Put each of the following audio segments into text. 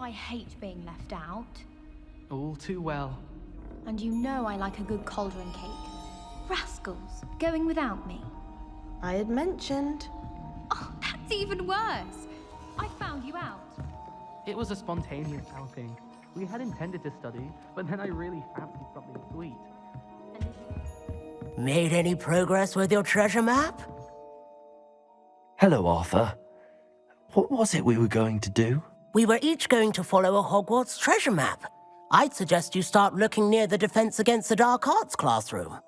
I hate being left out. All too well. And you know I like a good cauldron cake. Rascals, going without me. I had mentioned. Oh, that's even worse. I found you out. It was a spontaneous outing. We had intended to study, but then I really fancied something sweet. Made any progress with your treasure map? Hello, Arthur. What was it we were going to do? We were each going to follow a Hogwarts treasure map. I'd suggest you start looking near the Defense Against the Dark Arts classroom.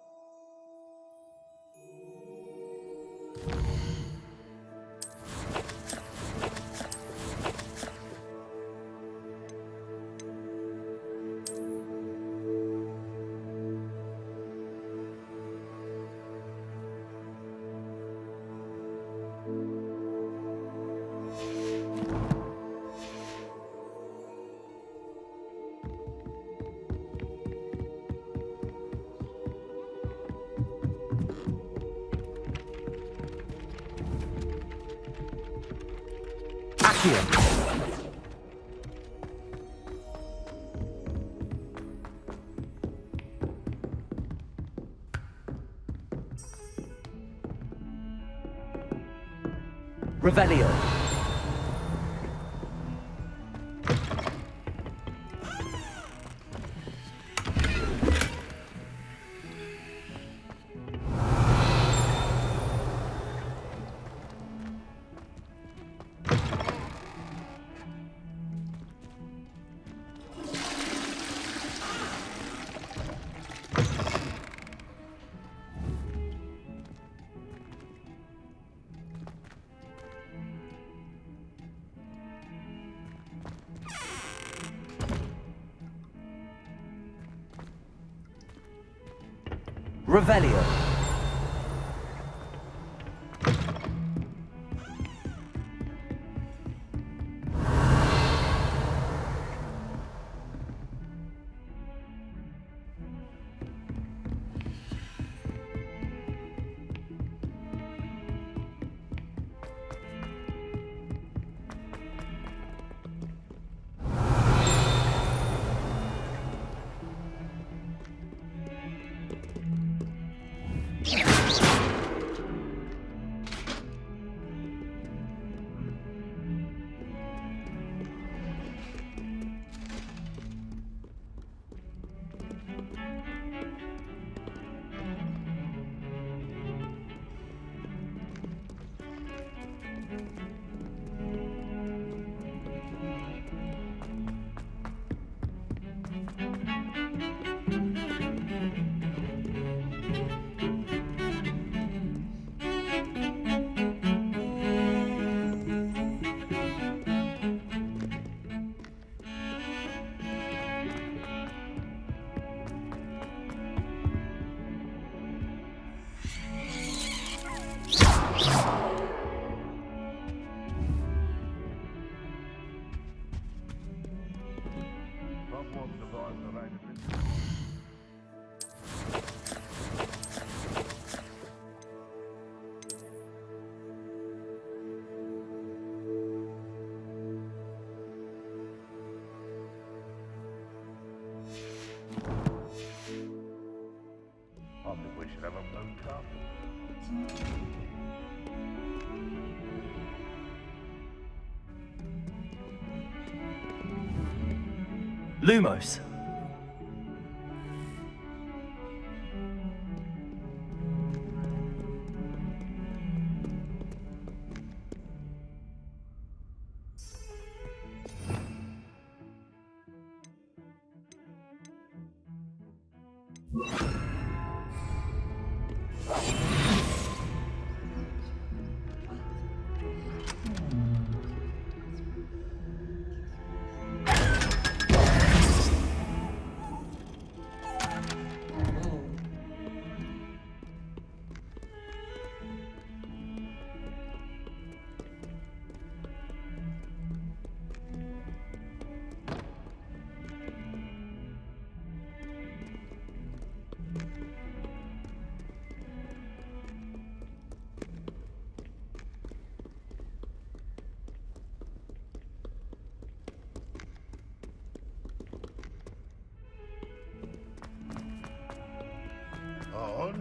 Revelio. Revelio. I think we should have a moon cup. Lumos.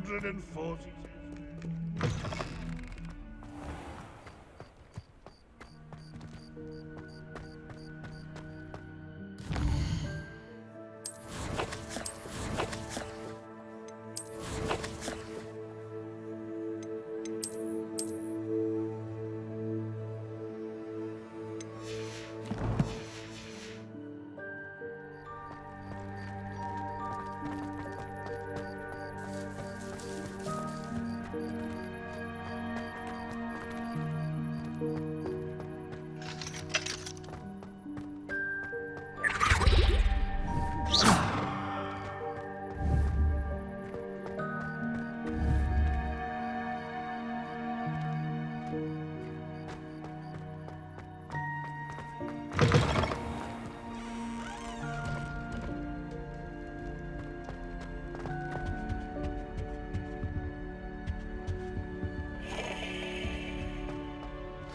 140.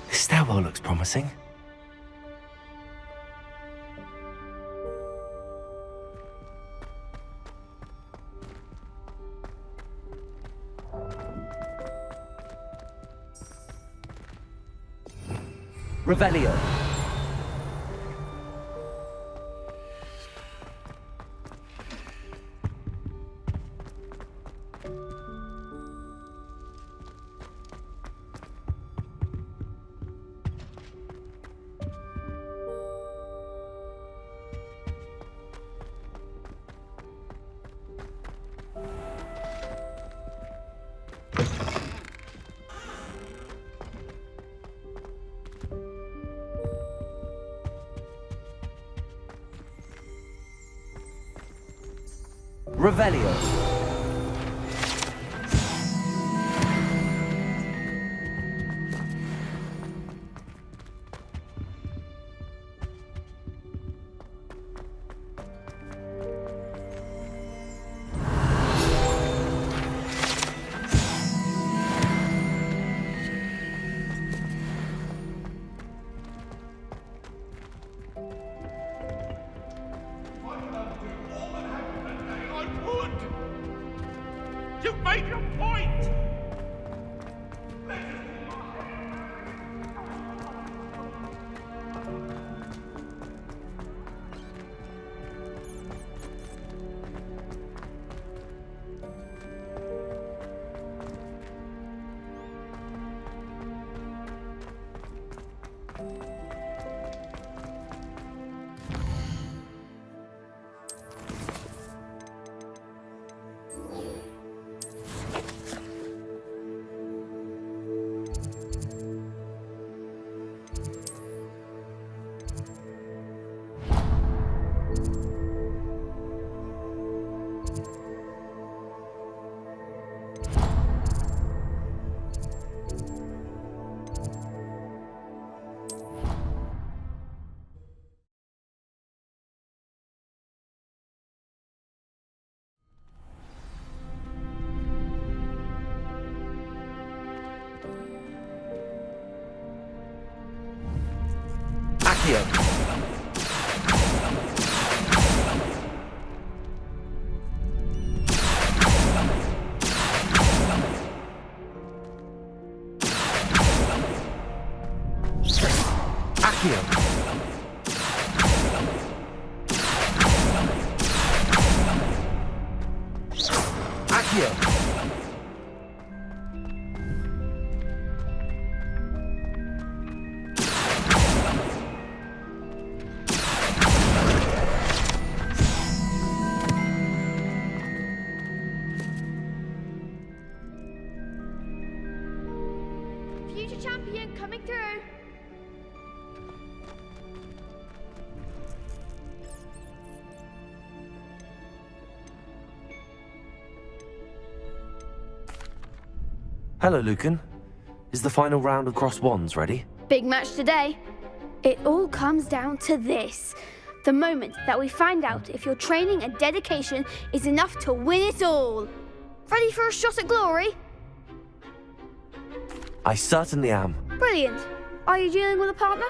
This stairwell looks promising. Revelio. Revelio. You've made your point! Accio. Accio. Accio. Future champion coming through. Hello, Lucan. Is the final round of cross wands ready? Big match today. It all comes down to this. The moment that we find out if your training and dedication is enough to win it all. Ready for a shot at glory? I certainly am. Brilliant. Are you dealing with a partner?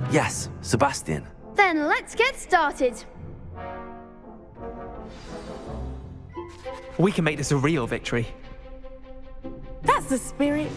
Yes, Sebastian. Then let's get started. We can make this a real victory. That's the spirit.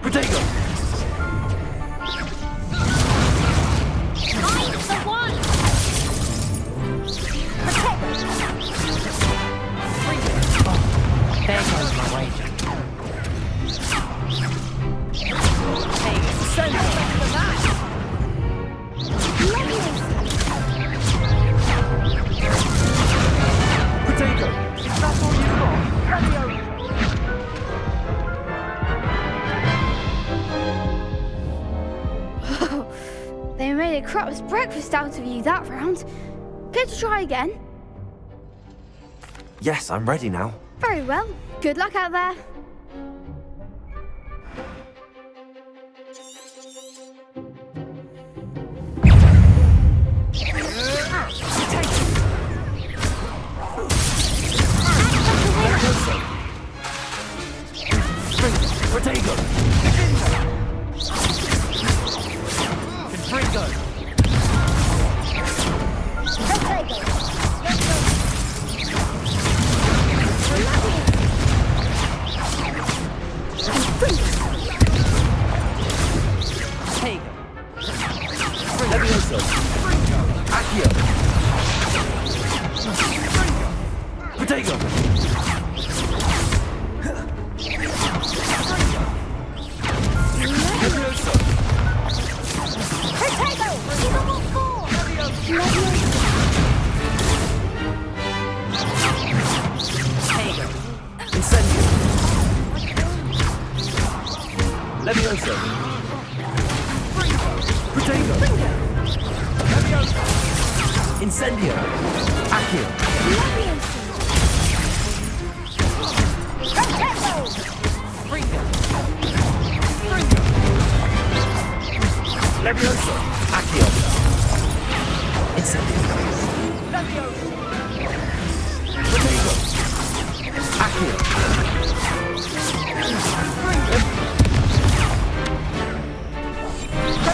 Potato! There goes my wager. Potato! If that's all you've got, let me over. They made a crap's breakfast out of you that round. Care to try again? Yes, I'm ready now. Very well. Good luck out there. Potato! Confringo! Levioso! Accio! Potato! Levioso! Incendio! Levioso! Potato! Levioso! Incendio! Accio! Levioso! Accio! Incendio! Levioso!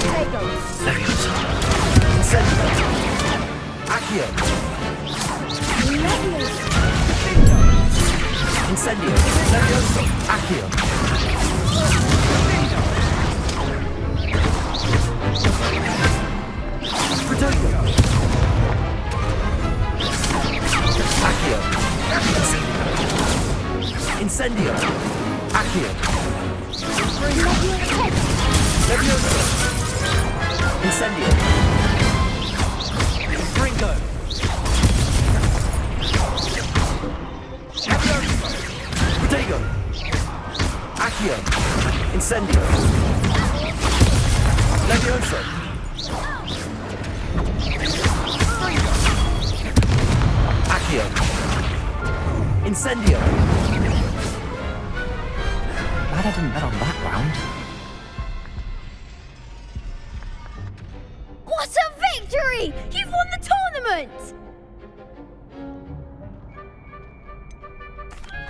Potato! Accio! Levioso! Incendio! Accio! Incendio! Levioso! Accio! Potato! Accio! Incendio! Accio! Levioso! Incendio! Confringo! Potato! Accio! Incendio! Levioso! Accio! Incendio! Glad I didn't bet on that round. What a victory! You've won the tournament!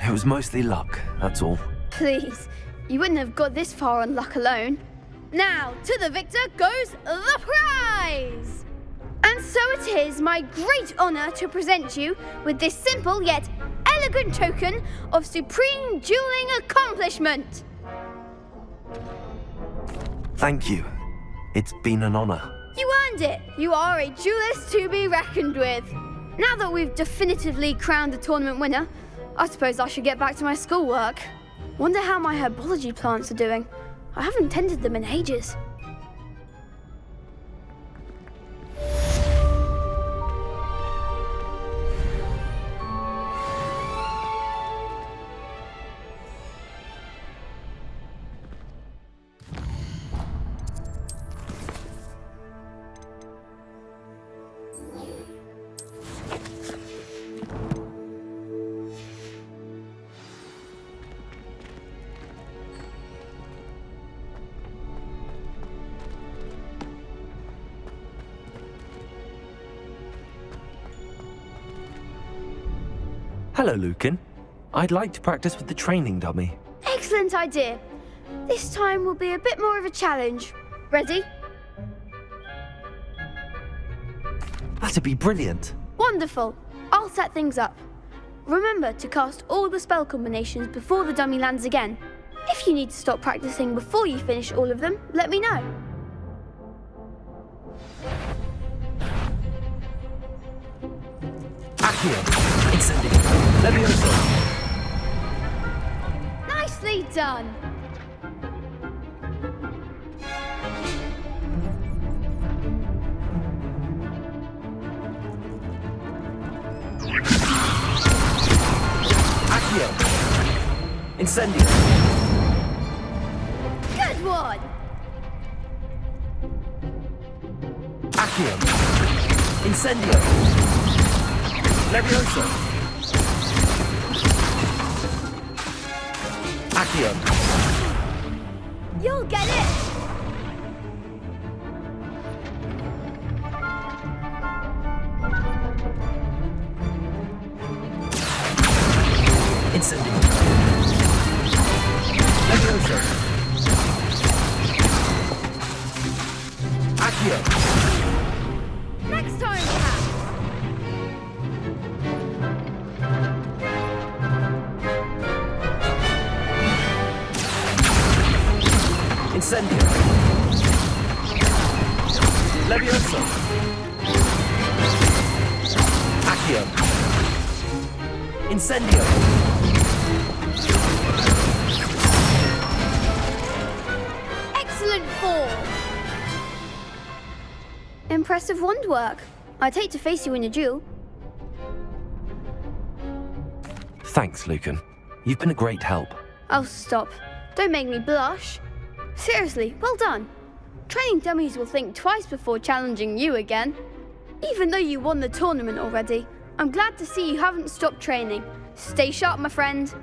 It was mostly luck, that's all. Please, you wouldn't have got this far on luck alone. Now, to the victor goes the prize! And so it is my great honour to present you with this simple yet elegant token of supreme dueling accomplishment. Thank you. It's been an honor. You earned it. You are a duelist to be reckoned with. Now that we've definitively crowned the tournament winner, I suppose I should get back to my schoolwork. Wonder how my herbology plants are doing. I haven't tended them in ages. Hello, Lucan. I'd like to practice with the training dummy. Excellent idea. This time will be a bit more of a challenge. Ready? That'd be brilliant. Wonderful. I'll set things up. Remember to cast all the spell combinations before the dummy lands again. If you need to stop practicing before you finish all of them, let me know. Accio. Incendio. Levioso. Nicely done. Accio. Incendio. Good one. Accio. Incendio. Levioso. Accio. You'll get it. Incendio. Levioso. Accio. Next time, perhaps. Incendio. Levioso. Accio. Incendio. Excellent form. Impressive wand work. I'd hate to face you in a duel. Thanks, Lucan. You've been a great help. Oh, stop. Don't make me blush. Seriously, well done. Training dummies will think twice before challenging you again. Even though you won the tournament already, I'm glad to see you haven't stopped training. Stay sharp, my friend.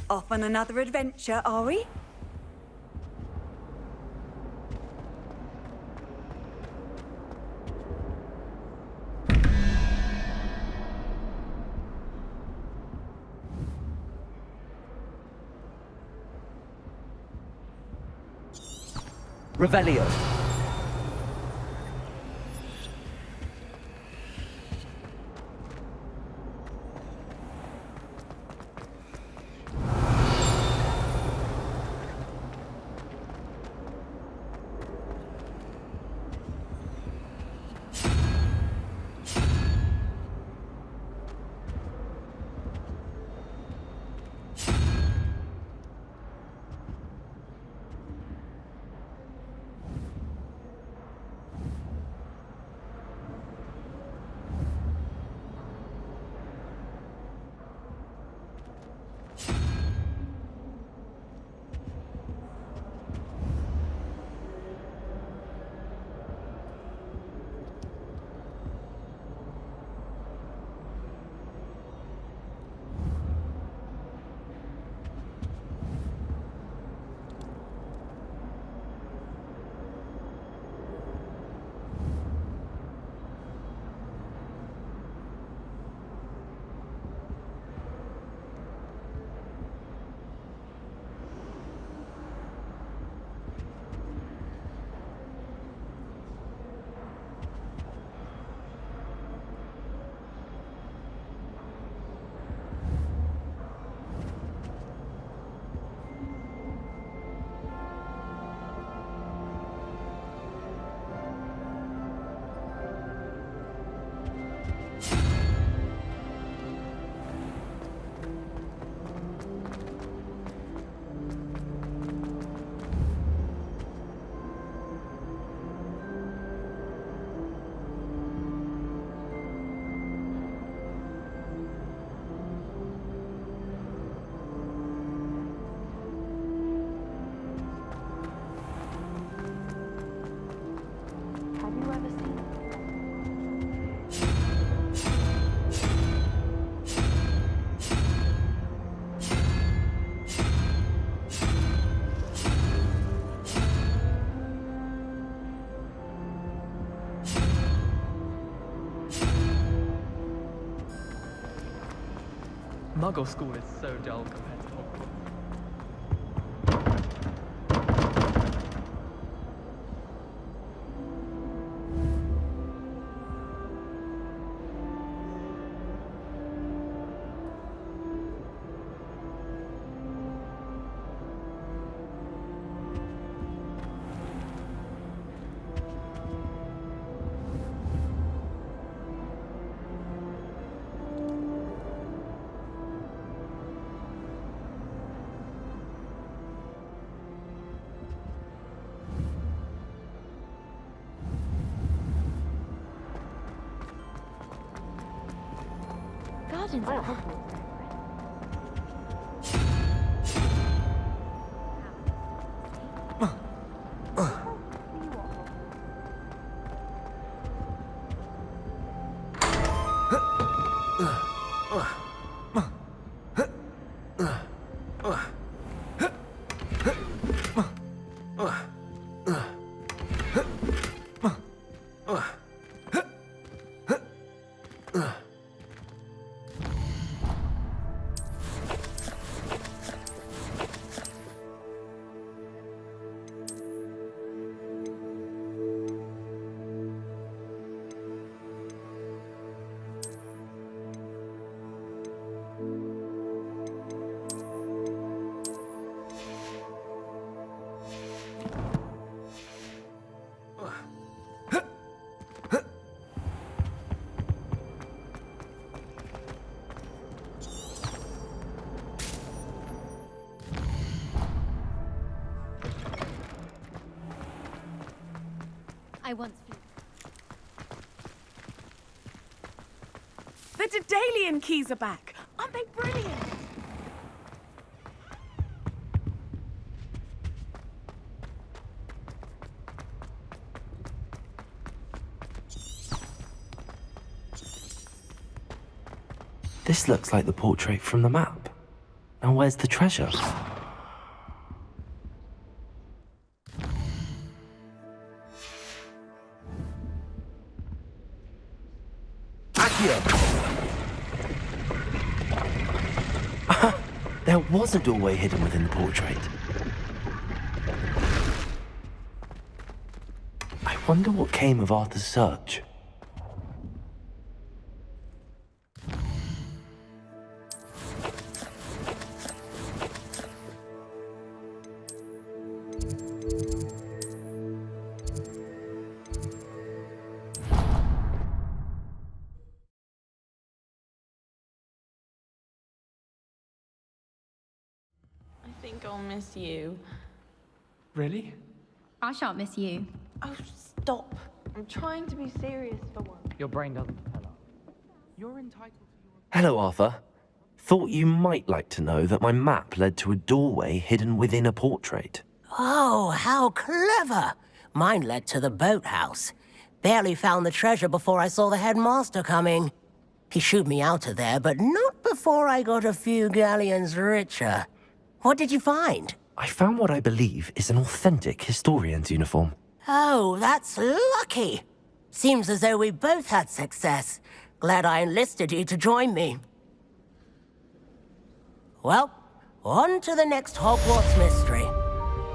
Off on another adventure, are we? Revelio. Muggle school is so dull compared to Hogwarts. Gardens at Hogwarts. I once flew. The Daedalian keys are back. Aren't they brilliant? This looks like the portrait from the map. Now where's the treasure? There was a doorway hidden within the portrait. I wonder what came of Arthur's search. I think I'll miss you. Really? I shan't miss you. Oh, stop. I'm trying to be serious for once. Your brain doesn't develop. You're entitled to your... Hello, Arthur. Thought you might like to know that my map led to a doorway hidden within a portrait. Oh, how clever! Mine led to the boathouse. Barely found the treasure before I saw the headmaster coming. He shooed me out of there, but not before I got a few galleons richer. What did you find? I found what I believe is an authentic historian's uniform. Oh, that's lucky. Seems as though we both had success. Glad I enlisted you to join me. Well, on to the next Hogwarts mystery.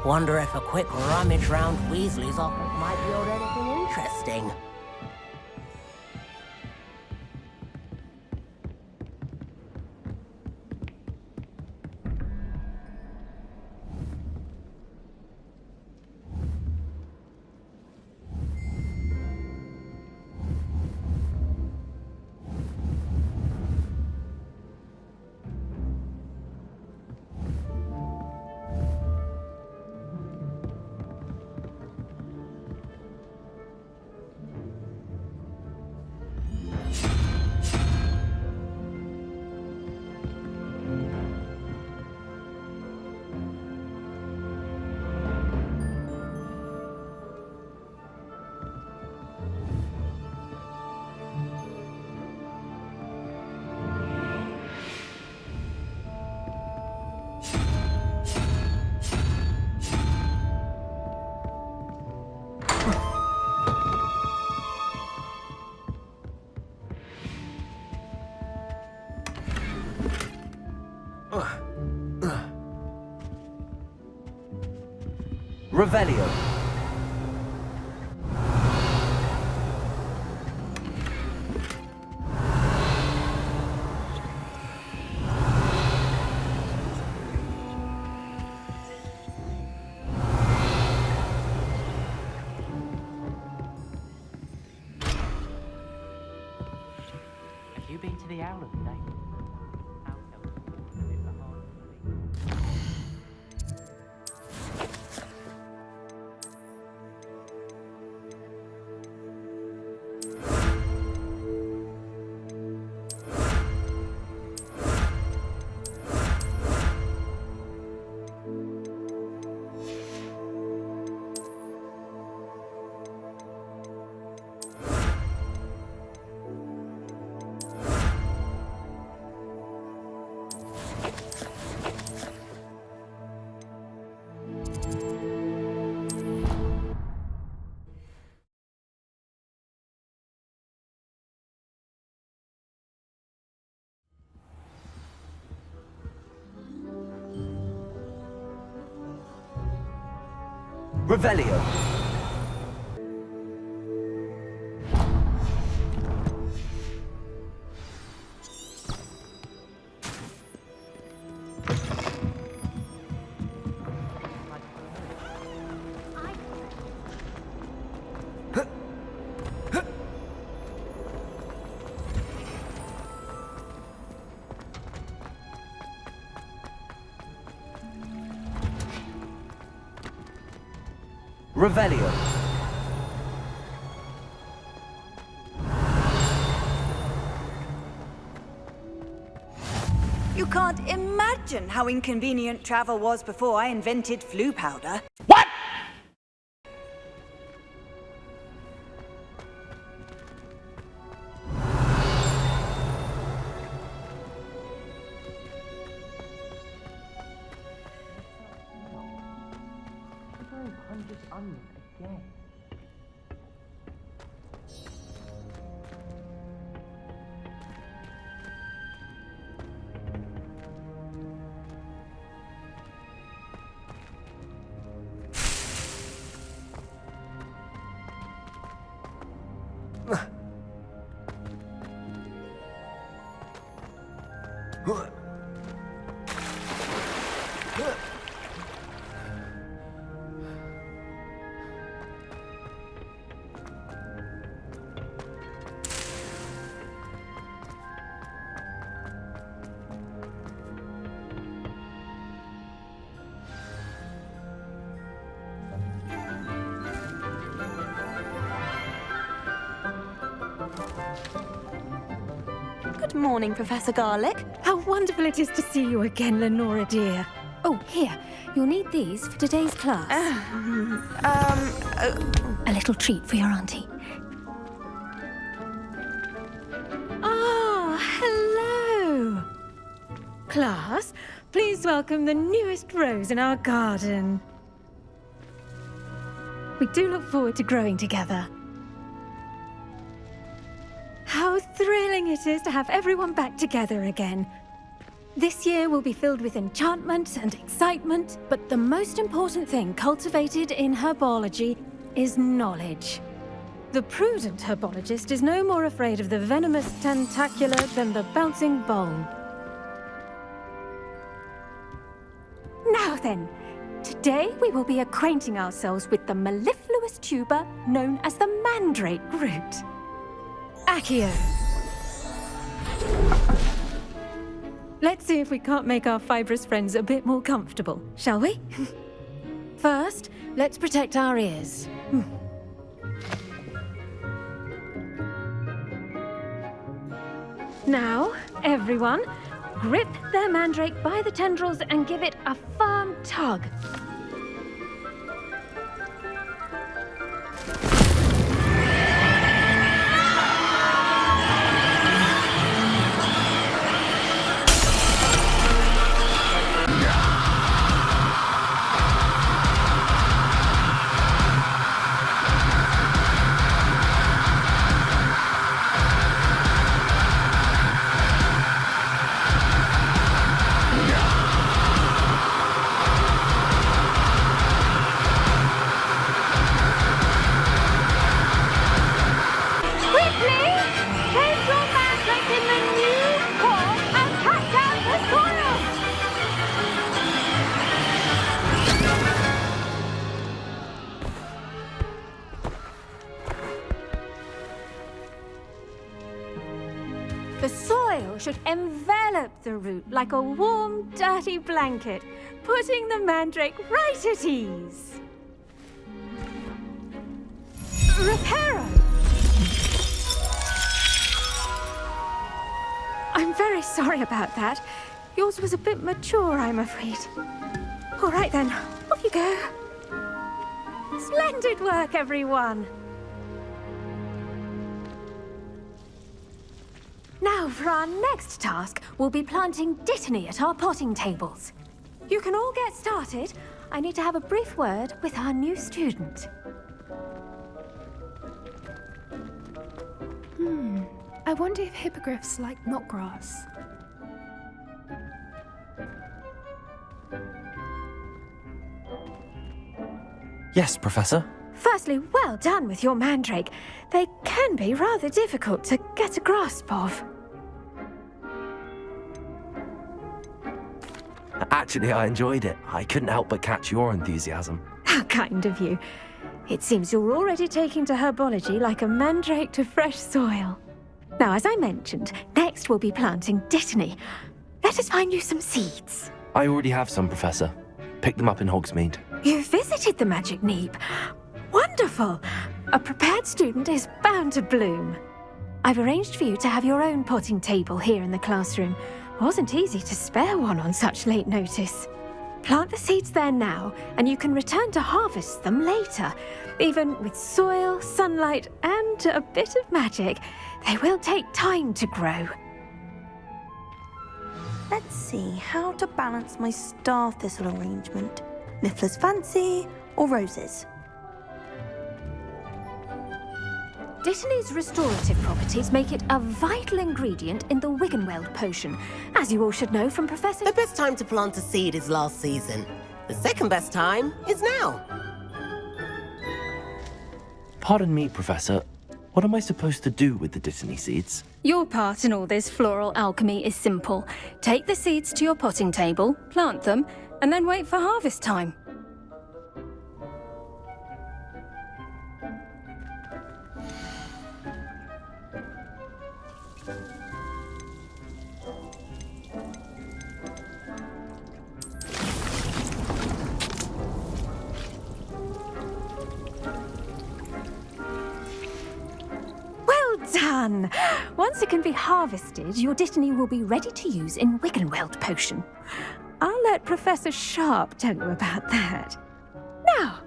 Wonder if a quick rummage round Weasley's office might yield anything interesting. Revelio. Have you been to the owl of the day? Revelio. Revelio. You can't imagine how inconvenient travel was before I invented flu powder. What? Onion again. Good morning, Professor Garlic. How wonderful it is to see you again, Lenora dear. Oh, here. You'll need these for today's class. A little treat for your auntie. Ah, hello. Class, please welcome the newest rose in our garden. We do look forward to growing together. How thrilling it is to have everyone back together again. This year will be filled with enchantment and excitement, but the most important thing cultivated in herbology is knowledge. The prudent herbologist is no more afraid of the venomous tentacular than the bouncing bulb. Now then, today we will be acquainting ourselves with the mellifluous tuber known as the mandrake root. Accio. Let's see if we can't make our fibrous friends a bit more comfortable, shall we? First, let's protect our ears. Now, everyone, grip their mandrake by the tendrils and give it a firm tug. The soil should envelop the root like a warm, dirty blanket, putting the mandrake right at ease. Reparo! I'm very sorry about that. Yours was a bit mature, I'm afraid. All right then, off you go. Splendid work, everyone! Now, for our next task, we'll be planting dittany at our potting tables. You can all get started. I need to have a brief word with our new student. I wonder if hippogriffs like knotgrass. Yes, Professor. Firstly, well done with your mandrake. They can be rather difficult to get a grasp of. Actually, I enjoyed it. I couldn't help but catch your enthusiasm. How kind of you. It seems you're already taking to herbology like a mandrake to fresh soil. Now, as I mentioned, next we'll be planting dittany. Let us find you some seeds. I already have some, Professor. Picked them up in Hogsmeade. You visited the Magic Neep. Wonderful! A prepared student is bound to bloom. I've arranged for you to have your own potting table here in the classroom. Wasn't easy to spare one on such late notice. Plant the seeds there now, and you can return to harvest them later. Even with soil, sunlight, and a bit of magic, they will take time to grow. Let's see how to balance my star thistle arrangement. Niffler's fancy or roses? Dittany's restorative properties make it a vital ingredient in the Wiggenweld potion, as you all should know from Professor... The best time to plant a seed is last season. The second best time is now. Pardon me, Professor. What am I supposed to do with the dittany seeds? Your part in all this floral alchemy is simple. Take the seeds to your potting table, plant them, and then wait for harvest time. Done! Once it can be harvested, your dittany will be ready to use in Wiggenweld potion. I'll let Professor Sharp tell you about that. Now,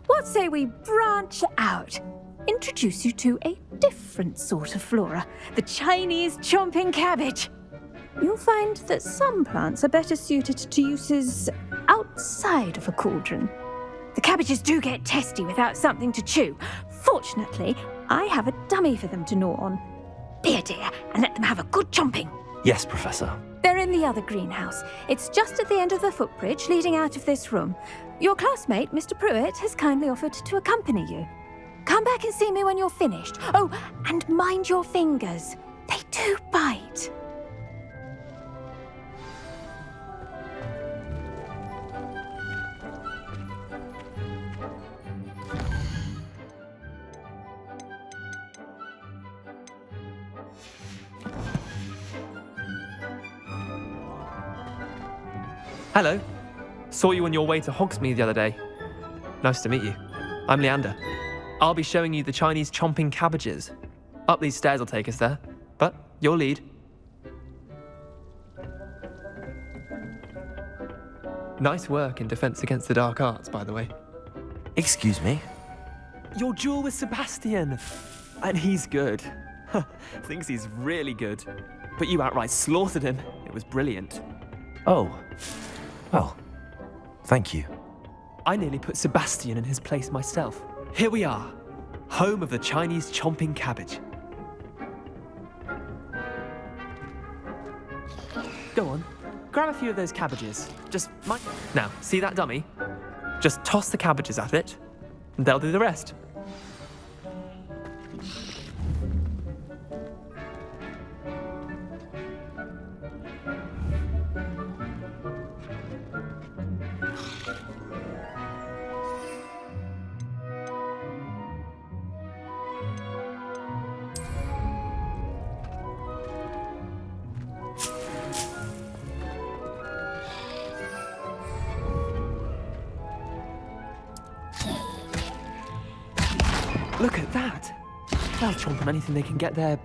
what say we branch out? Introduce you to a different sort of flora, the Chinese chomping cabbage. You'll find that some plants are better suited to uses outside of a cauldron. The cabbages do get testy without something to chew. Fortunately, I have a dummy for them to gnaw on. Be a dear and let them have a good chomping. Yes, Professor. They're in the other greenhouse. It's just at the end of the footbridge leading out of this room. Your classmate, Mr. Pruitt, has kindly offered to accompany you. Come back and see me when you're finished. Oh, and mind your fingers. They do bite. Hello. Saw you on your way to Hogsmeade the other day. Nice to meet you. I'm Leander. I'll be showing you the Chinese chomping cabbages. Up these stairs will take us there, but you'll lead. Nice work in Defense Against the Dark Arts, by the way. Excuse me? Your duel with Sebastian. And he's good. Thinks he's really good. But you outright slaughtered him. It was brilliant. Oh. Well, thank you. I nearly put Sebastian in his place myself. Here we are, home of the Chinese chomping cabbage. Go on, grab a few of those cabbages. Now, see that dummy? Just toss the cabbages at it, and they'll do the rest. Look at that. They'll chomp on anything they can get their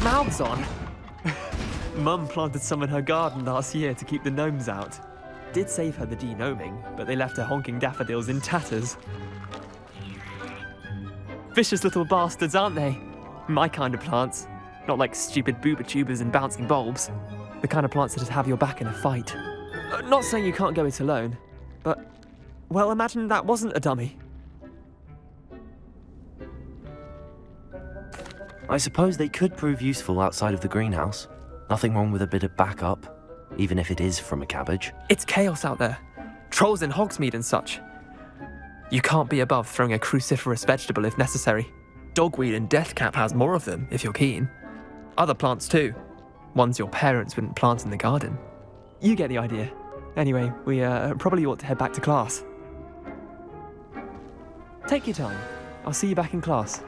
mouths on. Mum planted some in her garden last year to keep the gnomes out. Did save her the de-gnoming, but they left her honking daffodils in tatters. Vicious little bastards, aren't they? My kind of plants. Not like stupid booba tubers and bouncing bulbs. The kind of plants that'd have your back in a fight. Not saying you can't go it alone, but, well, imagine that wasn't a dummy. I suppose they could prove useful outside of the greenhouse. Nothing wrong with a bit of backup, even if it is from a cabbage. It's chaos out there. Trolls in Hogsmeade and such. You can't be above throwing a cruciferous vegetable if necessary. Dogweed and deathcap has more of them, if you're keen. Other plants too. Ones your parents wouldn't plant in the garden. You get the idea. Anyway, we probably ought to head back to class. Take your time. I'll see you back in class.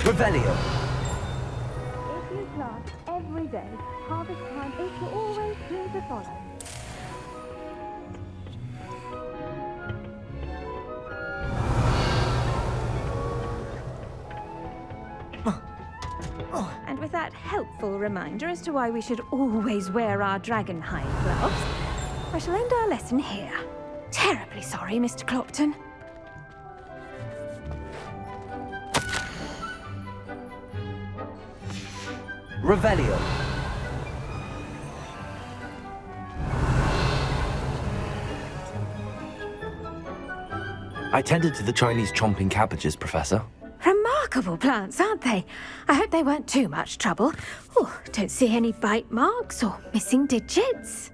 Revelio. If you plant every day, harvest time is always soon to follow. And with that helpful reminder as to why we should always wear our dragon hide gloves, I shall end our lesson here. Terribly sorry, Mr. Clopton. Revelio. I tended to the Chinese chomping cabbages, Professor. Remarkable plants, aren't they? I hope they weren't too much trouble. Oh, don't see any bite marks or missing digits.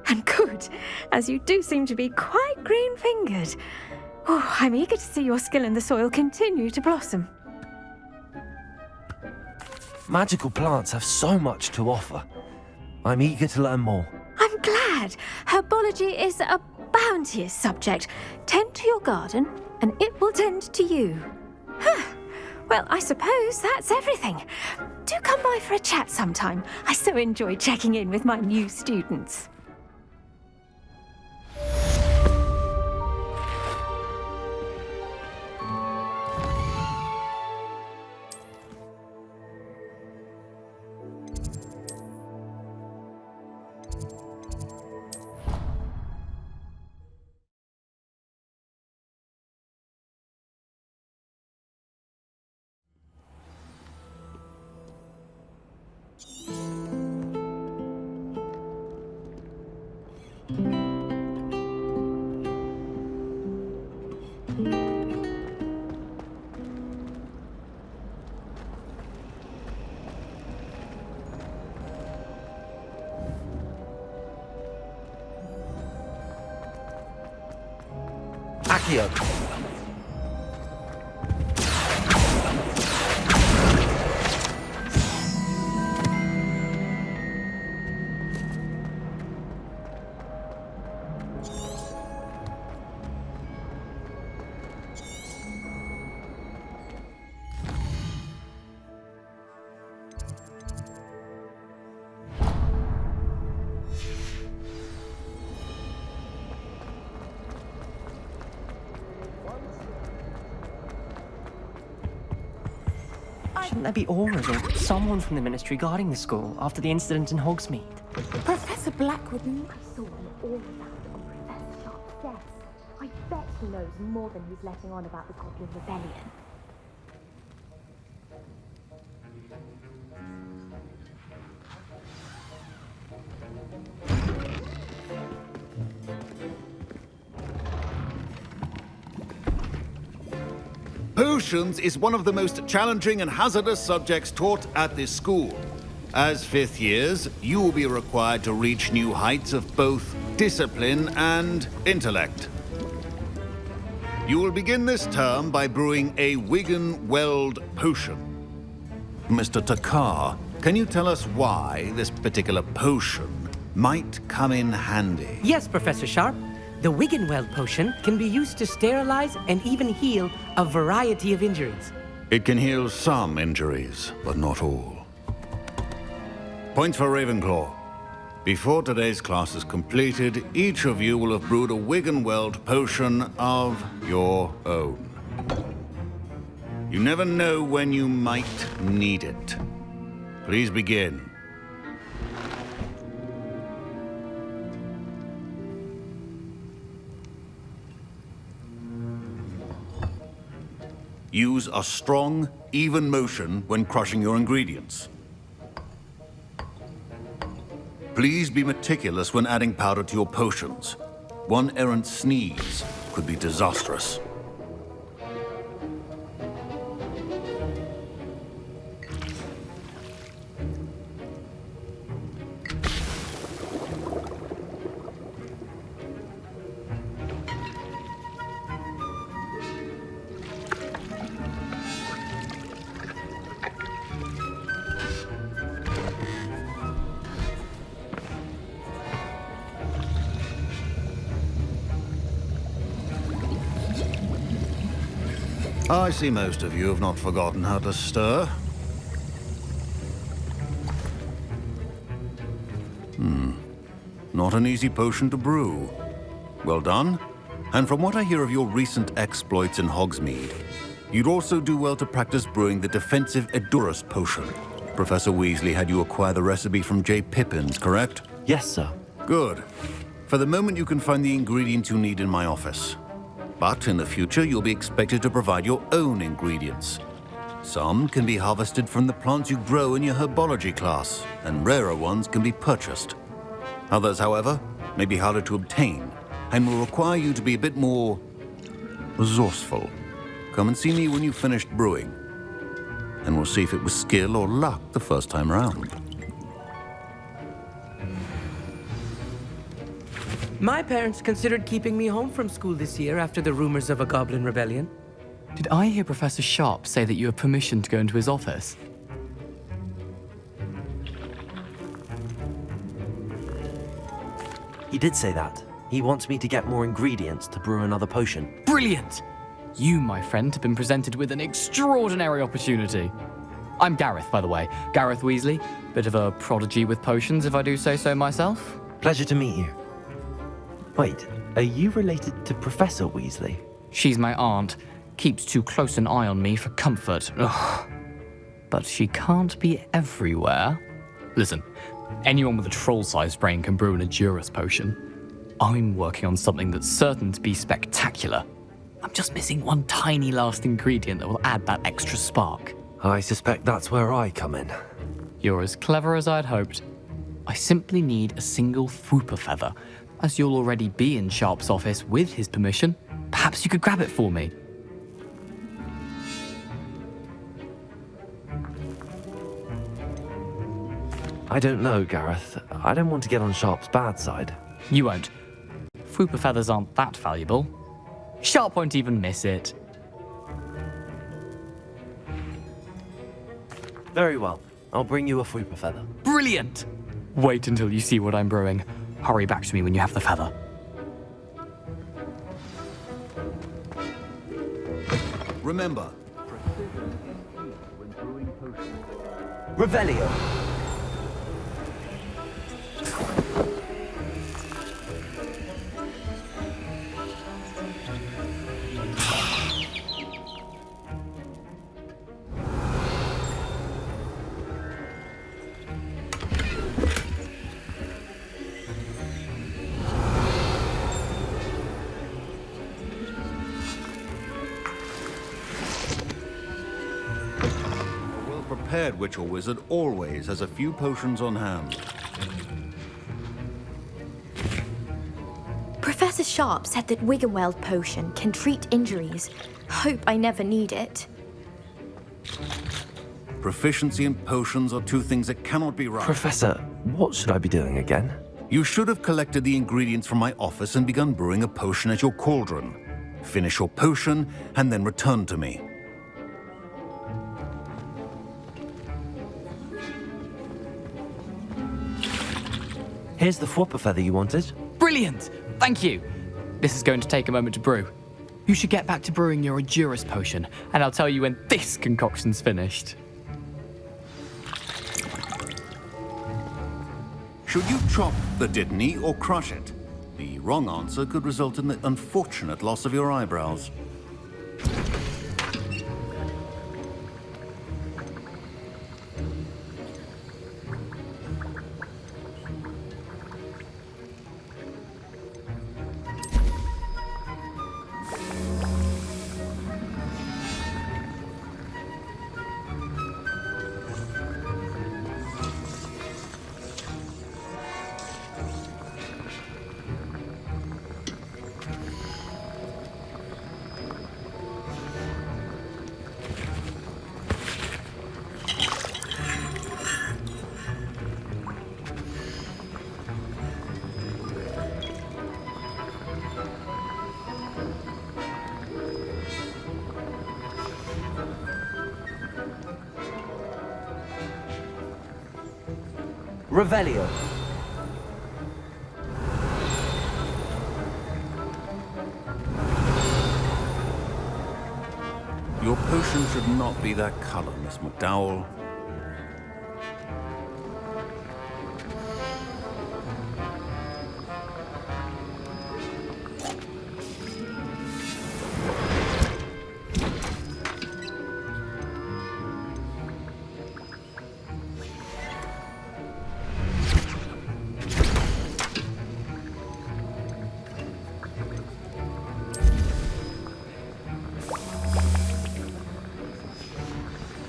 And good, as you do seem to be quite green-fingered. Oh, I'm eager to see your skill in the soil continue to blossom. Magical plants have so much to offer. I'm eager to learn more. I'm glad. Herbology is a bounteous subject. Tend to your garden, and it will tend to you. Well, I suppose that's everything. Do come by for a chat sometime. I so enjoy checking in with my new students. Accio. Shouldn't there be Aurors or someone from the Ministry guarding the school after the incident in Hogsmeade? Professor Blackwood... I saw him all that on Professor Sharp's desk. I bet he knows more than he's letting on about the Goblin Rebellion. Potions is one of the most challenging and hazardous subjects taught at this school. As fifth years, you will be required to reach new heights of both discipline and intellect. You will begin this term by brewing a Wigan-Weld potion. Mr. Takar, can you tell us why this particular potion might come in handy? Yes, Professor Sharp. The Wiggenweld potion can be used to sterilize and even heal a variety of injuries. It can heal some injuries, but not all. Points for Ravenclaw. Before today's class is completed, each of you will have brewed a Wiggenweld potion of your own. You never know when you might need it. Please begin. Use a strong, even motion when crushing your ingredients. Please be meticulous when adding powder to your potions. One errant sneeze could be disastrous. I see most of you have not forgotten how to stir. Not an easy potion to brew. Well done. And from what I hear of your recent exploits in Hogsmeade, you'd also do well to practice brewing the defensive Edurus potion. Professor Weasley had you acquire the recipe from J. Pippins, correct? Yes, sir. Good. For the moment, you can find the ingredients you need in my office. But in the future, you'll be expected to provide your own ingredients. Some can be harvested from the plants you grow in your herbology class, and rarer ones can be purchased. Others, however, may be harder to obtain, and will require you to be a bit more resourceful. Come and see me when you've finished brewing, and we'll see if it was skill or luck the first time around. My parents considered keeping me home from school this year after the rumors of a goblin rebellion. Did I hear Professor Sharp say that you have permission to go into his office? He did say that. He wants me to get more ingredients to brew another potion. Brilliant! You, my friend, have been presented with an extraordinary opportunity. I'm Gareth, by the way. Gareth Weasley. Bit of a prodigy with potions, if I do say so myself. Pleasure to meet you. Wait, are you related to Professor Weasley? She's my aunt. Keeps too close an eye on me for comfort. Ugh. But she can't be everywhere. Listen, anyone with a troll-sized brain can brew an Edurus potion. I'm working on something that's certain to be spectacular. I'm just missing one tiny last ingredient that will add that extra spark. I suspect that's where I come in. You're as clever as I'd hoped. I simply need a single Fwooper feather. As you'll already be in Sharp's office with his permission, perhaps you could grab it for me. I don't know, Gareth. I don't want to get on Sharp's bad side. You won't. Fwooper feathers aren't that valuable. Sharp won't even miss it. Very well. I'll bring you a Fwooper feather. Brilliant! Wait until you see what I'm brewing. Hurry back to me when you have the feather. Remember, Revelio. prepared witch or wizard always has a few potions on hand. Professor Sharp said that Wiggenweld potion can treat injuries. Hope I never need it. Proficiency and potions are two things that cannot be right. Professor, what should I be doing again? You should have collected the ingredients from my office and begun brewing a potion at your cauldron. Finish your potion and then return to me. Here's the Fwooper feather you wanted. Brilliant! Thank you. This is going to take a moment to brew. You should get back to brewing your Edurus potion, and I'll tell you when this concoction's finished. Should you chop the Dittany or crush it? The wrong answer could result in the unfortunate loss of your eyebrows. Revelio. Your potion should not be that color, Miss McDowell.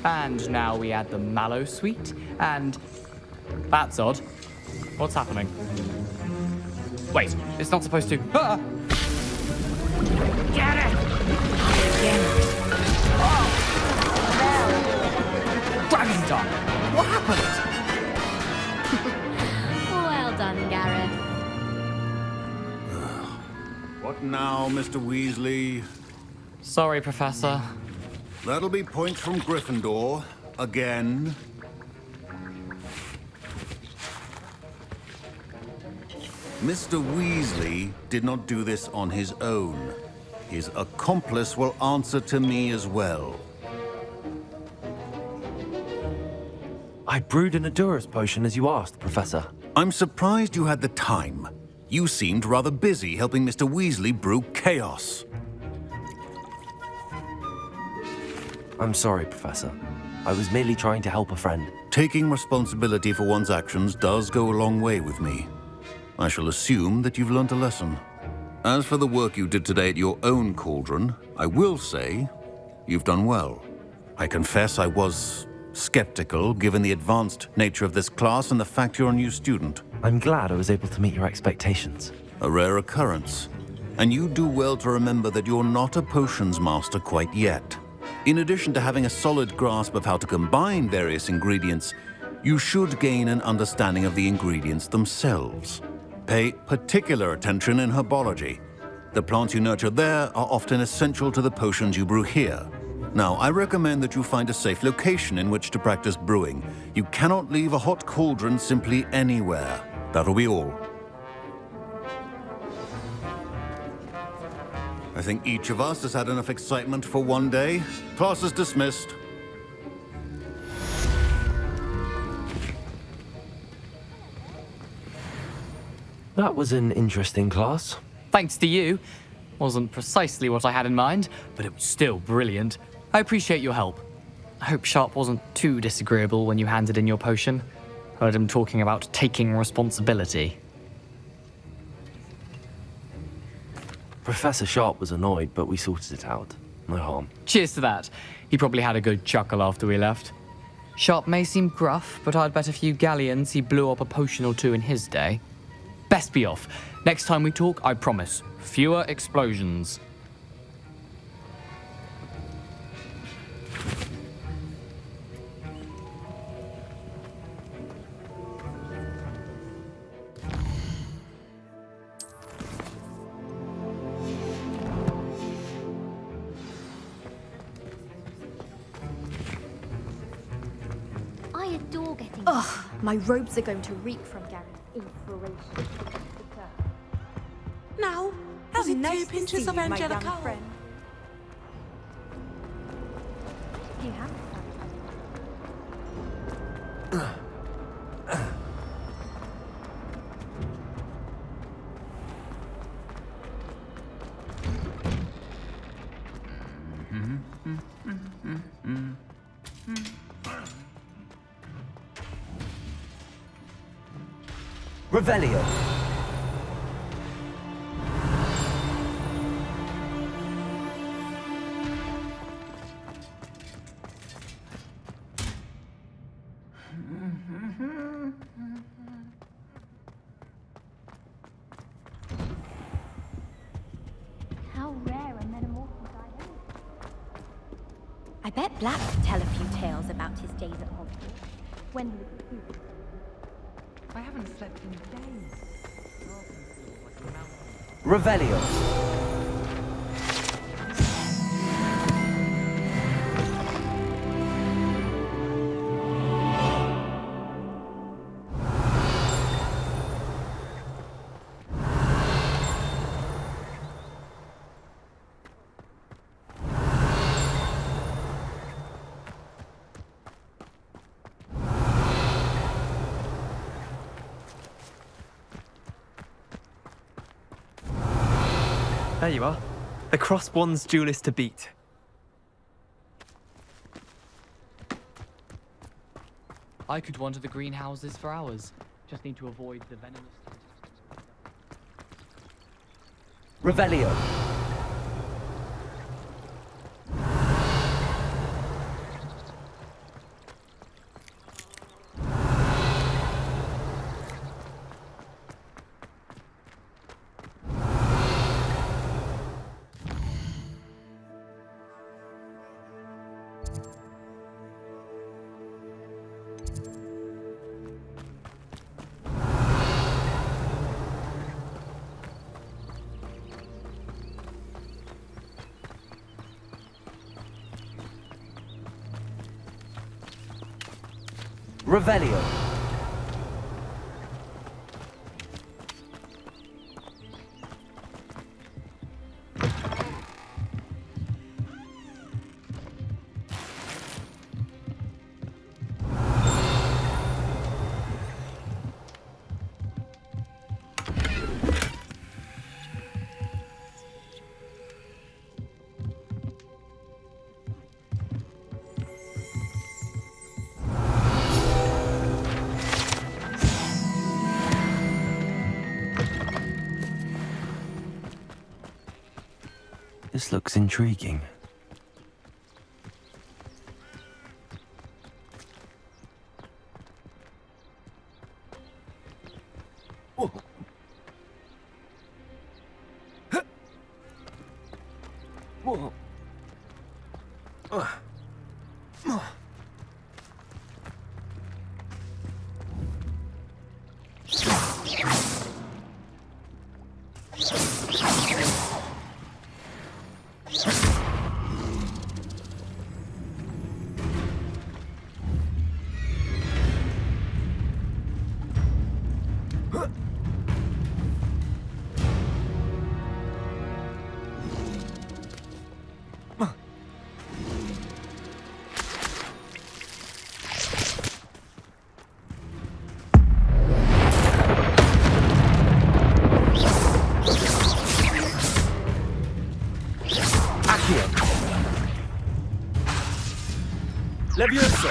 And now we add the mallow sweet, and... That's odd. What's happening? Wait, it's not supposed to... Ah! Get it! Oh! Dragon Dog! What happened? Well done, Gareth. What now, Mr. Weasley? Sorry, Professor. That'll be points from Gryffindor. Again. Mr. Weasley did not do this on his own. His accomplice will answer to me as well. I brewed an Edurus potion as you asked, Professor. I'm surprised you had the time. You seemed rather busy helping Mr. Weasley brew chaos. I'm sorry, Professor. I was merely trying to help a friend. Taking responsibility for one's actions does go a long way with me. I shall assume that you've learnt a lesson. As for the work you did today at your own cauldron, I will say you've done well. I confess I was skeptical given the advanced nature of this class and the fact you're a new student. I'm glad I was able to meet your expectations. A rare occurrence. And you do well to remember that you're not a potions master quite yet. In addition to having a solid grasp of how to combine various ingredients, you should gain an understanding of the ingredients themselves. Pay particular attention in herbology. The plants you nurture there are often essential to the potions you brew here. Now, I recommend that you find a safe location in which to practice brewing. You cannot leave a hot cauldron simply anywhere. That'll be all. I think each of us has had enough excitement for one day. Class is dismissed. That was an interesting class. Thanks to you. Wasn't precisely what I had in mind, but it was still brilliant. I appreciate your help. I hope Sharp wasn't too disagreeable when you handed in your potion. Heard him talking about taking responsibility. Professor Sharp was annoyed, but we sorted it out. No harm. Cheers to that. He probably had a good chuckle after we left. Sharp may seem gruff, but I'd bet a few galleons he blew up a potion or two in his day. Best be off. Next time we talk, I promise, fewer explosions. I adore getting... Ugh, my robes are going to reek from Gareth's inspiration. Now, Is it nice 2 to pinches see of you, my young Angelica? friend. You have Revelio. How rare a metamorphosis I am. I bet Black could tell a few tales about his days at Hogwarts. When he was a student. I haven't slept in days. Revelio. There you are. The cross wands duelist to beat. I could wander the greenhouses for hours. Just need to avoid the venomous... Revelio. Revelio. This looks intriguing. Levioso!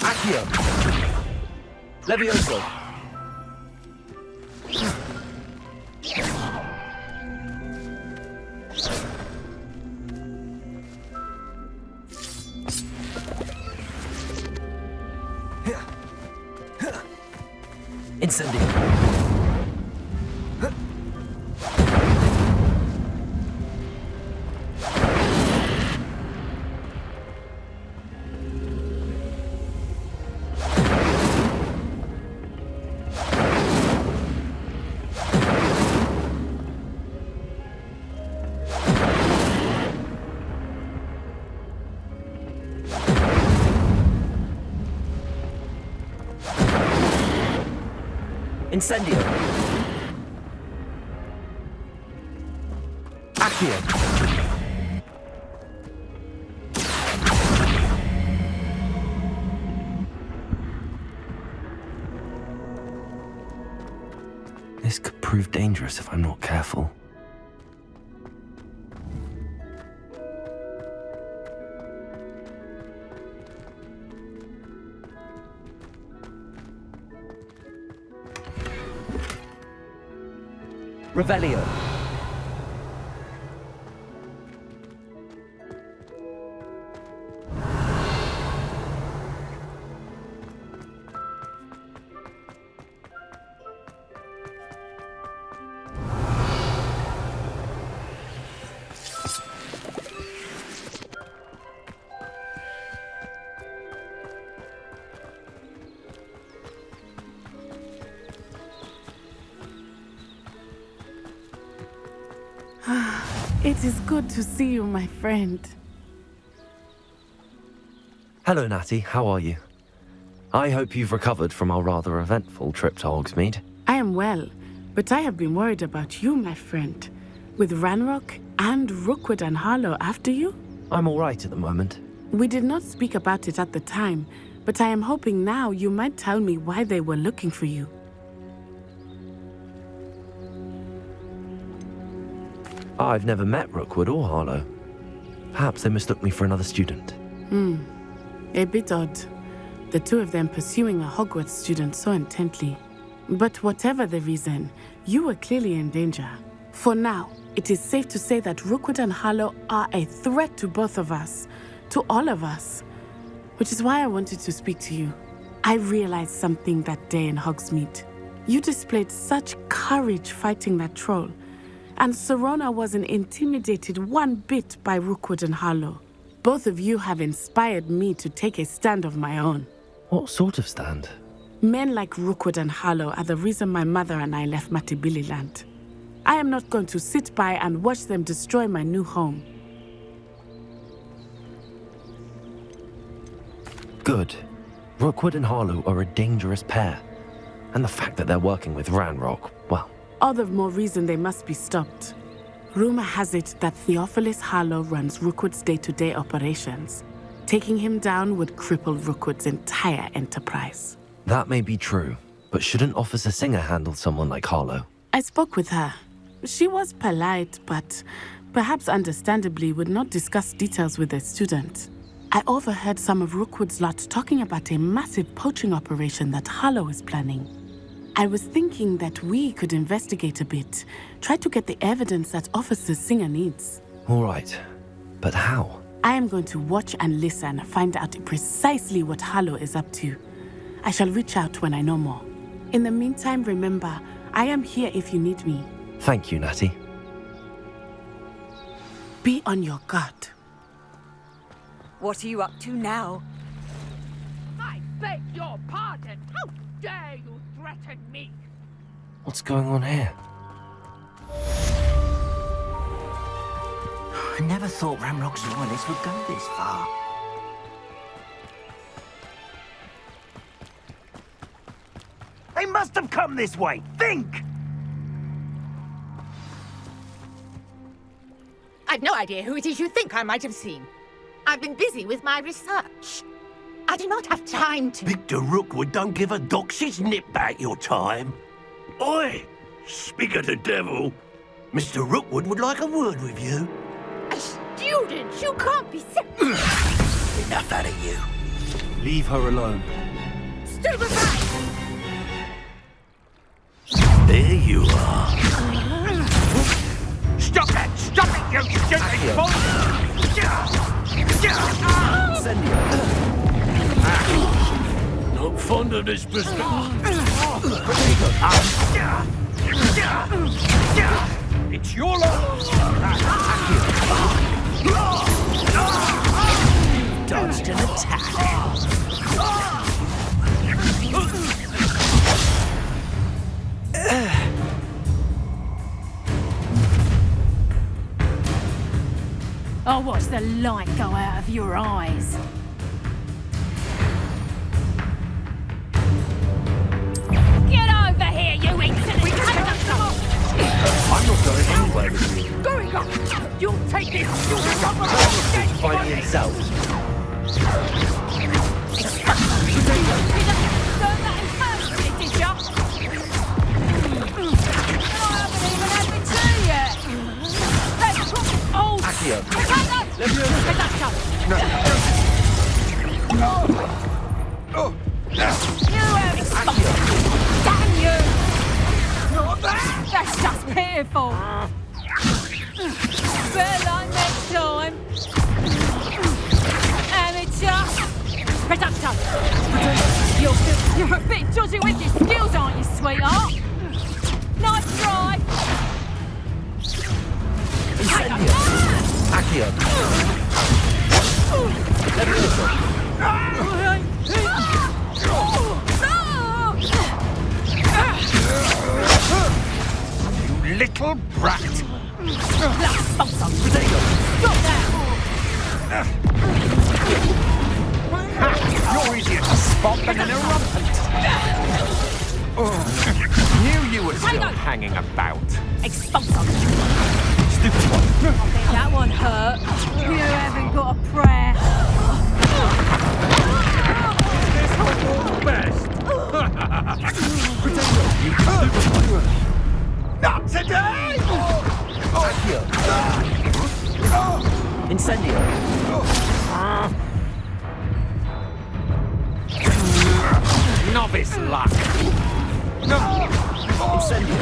Accio! Levioso! Incendio. Incendio. Accio. This could prove dangerous if I'm not careful. Revelio. It is good to see you, my friend. Hello, Natty. How are you? I hope you've recovered from our rather eventful trip to Hogsmeade. I am well, but I have been worried about you, my friend. With Ranrock and Rookwood and Harlow after you? I'm all right at the moment. We did not speak about it at the time, but I am hoping now you might tell me why they were looking for you. I've never met Rookwood or Harlow. Perhaps they mistook me for another student. A bit odd. The two of them pursuing a Hogwarts student so intently. But whatever the reason, you were clearly in danger. For now, it is safe to say that Rookwood and Harlow are a threat to both of us, to all of us. Which is why I wanted to speak to you. I realized something that day in Hogsmeade. You displayed such courage fighting that troll. And Serona wasn't intimidated one bit by Rookwood and Harlow. Both of you have inspired me to take a stand of my own. What sort of stand? Men like Rookwood and Harlow are the reason my mother and I left Matabeleland. I am not going to sit by and watch them destroy my new home. Good. Rookwood and Harlow are a dangerous pair. And the fact that they're working with Ranrock, well... All the more reason they must be stopped. Rumor has it that Theophilus Harlow runs Rookwood's day-to-day operations. Taking him down would cripple Rookwood's entire enterprise. That may be true, but shouldn't Officer Singer handle someone like Harlow? I spoke with her. She was polite, but perhaps understandably would not discuss details with a student. I overheard some of Rookwood's lot talking about a massive poaching operation that Harlow is planning. I was thinking that we could investigate a bit, try to get the evidence that Officer Singer needs. All right, but how? I am going to watch and listen, find out precisely what Harlow is up to. I shall reach out when I know more. In the meantime, remember, I am here if you need me. Thank you, Natty. Be on your guard. What are you up to now? I beg your pardon. How dare you threaten me? What's going on here? I never thought Ranrock's loyalists would go this far. They must have come this way. Think! I've no idea who it is you think I might have seen. I've been busy with my research. I do not have time to... Victor Rookwood don't give a doxy's nip back your time. Oi! Speak of the devil. Mr. Rookwood would like a word with you. A student? You can't be Enough out of you. Leave her alone. Stand aside! There you are. Stop it! Stop it, you stupid fool! Not fond of this business. It's your loss! Dodged an attack. I'll watch the light go out of your eyes. Get over here, you I'm not going anywhere with you. Going up! You'll take this! You'll become a He'll find me himself. Accio. Damn you! That's just pitiful. Better luck next time. Amateur. Reductor. You're a bit dodgy with your skills, aren't you, sweetheart? Nice try. Incendio. Accio. You little brat! You're easier to spot than an irrelevant. Knew you were still hanging about. Expulsum. Stupid one. I think that one hurt. You haven't got a prayer. This Hogwarts best. Not today! Incendio. Novice luck. Incendio.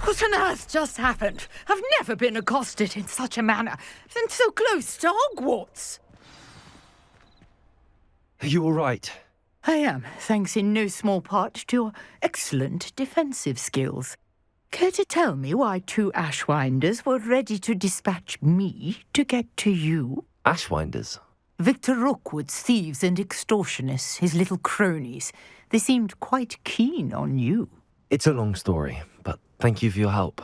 What on earth just happened? I've never been accosted in such a manner, and so close to Hogwarts. Are you all right? I am, thanks in no small part to your excellent defensive skills. Care to tell me why two Ashwinders were ready to dispatch me to get to you? Ashwinders? Victor Rookwood's thieves and extortionists, his little cronies. They seemed quite keen on you. It's a long story, but thank you for your help.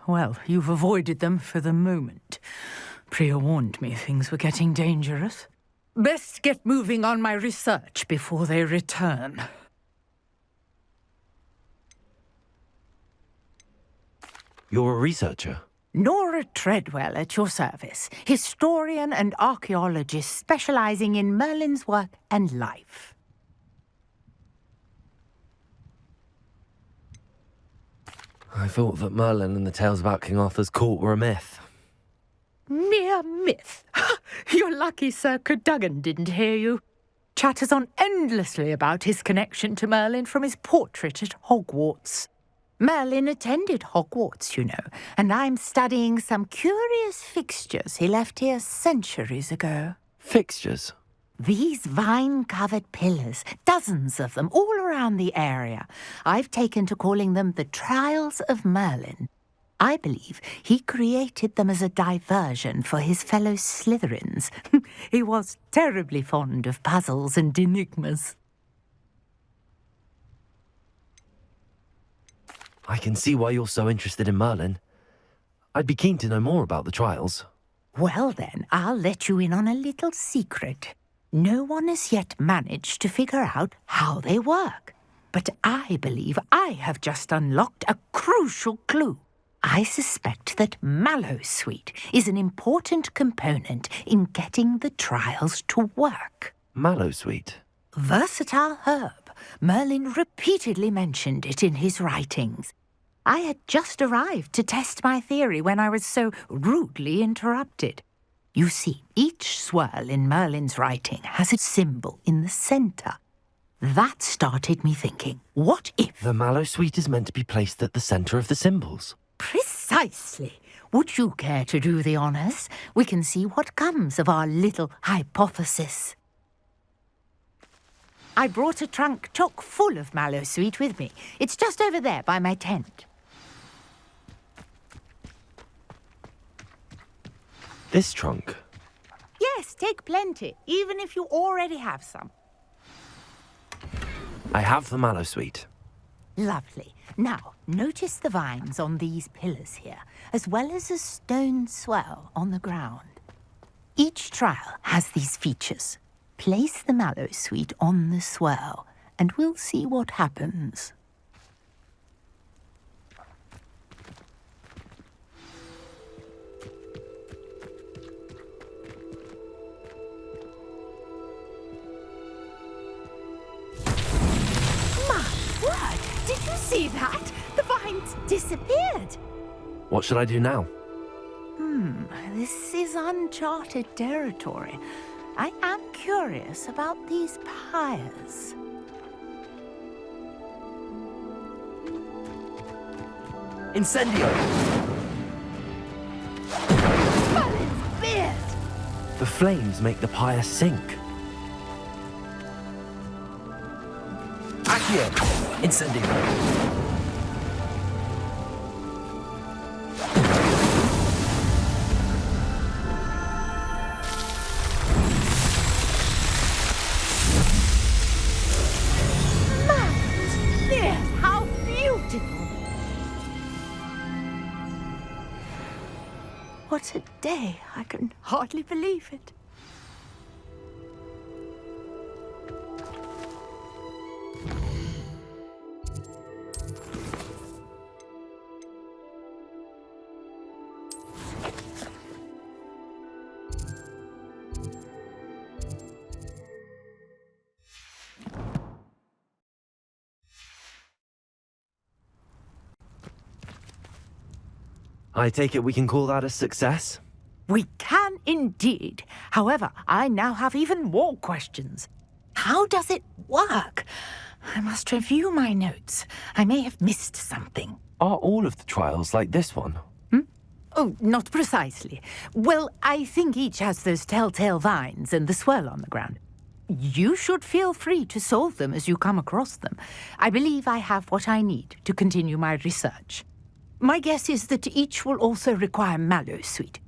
Well, you've avoided them for the moment. Priya warned me things were getting dangerous. Best get moving on my research before they return. You're a researcher? Nora Treadwell at your service, historian and archaeologist specializing in Merlin's work and life. I thought that Merlin and the tales about King Arthur's court were a myth. Mere myth. You're lucky Sir Cadogan didn't hear you. Chatters on endlessly about his connection to Merlin from his portrait at Hogwarts. Merlin attended Hogwarts, you know, and I'm studying some curious fixtures he left here centuries ago. Fixtures? These vine-covered pillars, dozens of them, all around the area. I've taken to calling them the Trials of Merlin. I believe he created them as a diversion for his fellow Slytherins. He was terribly fond of puzzles and enigmas. I can see why you're so interested in Merlin. I'd be keen to know more about the trials. Well then, I'll let you in on a little secret. No one has yet managed to figure out how they work. But I believe I have just unlocked a crucial clue. I suspect that Mallowsweet is an important component in getting the trials to work. Mallowsweet? Versatile herb. Merlin repeatedly mentioned it in his writings. I had just arrived to test my theory when I was so rudely interrupted. You see, each swirl in Merlin's writing has a symbol in the centre. That started me thinking, what if... The Mallowsweet is meant to be placed at the centre of the symbols. Precisely. Would you care to do the honours? We can see what comes of our little hypothesis. I brought a trunk chock full of Mallowsweet with me. It's just over there by my tent. This trunk? Yes, take plenty, even if you already have some. I have the Mallowsweet. Lovely. Now, notice the vines on these pillars here, as well as a stone swell on the ground. Each trial has these features. Place the mallow sweet on the swirl, and we'll see what happens. Word! Did you see that? The vines disappeared. What should I do now? This is uncharted territory. I am curious about these pyres. Incendio! Merlin's beard! The flames make the pyre sink. Accio! Incendio! How beautiful! What a day! I can hardly believe it. I take it we can call that a success? We can indeed. However, I now have even more questions. How does it work? I must review my notes. I may have missed something. Are all of the trials like this one? Oh, not precisely. Well, I think each has those telltale vines and the swirl on the ground. You should feel free to solve them as you come across them. I believe I have what I need to continue my research. My guess is that each will also require mallow sweet,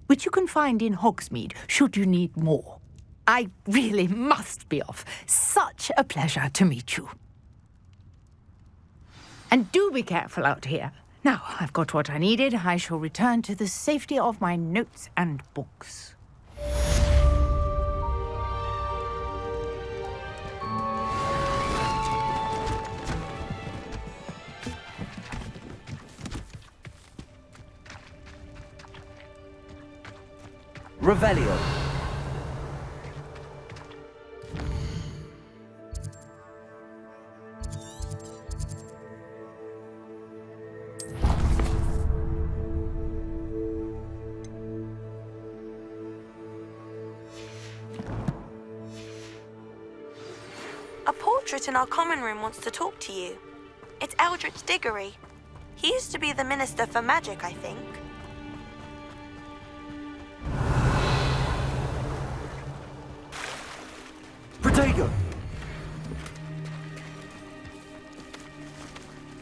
which you can find in Hogsmeade should you need more. I really must be off. Such a pleasure to meet you. And do be careful out here. Now, I've got what I needed. I shall return to the safety of my notes and books. Revelio. A portrait in our common room wants to talk to you. It's Eldritch Diggory. He used to be the Minister for Magic, I think. Protego!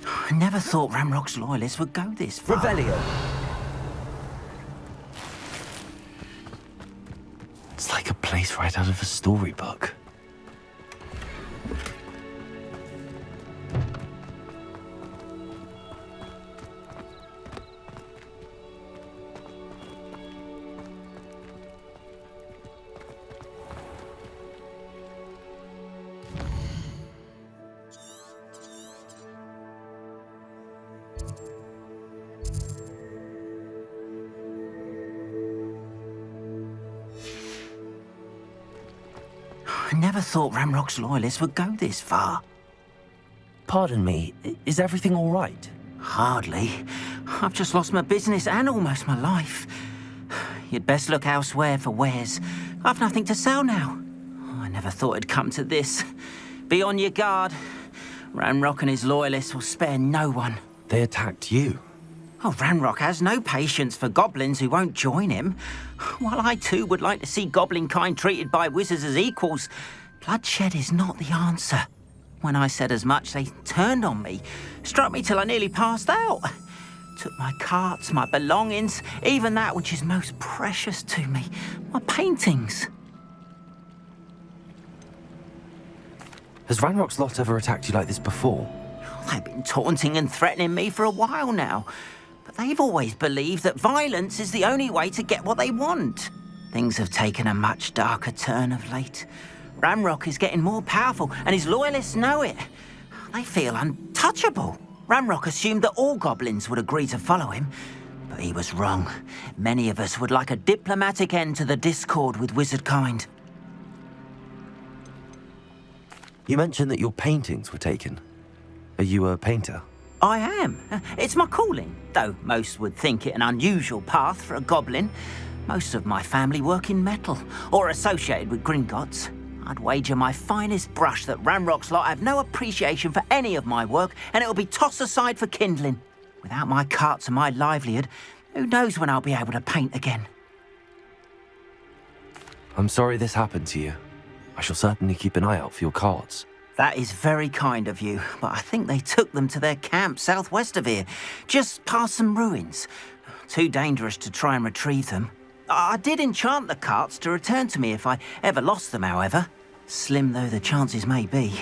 I never thought Ramrock's loyalists would go this far. Revelio. It's like a place right out of a storybook. I never thought Ramrock's loyalists would go this far. Pardon me, is everything all right? Hardly. I've just lost my business and almost my life. You'd best look elsewhere for wares. I've nothing to sell now. I never thought it'd come to this. Be on your guard. Ramrock and his loyalists will spare no one. They attacked you. Oh, Ramrock has no patience for goblins who won't join him. While I too would like to see goblin kind treated by wizards as equals, bloodshed is not the answer. When I said as much, they turned on me, struck me till I nearly passed out. Took my carts, my belongings, even that which is most precious to me, my paintings. Has Ranrock's lot ever attacked you like this before? They've been taunting and threatening me for a while now. But they've always believed that violence is the only way to get what they want. Things have taken a much darker turn of late. Ramrock is getting more powerful, and his loyalists know it. They feel untouchable. Ramrock assumed that all goblins would agree to follow him, but he was wrong. Many of us would like a diplomatic end to the discord with wizardkind. You mentioned that your paintings were taken. Are you a painter? I am. It's my calling, though most would think it an unusual path for a goblin. Most of my family work in metal, or associated with Gringotts. I'd wager my finest brush that Ramrock's lot have no appreciation for any of my work, and it'll be tossed aside for kindling. Without my carts and my livelihood, who knows when I'll be able to paint again. I'm sorry this happened to you. I shall certainly keep an eye out for your carts. That is very kind of you, but I think they took them to their camp southwest of here, just past some ruins. Too dangerous to try and retrieve them. I did enchant the carts to return to me if I ever lost them, however. Slim though the chances may be,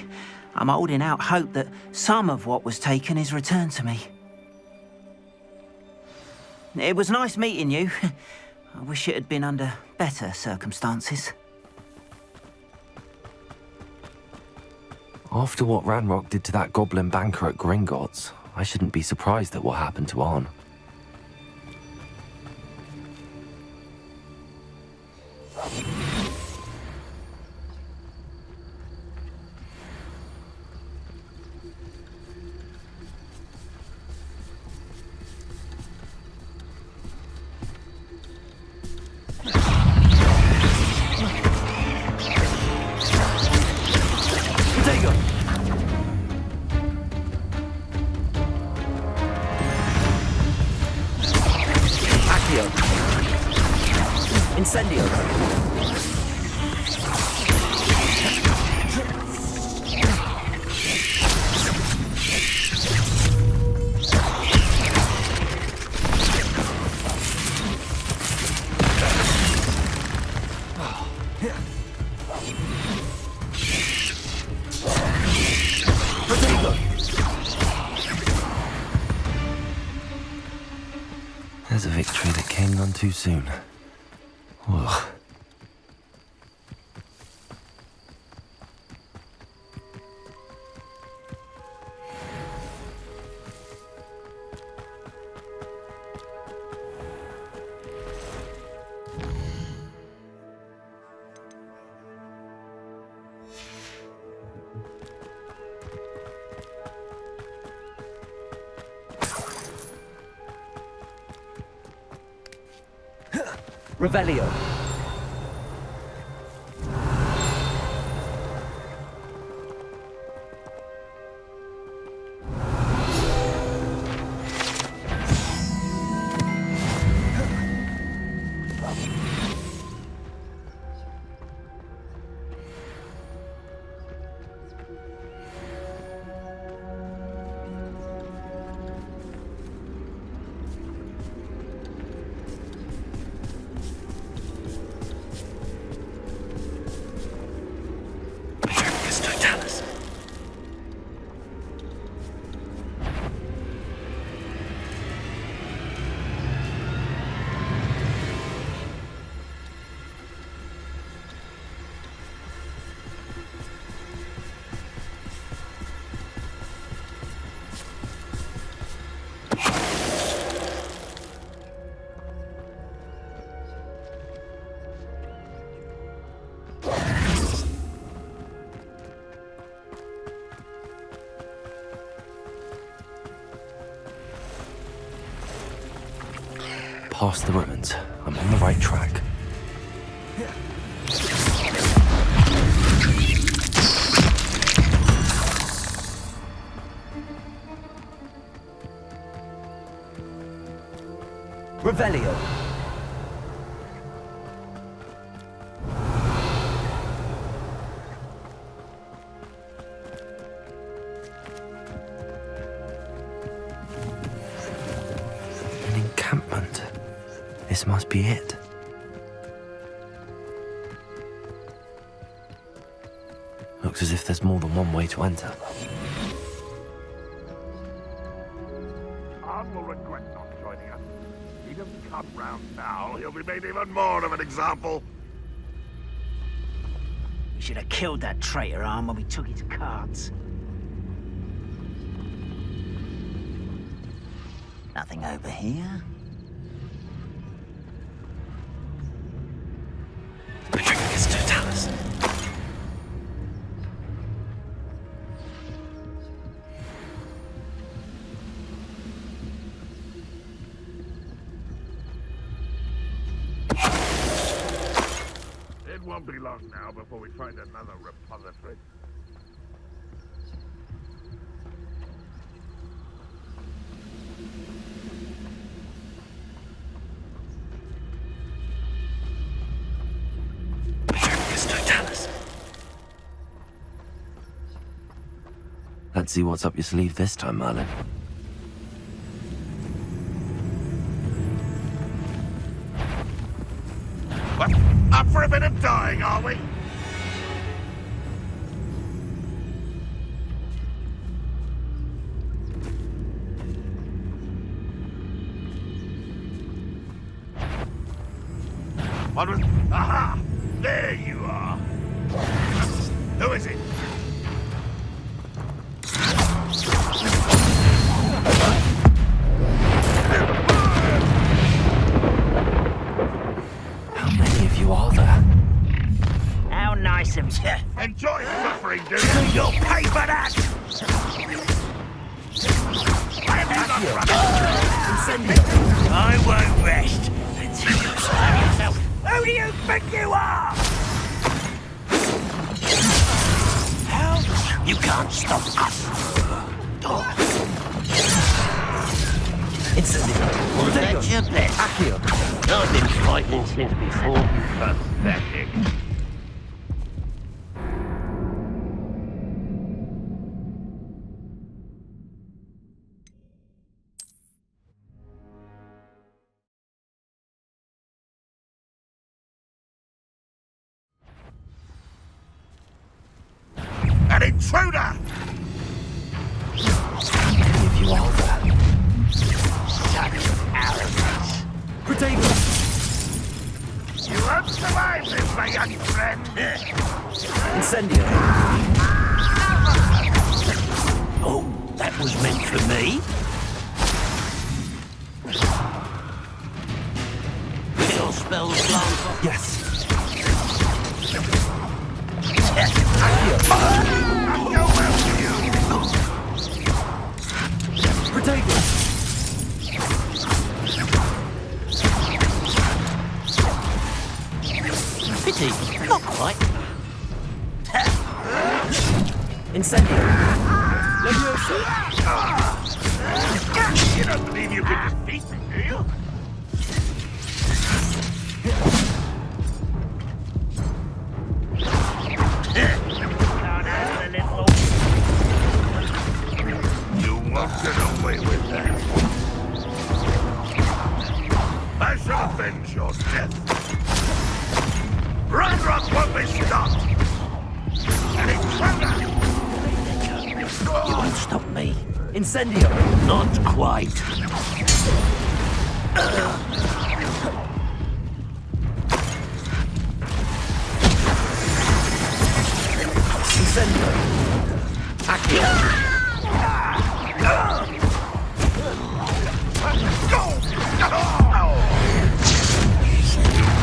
I'm holding out hope that some of what was taken is returned to me. It was nice meeting you. I wish it had been under better circumstances. After what Ranrock did to that goblin banker at Gringotts, I shouldn't be surprised at what happened to Arn. Incendio. There's a victory that came none too soon. Ugh. Revelio. Past the ruins. I'm on the right track. Revelio. An encampment. This must be it. Looks as if there's more than one way to enter. Arn will regret not joining us. He doesn't tough round foul, he'll be made even more of an example. We should have killed that traitor arm when we took his cards. Nothing over here. Patricius Totalis. It won't be long now before we find another repository. Patricius Totalis. Let's see what's up your sleeve this time, Merlin. What? Up for a bit of dying, are we? What was... Aha! There you are! Who is it? How many of you are there? How nice of you. Enjoy suffering, do you? You'll pay for that! I won't rest until you slam yourself. Who do you think you are? How? You can't stop us. That's your best. I've been fighting since before you. Pathetic. An intruder! If you are there. Such arrogance. Protagonist! You won't survive this, my young friend. Incendio. Oh, that was meant for me. Kill spells plant. Yes. I'll go well for you. Protagonist. Pity, not quite. Incendio. You don't believe you can defeat me, do you? You won't get away with that. I shall avenge your death. Ragnarok won't be stopped. And You won't stop me. Incendio. not quite. Incendio. Accio.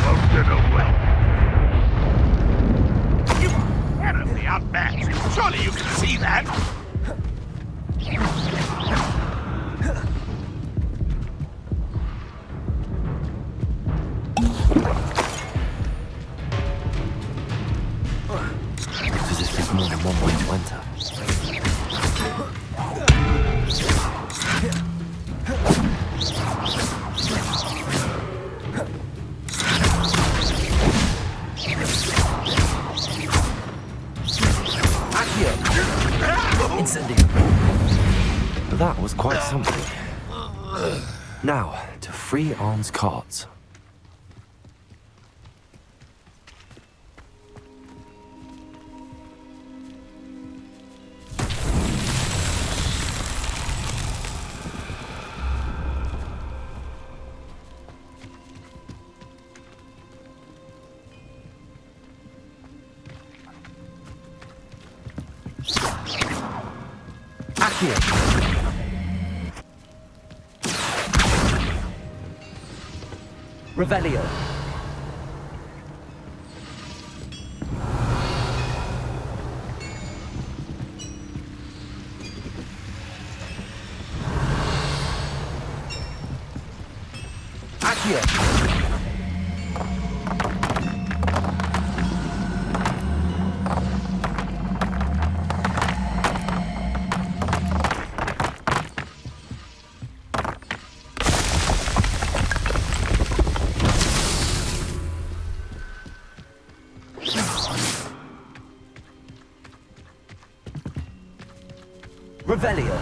Won't get away. You are terribly outmatched. Surely you can see that. It's as if there's more than one way to enter. Incendio. That was quite something. Now, to free Arn's cards. Accio. Revelio. Accio. Revelio.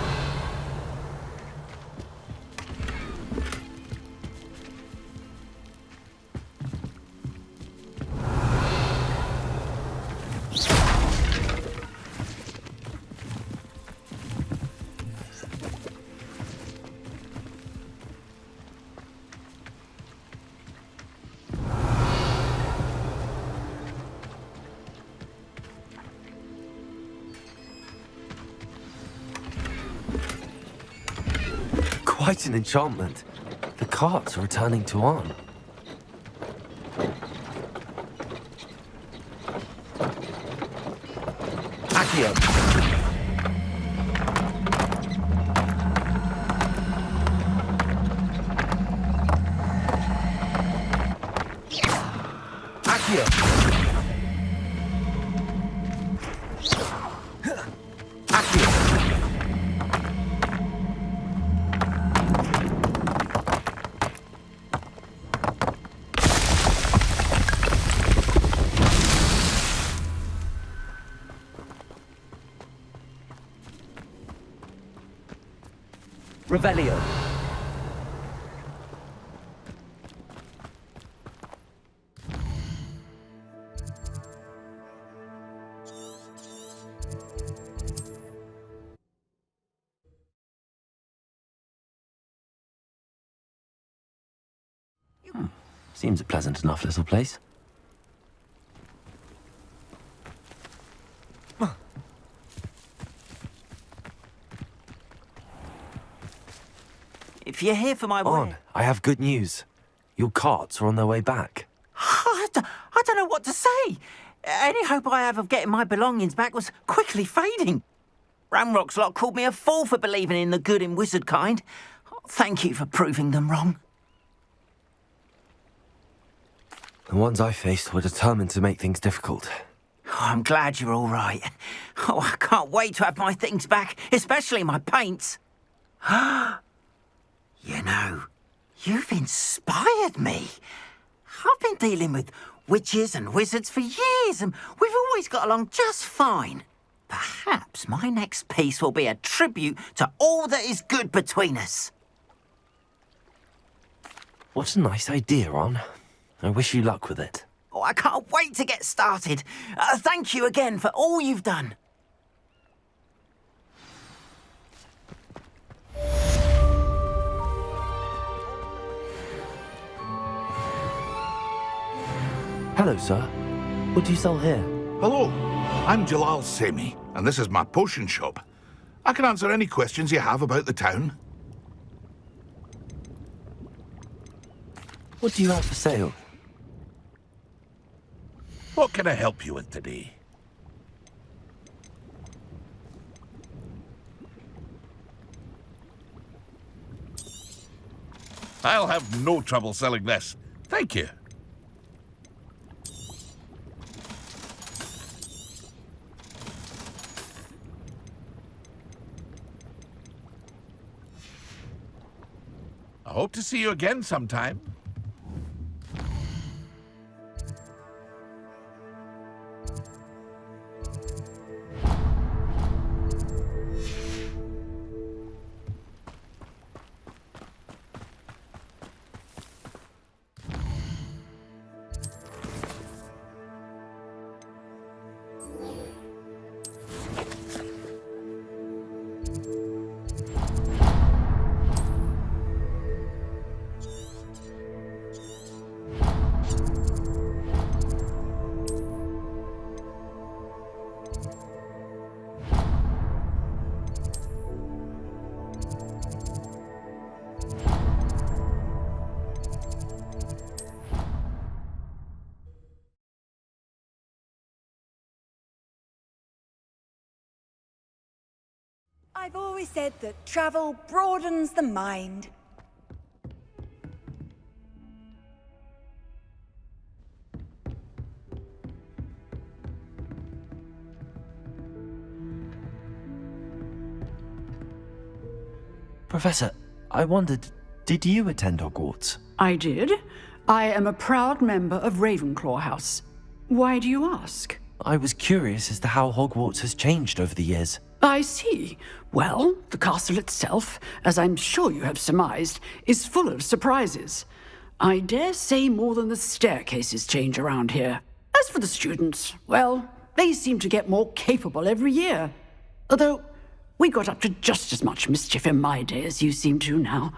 Quite an enchantment. The carts are returning to Arn. Accio. Accio. Accio. Revelio. Seems a pleasant enough little place. If you're here for my On, I have good news. Your carts are on their way back. I don't know what to say. Any hope I have of getting my belongings back was quickly fading. Ramrock's lot called me a fool for believing in the good in wizard kind. Thank you for proving them wrong. The ones I faced were determined to make things difficult. I'm glad you're all right. Oh, I can't wait to have my things back, especially my paints. You know, you've inspired me. I've been dealing with witches and wizards for years, and we've always got along just fine. Perhaps my next piece will be a tribute to all that is good between us. What a nice idea, Ron. I wish you luck with it. Oh, I can't wait to get started. Thank you again for all you've done. Hello, sir. What do you sell here? Hello, I'm Jalal Semi, and this is my potion shop. I can answer any questions you have about the town. What do you have for sale? What can I help you with today? I'll have no trouble selling this. Thank you. I hope to see you again sometime. I've always said that travel broadens the mind. Professor, I wondered, did you attend Hogwarts? I did. I am a proud member of Ravenclaw House. Why do you ask? I was curious as to how Hogwarts has changed over the years. I see. Well, the castle itself, as I'm sure you have surmised, is full of surprises. I dare say more than the staircases change around here. As for the students, well, they seem to get more capable every year. Although, we got up to just as much mischief in my day as you seem to now.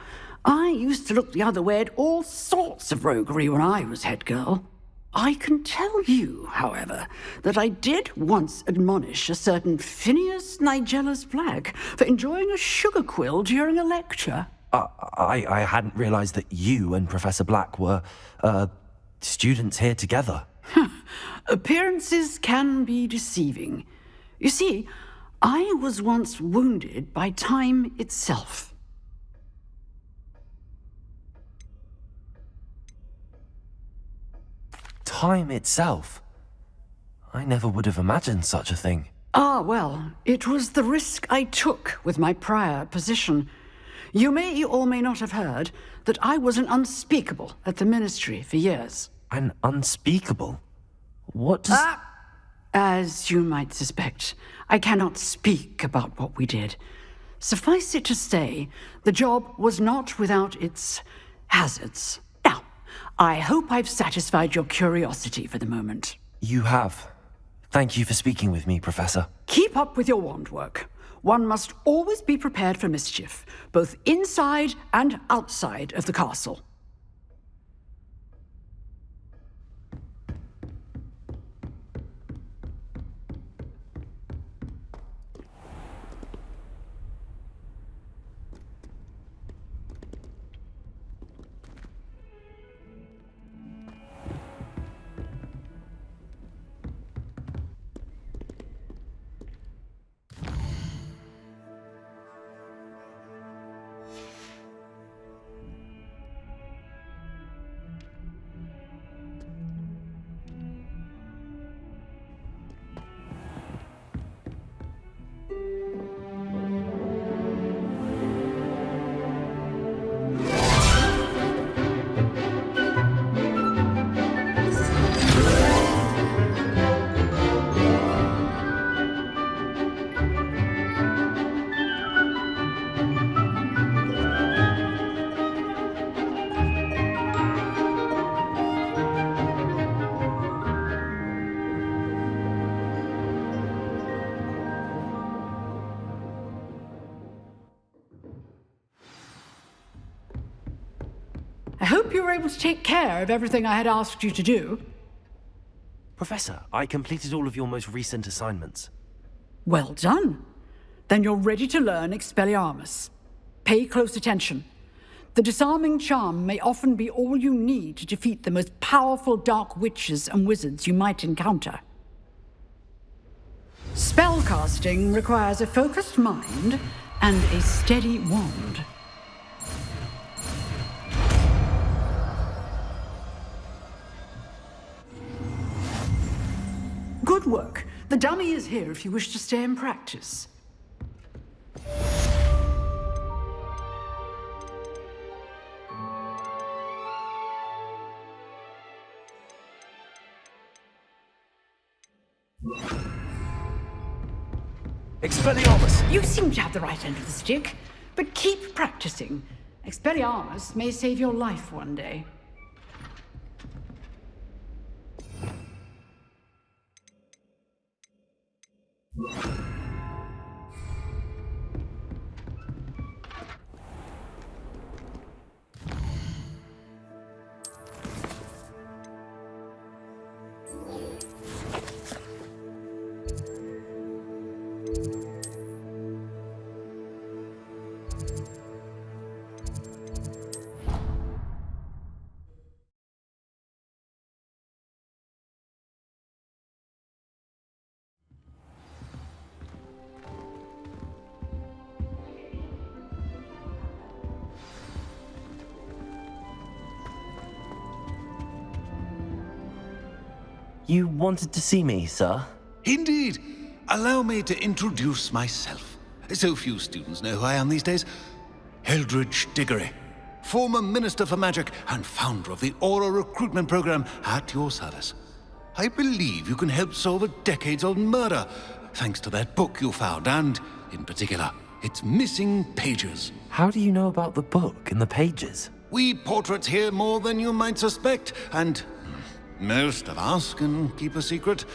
I used to look the other way at all sorts of roguery when I was head girl. I can tell you, however, that I did once admonish a certain Phineas Nigellus Black for enjoying a sugar quill during a lecture. I hadn't realized that you and Professor Black were, students here together. Appearances can be deceiving. You see, I was once wounded by time itself. Time itself? I never would have imagined such a thing. Ah, well, it was the risk I took with my prior position. You may or may not have heard that I was an unspeakable at the Ministry for years. An unspeakable? What does... As you might suspect, I cannot speak about what we did. Suffice it to say, the job was not without its hazards. Now, I hope I've satisfied your curiosity for the moment. You have. Thank you for speaking with me, Professor. Keep up with your wand work. One must always be prepared for mischief, both inside and outside of the castle. I hope you were able to take care of everything I had asked you to do. Professor, I completed all of your most recent assignments. Well done. Then you're ready to learn Expelliarmus. Pay close attention. The disarming charm may often be all you need to defeat the most powerful dark witches and wizards you might encounter. Spellcasting requires a focused mind and a steady wand. Good work. The dummy is here if you wish to stay and practice. Expelliarmus! You seem to have the right end of the stick, but keep practicing. Expelliarmus may save your life one day. You wanted to see me, sir? Indeed. Allow me to introduce myself. So few students know who I am these days. Eldridge Diggory, former Minister for Magic and founder of the Aura Recruitment Program, at your service. I believe you can help solve a decades-old murder, thanks to that book you found, and, in particular, its missing pages. How do you know about the book and the pages? We portraits hear more than you might suspect, and most of us can keep a secret.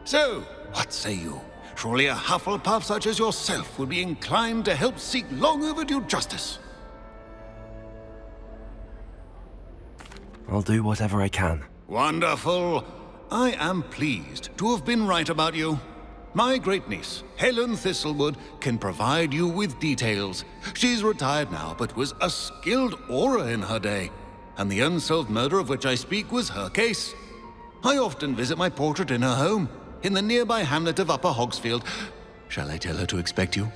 So, what say you? Surely a Hufflepuff such as yourself would be inclined to help seek long overdue justice. I'll do whatever I can. Wonderful. I am pleased to have been right about you. My great-niece, Helen Thistlewood, can provide you with details. She's retired now, but was a skilled aura in her day. And the unsolved murder of which I speak was her case. I often visit my portrait in her home, in the nearby hamlet of Upper Hogsfield. Shall I tell her to expect you?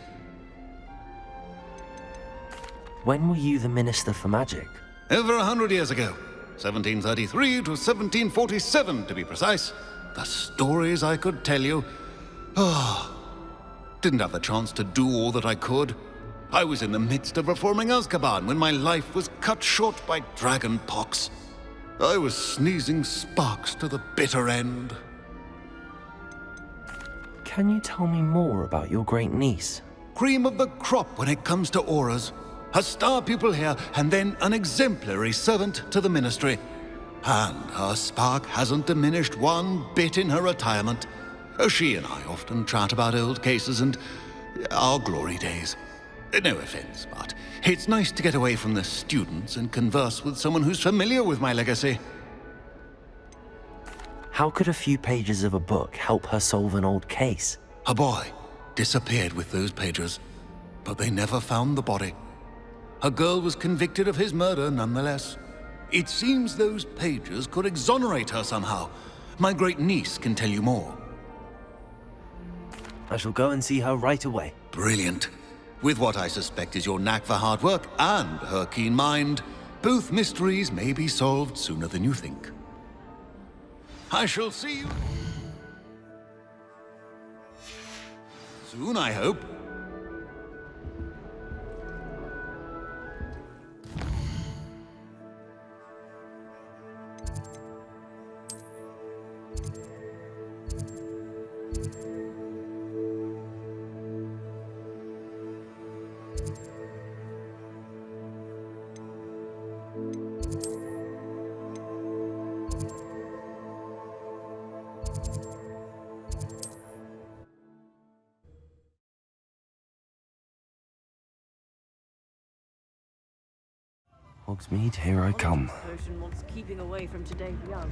When were you the Minister for Magic? Over 100 years ago. 1733 to 1747, to be precise. The stories I could tell you. Didn't have the chance to do all that I could. I was in the midst of reforming Azkaban when my life was cut short by dragon pox. I was sneezing sparks to the bitter end. Can you tell me more about your great niece? Cream of the crop when it comes to auras. A star pupil here, and then an exemplary servant to the ministry. And her spark hasn't diminished one bit in her retirement. She and I often chat about old cases and our glory days. No offense, but it's nice to get away from the students and converse with someone who's familiar with my legacy. How could a few pages of a book help her solve an old case? A boy disappeared with those pages, but they never found the body. A girl was convicted of his murder nonetheless. It seems those pages could exonerate her somehow. My great niece can tell you more. I shall go and see her right away. Brilliant. With what I suspect is your knack for hard work and her keen mind, both mysteries may be solved sooner than you think. I shall see you soon, I hope. Hogsmeade, here I come. Potion wants keeping away from today's young.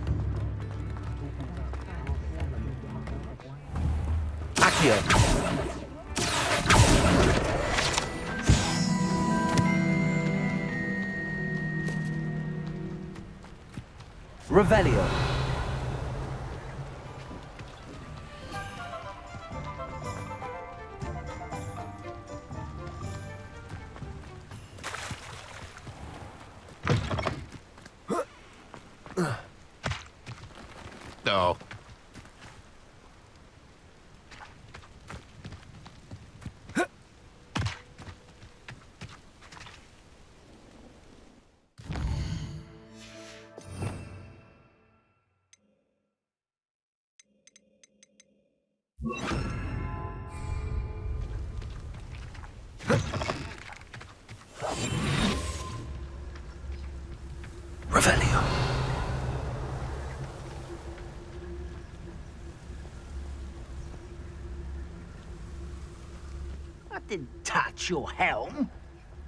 Accio! Revelio. No. Revelio. I didn't touch your helm,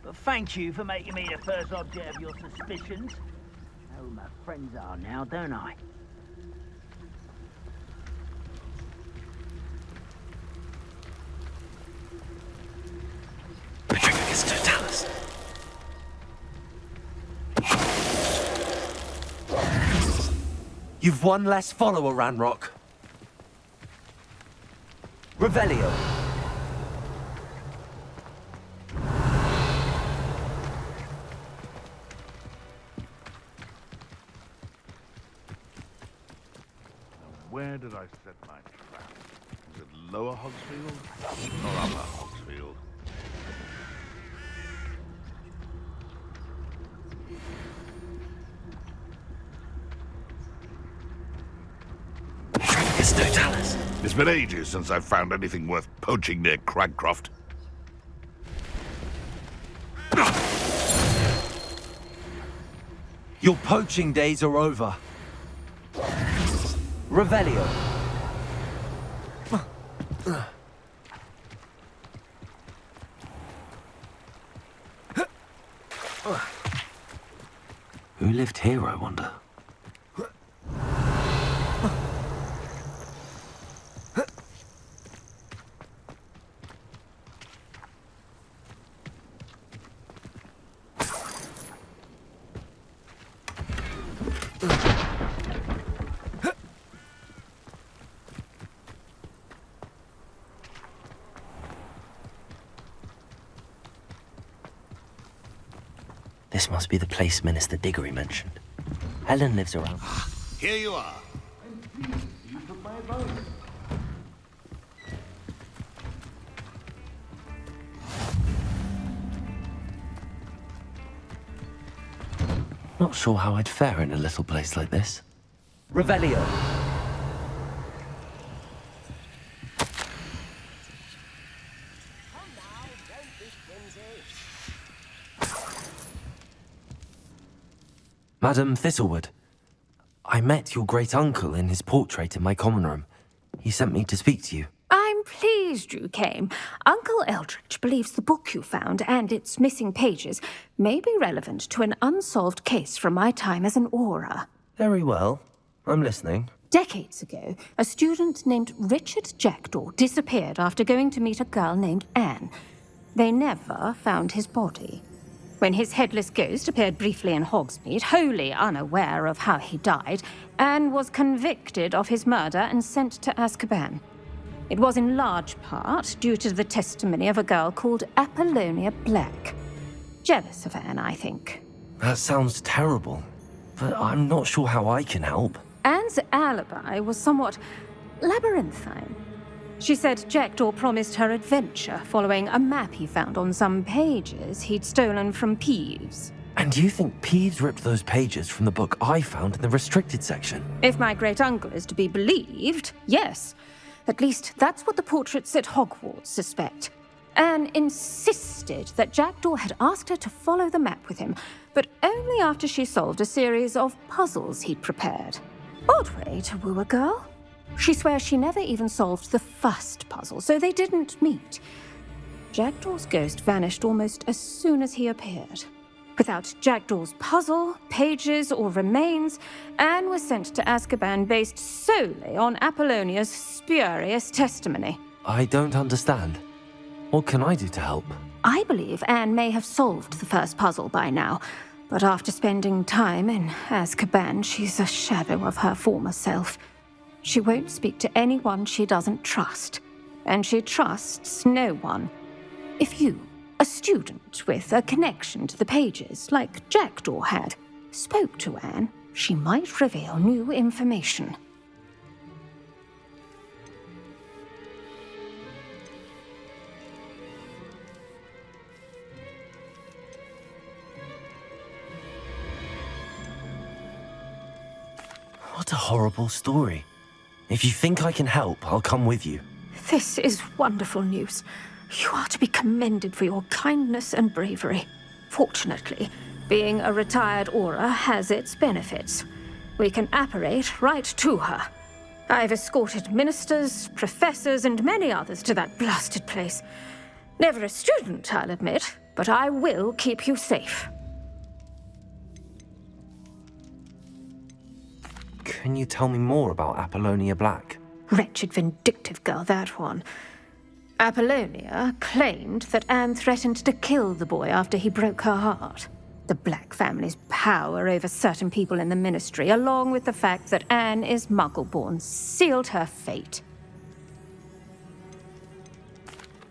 but thank you for making me the first object of your suspicions. I know who my friends are now, don't I? Petrificus Totalis. You've one less follower, Ranrock. Revelio. Where I set my trap? Is it Lower Hogsfield or Upper Hogsfield? It's been ages since I've found anything worth poaching near Cragcroft. Your poaching days are over. Revelio. Who lived here, I wonder? This must be the place Minister Diggory mentioned. Helen lives around. Here you are. Not sure how I'd fare in a little place like this. Revelio. Madam Thistlewood, I met your great-uncle in his portrait in my common room. He sent me to speak to you. I'm pleased you came. Uncle Eldridge believes the book you found and its missing pages may be relevant to an unsolved case from my time as an aura. Very well. I'm listening. Decades ago, a student named Richard Jackdaw disappeared after going to meet a girl named Anne. They never found his body. When his headless ghost appeared briefly in Hogsmeade, wholly unaware of how he died, Anne was convicted of his murder and sent to Azkaban. It was in large part due to the testimony of a girl called Apollonia Black. Jealous of Anne, I think. That sounds terrible, but I'm not sure how I can help. Anne's alibi was somewhat labyrinthine. She said Jackdaw promised her adventure following a map he found on some pages he'd stolen from Peeves. And you think Peeves ripped those pages from the book I found in the restricted section? If my great-uncle is to be believed, yes. At least that's what the portraits at Hogwarts suspect. Anne insisted that Jackdaw had asked her to follow the map with him, but only after she solved a series of puzzles he'd prepared. Odd way to woo a girl. She swears she never even solved the first puzzle, so they didn't meet. Jackdaw's ghost vanished almost as soon as he appeared. Without Jackdaw's puzzle, pages, or remains, Anne was sent to Azkaban based solely on Apollonia's spurious testimony. I don't understand. What can I do to help? I believe Anne may have solved the first puzzle by now, but after spending time in Azkaban, she's a shadow of her former self. She won't speak to anyone she doesn't trust, and she trusts no one. If you, a student with a connection to the pages, like Jackdaw had, spoke to Anne, she might reveal new information. What a horrible story. If you think I can help, I'll come with you. This is wonderful news. You are to be commended for your kindness and bravery. Fortunately, being a retired aura has its benefits. We can apparate right to her. I've escorted ministers, professors, and many others to that blasted place. Never a student, I'll admit, but I will keep you safe. Can you tell me more about Apollonia Black? Wretched, vindictive girl, that one. Apollonia claimed that Anne threatened to kill the boy after he broke her heart. The Black family's power over certain people in the Ministry, along with the fact that Anne is Muggle-born, sealed her fate.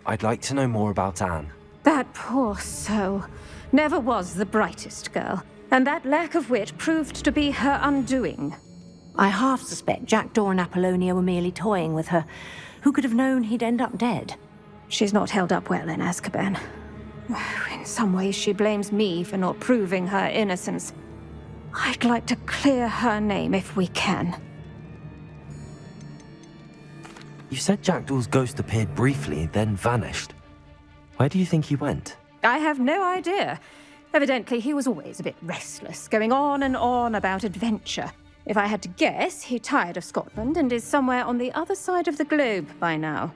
I'd like to know more about Anne. That poor soul never was the brightest girl, and that lack of wit proved to be her undoing. I half suspect Jackdaw and Apollonia were merely toying with her. Who could have known he'd end up dead? She's not held up well in Azkaban. In some ways, she blames me for not proving her innocence. I'd like to clear her name if we can. You said Jackdaw's ghost appeared briefly, then vanished. Where do you think he went? I have no idea. Evidently, he was always a bit restless, going on and on about adventure. If I had to guess, he tired of Scotland and is somewhere on the other side of the globe by now.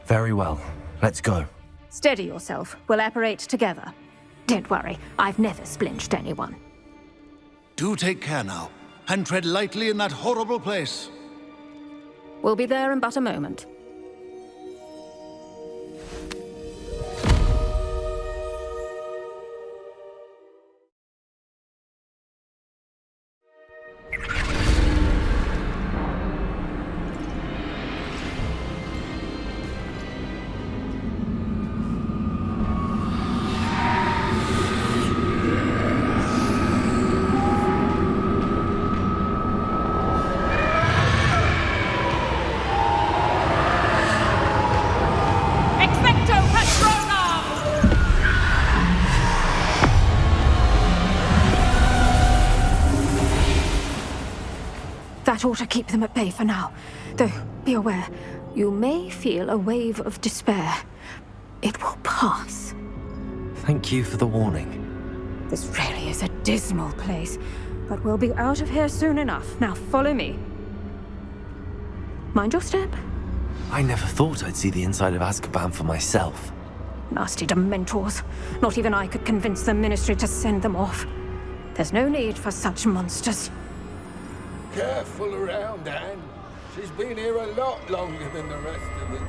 Very well. Let's go. Steady yourself. We'll apparate together. Don't worry, I've never splinched anyone. Do take care now, and tread lightly in that horrible place. We'll be there in but a moment. That ought to keep them at bay for now. Though, be aware, you may feel a wave of despair. It will pass. Thank you for the warning. This really is a dismal place, but we'll be out of here soon enough. Now follow me. Mind your step. I never thought I'd see the inside of Azkaban for myself. Nasty Dementors. Not even I could convince the Ministry to send them off. There's no need for such monsters. Careful around, Anne. She's been here a lot longer than the rest of us.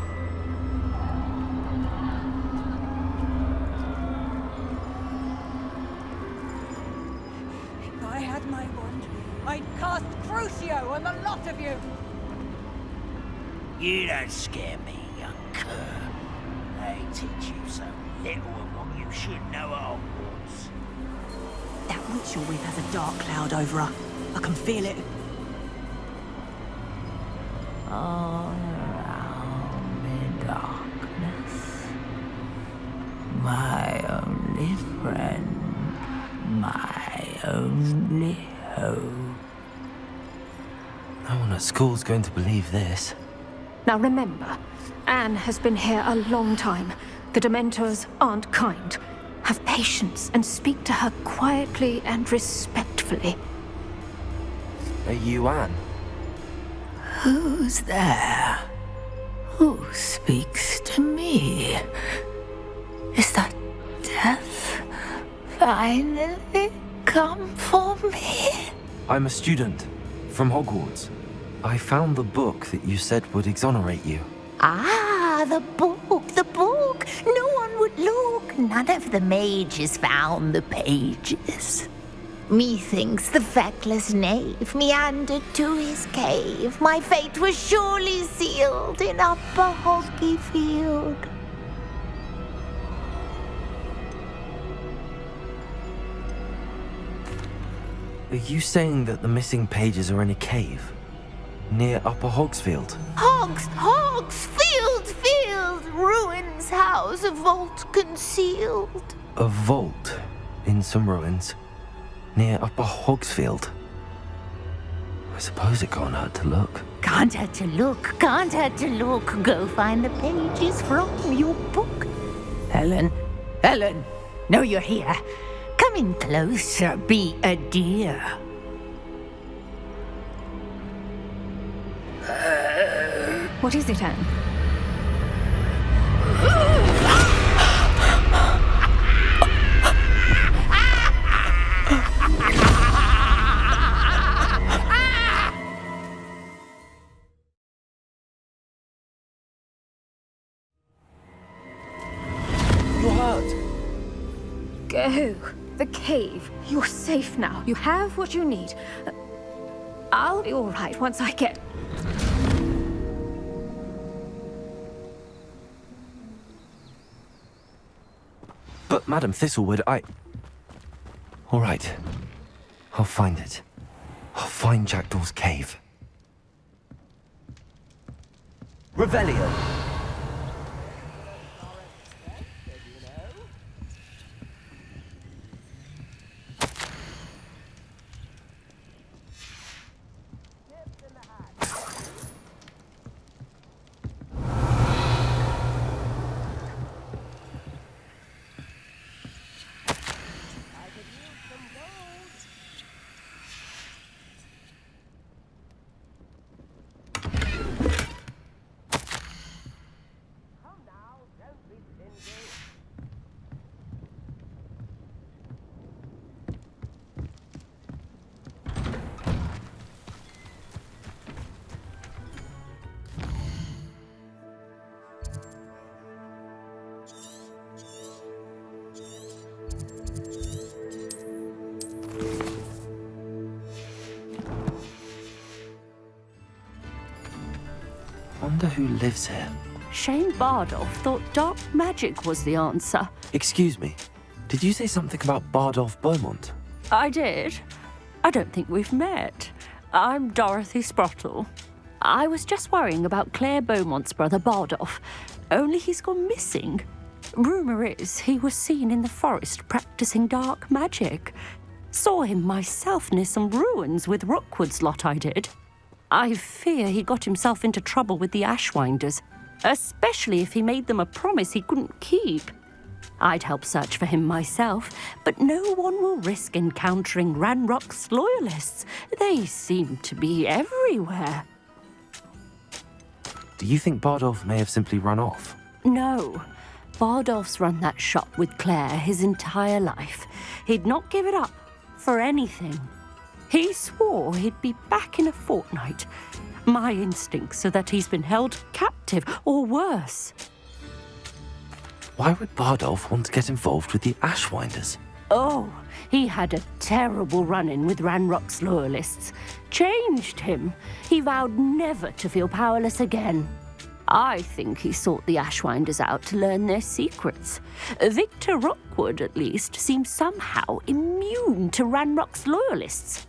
If I had my wand, I'd cast Crucio on the lot of you! You don't scare me, young cur. They teach you so little of what you should know at Hogwarts. That witch you're with has a dark cloud over her. I can feel it. All around me darkness, my only friend, my only hope. No one at school's going to believe this. Now remember, Anne has been here a long time. The Dementors aren't kind. Have patience and speak to her quietly and respectfully. Are you Anne? Who's there? Who speaks to me? Is that death finally come for me? I'm a student from Hogwarts. I found the book that you said would exonerate you. Ah, the book, the book. No one would look. None of the mages found the pages. Methinks the feckless knave meandered to his cave. My fate was surely sealed in Upper Hoggyfield. Are you saying that the missing pages are in a cave? Near Upper Hogsfield? Field! Ruins house, a vault concealed. A vault in some ruins? Near Upper Hogsfield? I suppose it can't hurt to look. Can't hurt to look. Go find the pages from your book. Helen, know you're here. Come in closer, be a dear. What is it, Anne? You're hurt. Go. The cave. You're safe now. You have what you need. I'll be all right once I get... But, Madam Thistlewood, All right. I'll find it. find Jackdaw's cave. Revelio. Wonder who lives here. Shane Bardolph thought dark magic was the answer. Excuse me, did you say something about Bardolph Beaumont? I did. I don't think we've met. I'm Dorothy Sprottle. I was just worrying about Claire Beaumont's brother Bardolph, only he's gone missing. Rumour is he was seen in the forest practicing dark magic. Saw him myself near some ruins with Rookwood's lot I did. I fear he got himself into trouble with the Ashwinders, especially if he made them a promise he couldn't keep. I'd help search for him myself, but no one will risk encountering Ranrock's loyalists. They seem to be everywhere. Do you think Bardolph may have simply run off? No. Bardolph's run that shop with Claire his entire life. He'd not give it up for anything. He swore he'd be back in a fortnight. My instincts are that he's been held captive, or worse. Why would Bardolph want to get involved with the Ashwinders? Oh, he had a terrible run-in with Ranrock's loyalists. Changed him. He vowed never to feel powerless again. I think he sought the Ashwinders out to learn their secrets. Victor Rookwood, at least, seems somehow immune to Ranrock's loyalists.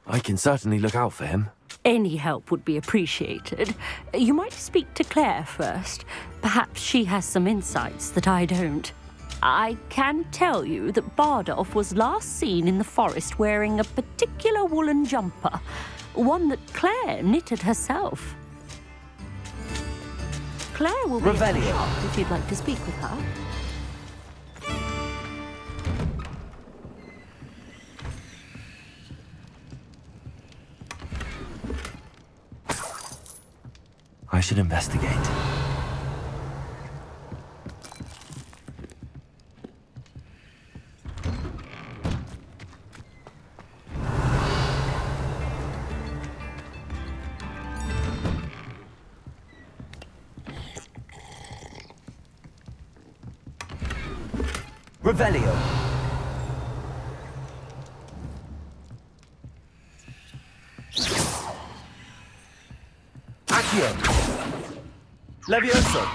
I can certainly look out for him. Any help would be appreciated. You might speak to Claire first. Perhaps she has some insights that I don't. I can tell you that Bardolph was last seen in the forest wearing a particular woolen jumper, one that Claire knitted herself. Claire will be at the shop if you'd like to speak with her. I should investigate. Revelio. Accio. Levioso.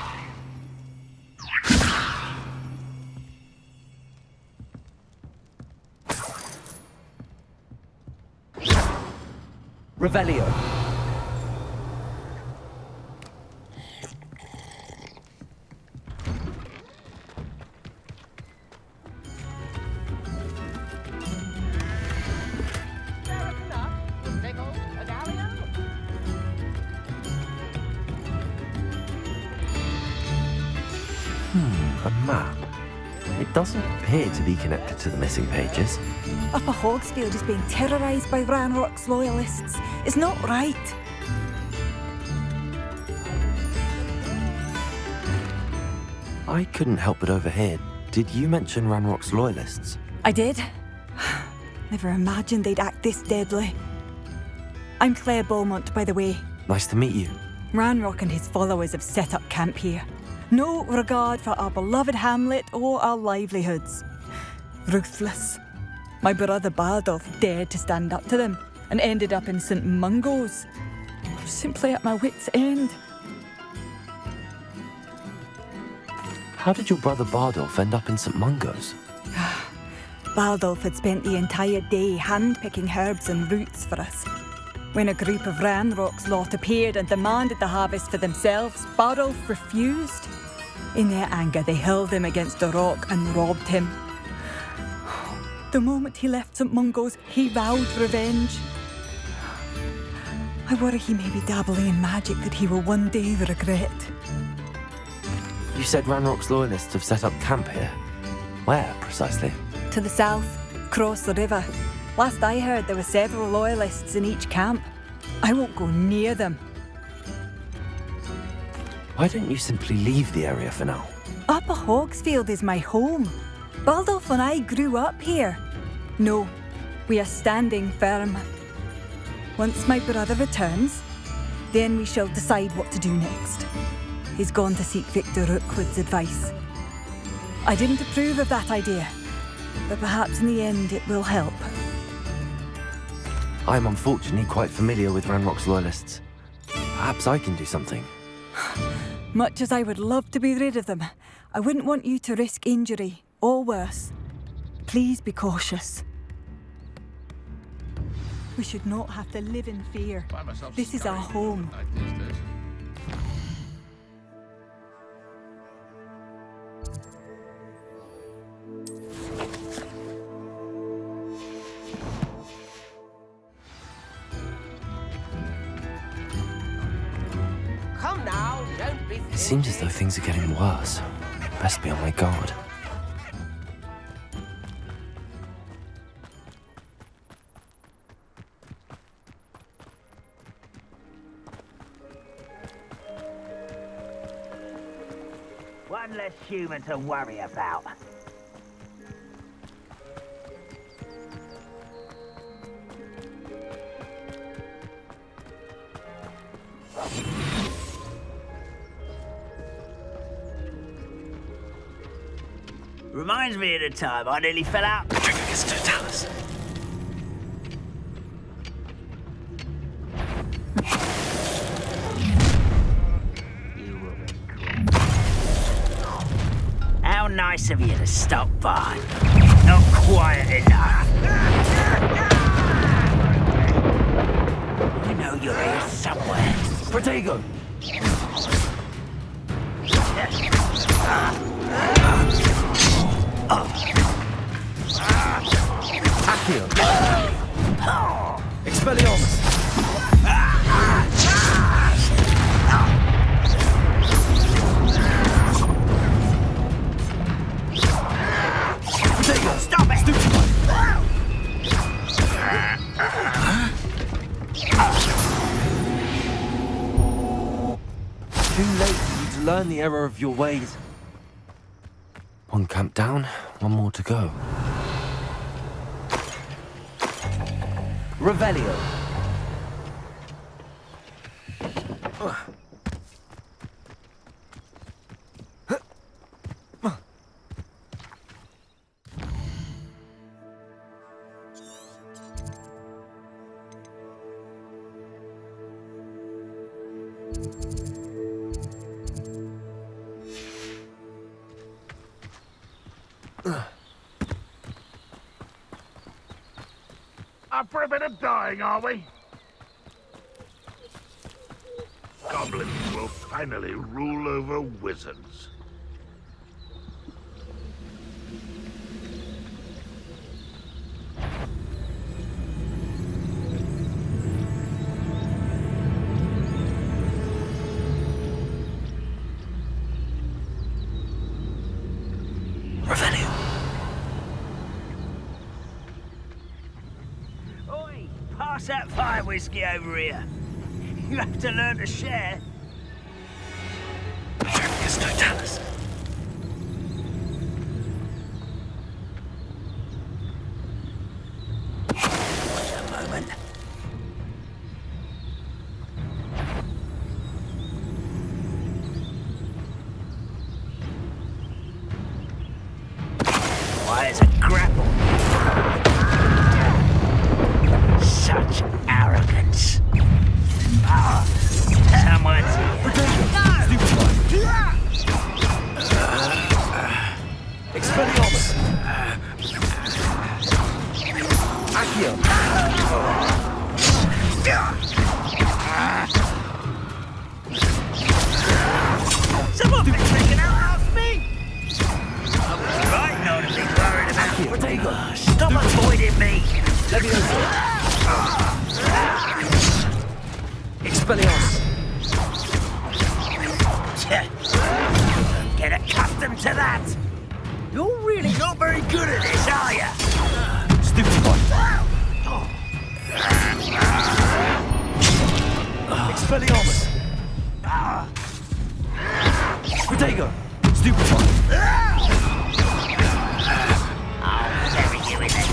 Revelio. A map. It doesn't appear to be connected to the missing pages. Upper Hogsfield is being terrorised by Ranrock's loyalists. It's not right. I couldn't help but overhear. Did you mention Ranrock's loyalists? I did. Never imagined they'd act this deadly. I'm Claire Beaumont, by the way. Nice to meet you. Ranrock and his followers have set up camp here. No regard for our beloved hamlet or our livelihoods. Ruthless. My brother Bardolph dared to stand up to them and ended up in St. Mungo's. I'm simply at my wit's end. How did your brother Bardolph end up in St. Mungo's? Baldulf had spent the entire day hand-picking herbs and roots for us. When a group of Ranrock's lot appeared and demanded the harvest for themselves, Baldulf refused. In their anger, they hurled him against a rock and robbed him. The moment he left St. Mungo's, he vowed revenge. I worry he may be dabbling in magic that he will one day regret. You said Ranrock's loyalists have set up camp here. Where, precisely? To the south, across the river. Last I heard, there were several loyalists in each camp. I won't go near them. Why don't you simply leave the area for now? Upper Hogsfield is my home. Baldulf and I grew up here. No, we are standing firm. Once my brother returns, then we shall decide what to do next. He's gone to seek Victor Rookwood's advice. I didn't approve of that idea, but perhaps in the end it will help. I'm unfortunately quite familiar with Ranrock's loyalists. Perhaps I can do something. Much as I would love to be rid of them, I wouldn't want you to risk injury, or worse. Please be cautious. We should not have to live in fear. This is our home. Come now, don't be... It seems as though things are getting worse. Best be on my guard. One less human to worry about. Reminds me of the time I nearly fell out. Triggers Totalis. How nice of you to stop by. Not quiet enough. I know you're here somewhere. Protego! Accio! Expelliarmus! Stop it! Stupid one! Too late for you to learn the error of your ways. One camp down, one more to go. Revelio. Up for a bit of dying, are we? Goblins will finally rule over wizards. Revelio. Oi, pass that fire whiskey over here. You have to learn to share. Triggers Totalis. Wait a moment. Why is it grapple? Such arrogance. Power. Someone Protego! Stop avoiding me! Expelliarmus! Get accustomed to that! You're really not very good at this, are you? Stupefy! Expelliarmus! Protego! Stupefy! I'll bury you in this.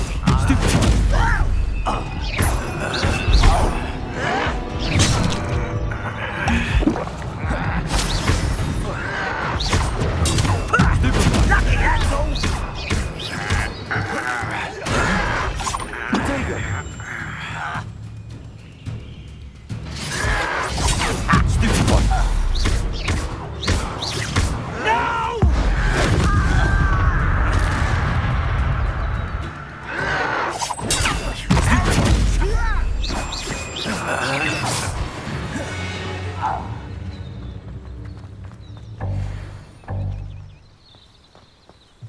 Lucky, that's all.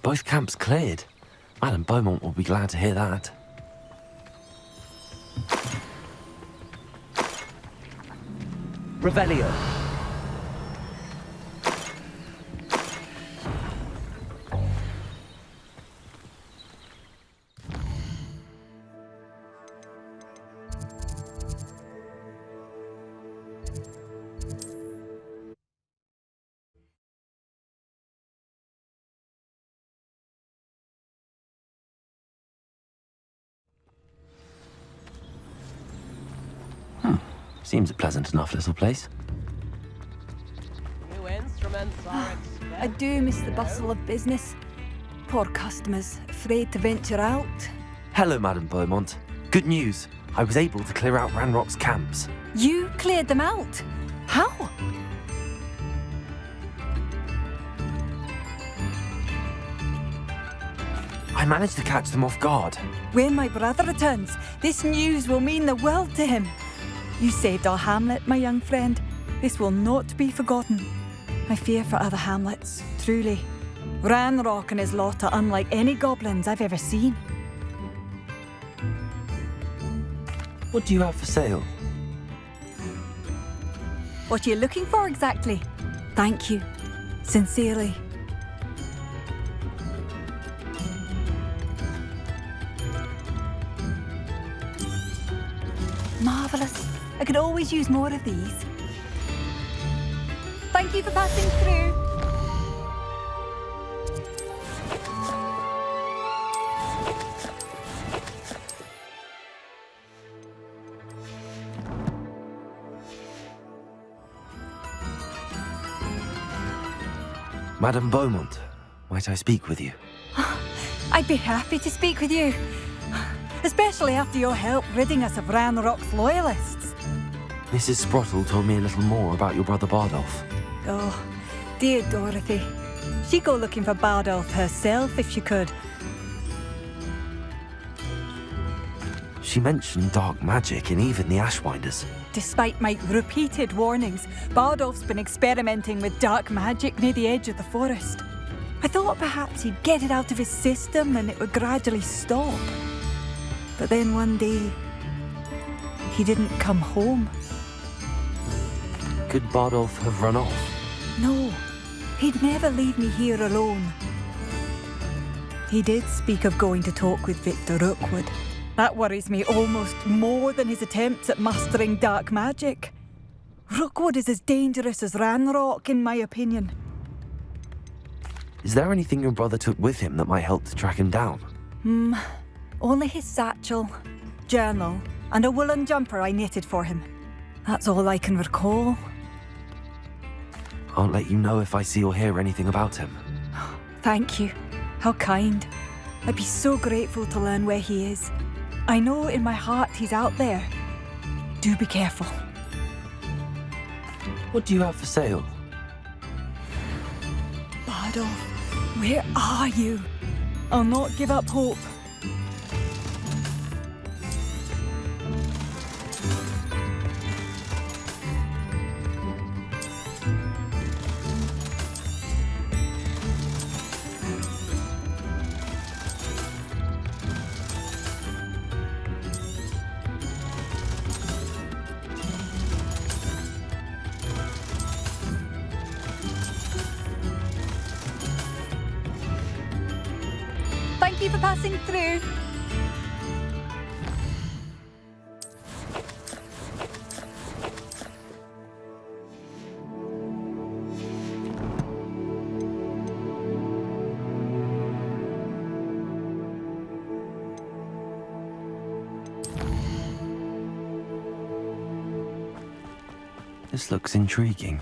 Both camps cleared. Madame Beaumont will be glad to hear that. Revelio. Seems a pleasant enough little place. New instruments are I do miss the bustle of business. Poor customers, afraid to venture out. Hello, Madame Beaumont. Good news. I was able to clear out Ranrock's camps. You cleared them out? How? I managed to catch them off guard. When my brother returns, this news will mean the world to him. You saved our hamlet, my young friend. This will not be forgotten. I fear for other hamlets, truly. Ranrock and his lot are unlike any goblins I've ever seen. What do you have for sale? What are you looking for exactly? Thank you. Sincerely. Marvellous. I could always use more of these. Thank you for passing through. Madame Beaumont, might I speak with you? I'd be happy to speak with you. Especially after your help ridding us of Ranrock's loyalists. Mrs. Sprottle told me a little more about your brother Bardolph. Oh, dear Dorothy. She'd go looking for Bardolph herself if she could. She mentioned dark magic in even the Ashwinders. Despite my repeated warnings, Bardolph's been experimenting with dark magic near the edge of the forest. I thought perhaps he'd get it out of his system and it would gradually stop. But then one day, he didn't come home. Could Bardolph have run off? No, he'd never leave me here alone. He did speak of going to talk with Victor Rookwood. That worries me almost more than his attempts at mastering dark magic. Rookwood is as dangerous as Ranrock, in my opinion. Is there anything your brother took with him that might help to track him down? Only his satchel, journal, and a woolen jumper I knitted for him. That's all I can recall. I'll let you know if I see or hear anything about him. Thank you. How kind. I'd be so grateful to learn where he is. I know in my heart he's out there. Do be careful. What do you have for sale? Bardolph, where are you? I'll not give up hope. Thank you for passing through. This looks intriguing.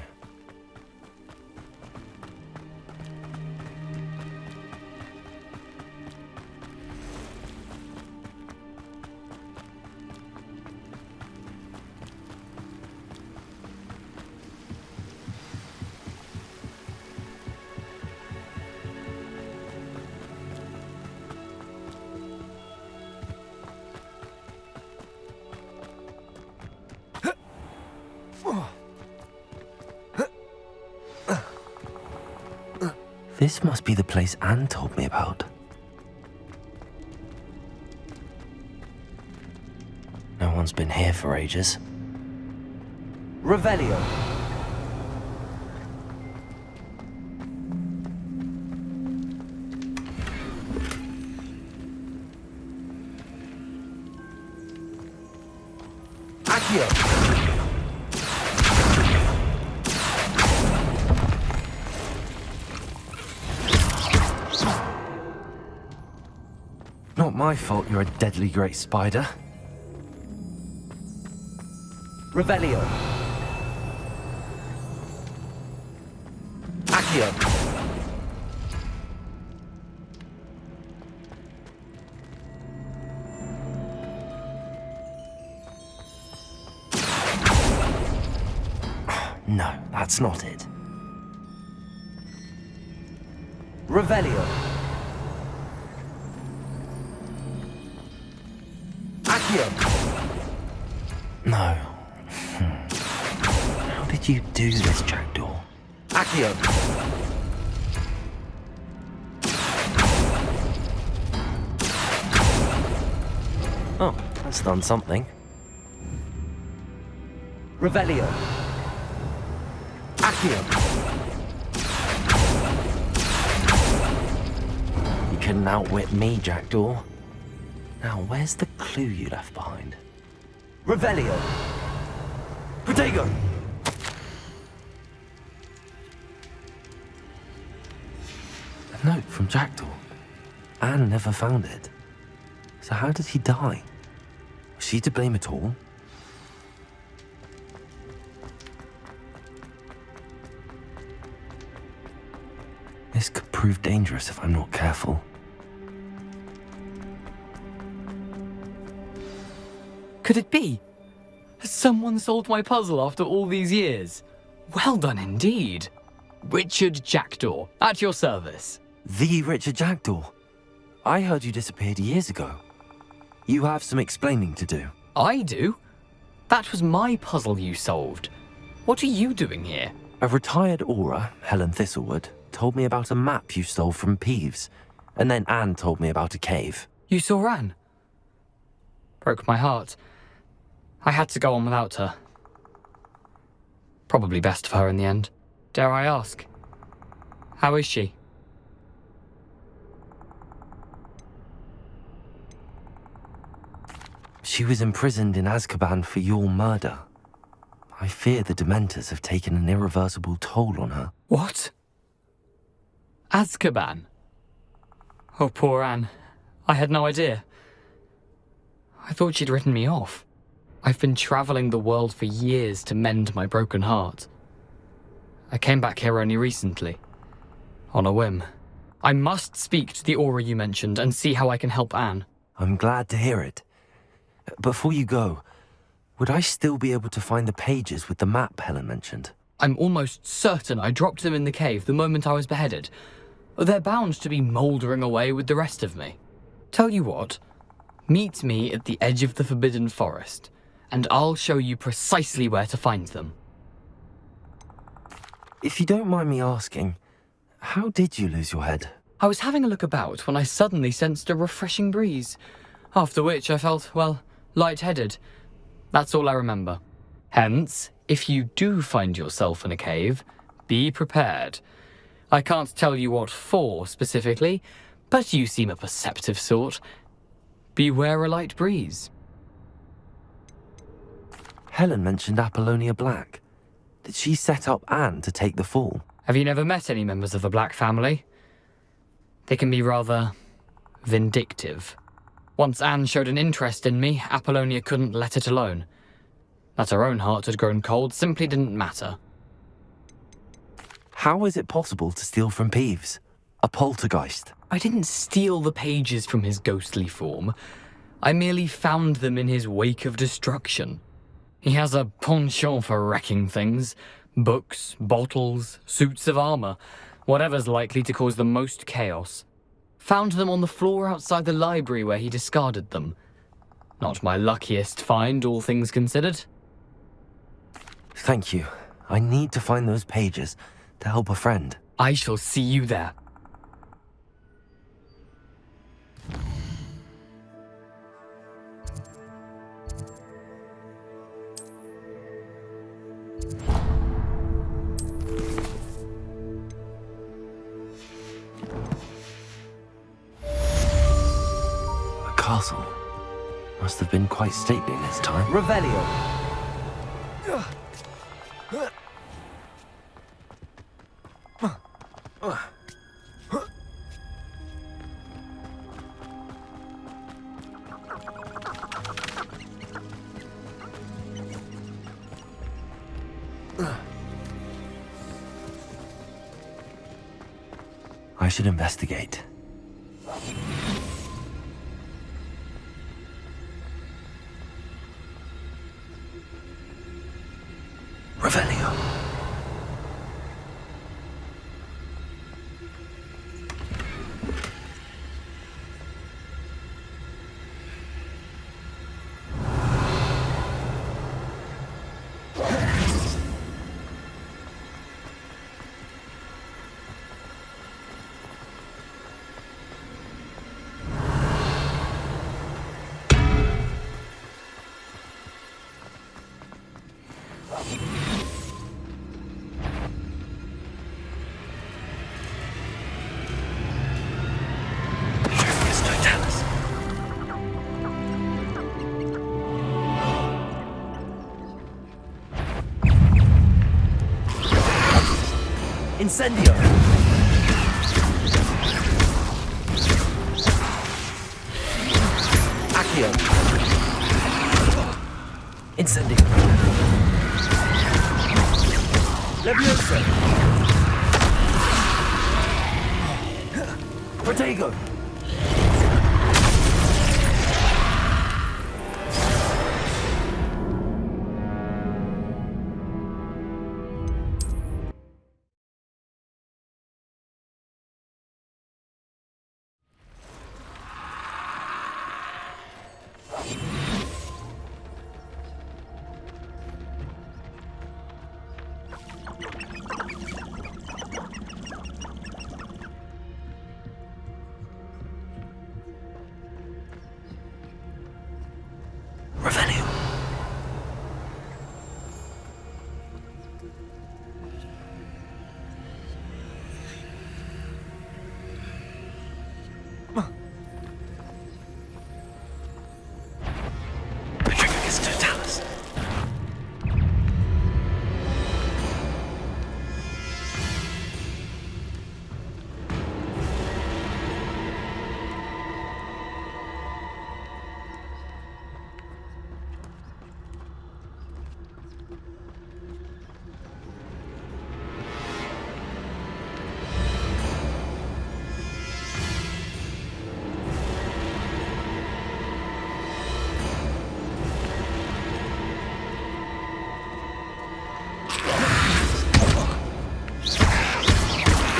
This must be the place Anne told me about. No one's been here for ages. Revelio. Accio. Not my fault you're a deadly great spider. Revelio. Accio. No, that's not it. Revelio. No. How did you do this, Jackdaw? Accio. Oh, that's done something. Revelio. Accio. You couldn't outwit me, Jackdaw. Now, where's the clue you left behind? Revelio. Protego. A note from Jackdaw. Anne never found it. So how did he die? Was she to blame at all? This could prove dangerous if I'm not careful. Could it be? Has someone solved my puzzle after all these years? Well done indeed. Richard Jackdaw, at your service. The Richard Jackdaw? I heard you disappeared years ago. You have some explaining to do. I do? That was my puzzle you solved. What are you doing here? A retired aura, Helen Thistlewood, told me about a map you stole from Peeves, and then Anne told me about a cave. You saw Anne? Broke my heart. I had to go on without her. Probably best of her in the end. Dare I ask? How is she? She was imprisoned in Azkaban for your murder. I fear the Dementors have taken an irreversible toll on her. What? Azkaban? Oh, poor Anne. I had no idea. I thought she'd written me off. I've been traveling the world for years to mend my broken heart. I came back here only recently, on a whim. I must speak to the aura you mentioned and see how I can help Anne. I'm glad to hear it. Before you go, would I still be able to find the pages with the map Helen mentioned? I'm almost certain I dropped them in the cave the moment I was beheaded. They're bound to be mouldering away with the rest of me. Tell you what, meet me at the edge of the Forbidden Forest, and I'll show you precisely where to find them. If you don't mind me asking, how did you lose your head? I was having a look about when I suddenly sensed a refreshing breeze, after which I felt, well, lightheaded. That's all I remember. Hence, if you do find yourself in a cave, be prepared. I can't tell you what for specifically, But you seem a perceptive sort. Beware a light breeze. Helen mentioned Apollonia Black. Did she set up Anne to take the fall? Have you never met any members of the Black family? They can be rather vindictive. Once Anne showed an interest in me, Apollonia couldn't let it alone. That her own heart had grown cold simply didn't matter. How is it possible to steal from Peeves? A poltergeist? I didn't steal the pages from his ghostly form. I merely found them in his wake of destruction. He has a penchant for wrecking things. Books, bottles, suits of armor, whatever's likely to cause the most chaos. Found them on the floor outside the library where he discarded them. Not my luckiest find, all things considered. Thank you. I need to find those pages to help a friend. I shall see you there. A castle. Must have been quite stately in its time. Revelio. I should investigate. Revelio. Incendio. Accio. Incendio. Leviosa. Protego.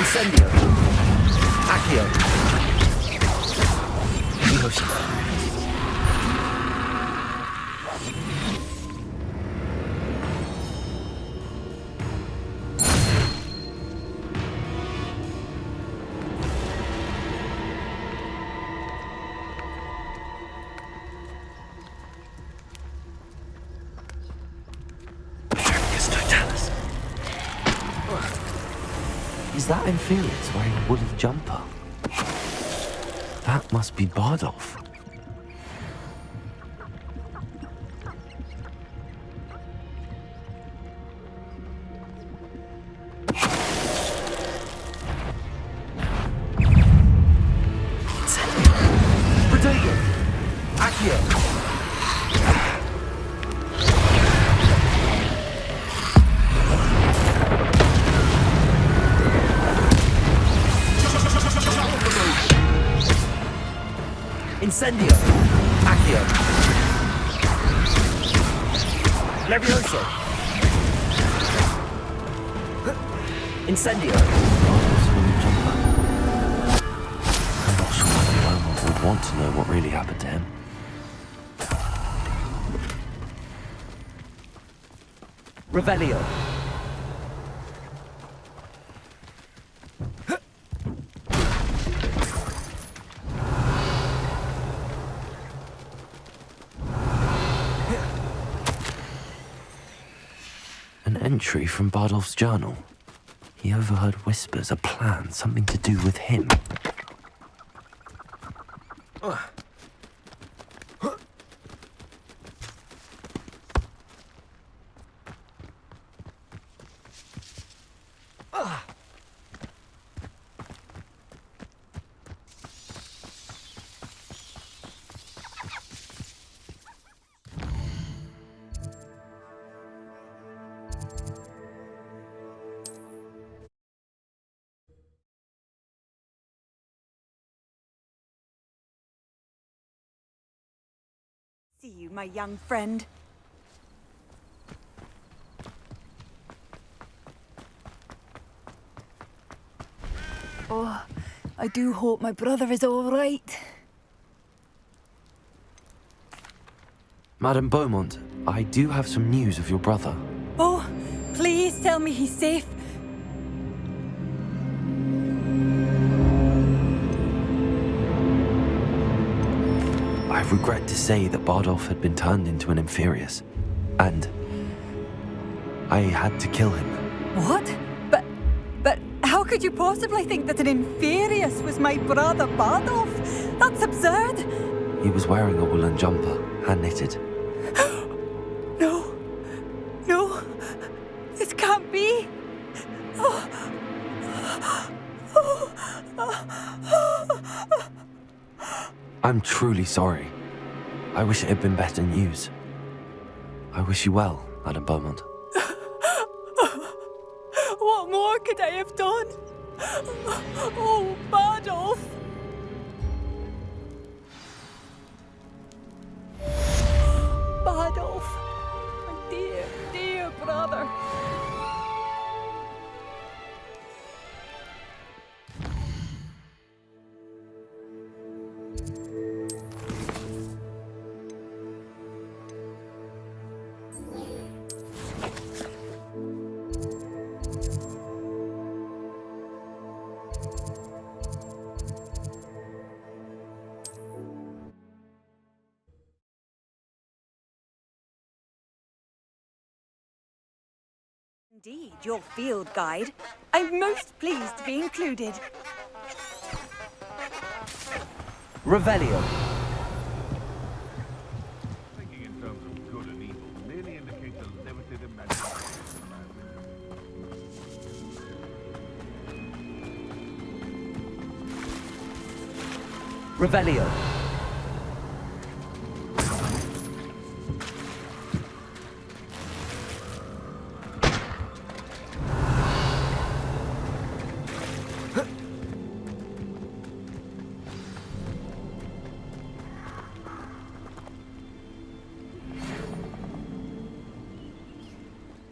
Incendio. Accio. Is that Inferior's wearing a woolly jumper? That must be Bardolph. Incendio! Accio! Levioso! Incendio! I'm not sure whether Beaumont would want to know what really happened to him. Revelio! An entry from Bardolph's journal. He overheard whispers, a plan, something to do with him. See you, my young friend. Oh, I do hope my brother is all right. Madame Beaumont, I do have some news of your brother. Oh, please tell me he's safe. I regret to say that Bardolph had been turned into an Inferius, and I had to kill him. What? But how could you possibly think that an Inferius was my brother Bardolph? That's absurd. He was wearing a woolen jumper, hand-knitted. No. No. This can't be. I'm truly sorry. I wish it had been better news. I wish you well, Madame Beaumont. What more could I have done? Oh, Bardolph! Bardolph, my dear, dear brother. Indeed, your field guide. I'm most pleased to be included. Revelio! Thinking in terms of good and evil merely indicates a limited imagination. Revelio!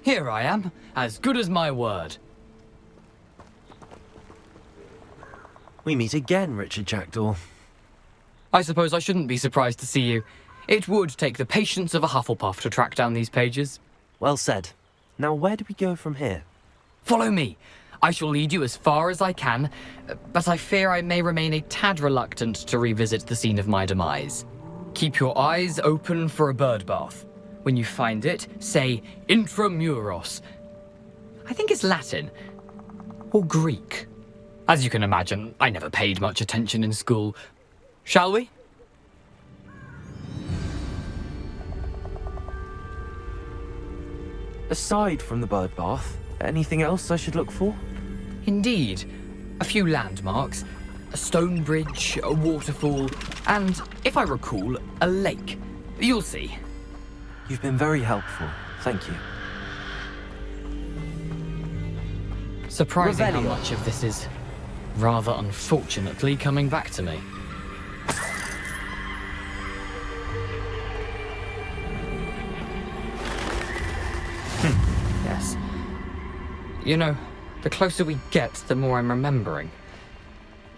Here I am, as good as my word. We meet again, Richard Jackdaw. I suppose I shouldn't be surprised to see you. It would take the patience of a Hufflepuff to track down these pages. Well said. Now where do we go from here? Follow me. I shall lead you as far as I can, but I fear I may remain a tad reluctant to revisit the scene of my demise. Keep your eyes open for a bird bath. When you find it, say intramuros. I think it's Latin. Or Greek. As you can imagine, I never paid much attention in school. Shall we? Aside from the bird bath, anything else I should look for? Indeed. A few landmarks, a stone bridge, a waterfall, and, if I recall, a lake. You'll see. You've been very helpful. Thank you. Surprising how Revelio. much of this is, rather unfortunately, coming back to me. Yes. You know, the closer we get, the more I'm remembering.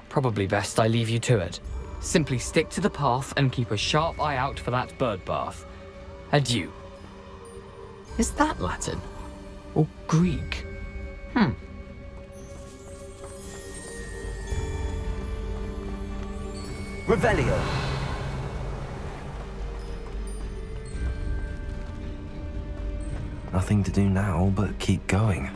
Probably best I leave you to it. Simply stick to the path and keep a sharp eye out for that bird bath. Adieu. Is that Latin? Or Greek? Revelio. Nothing to do now but keep going.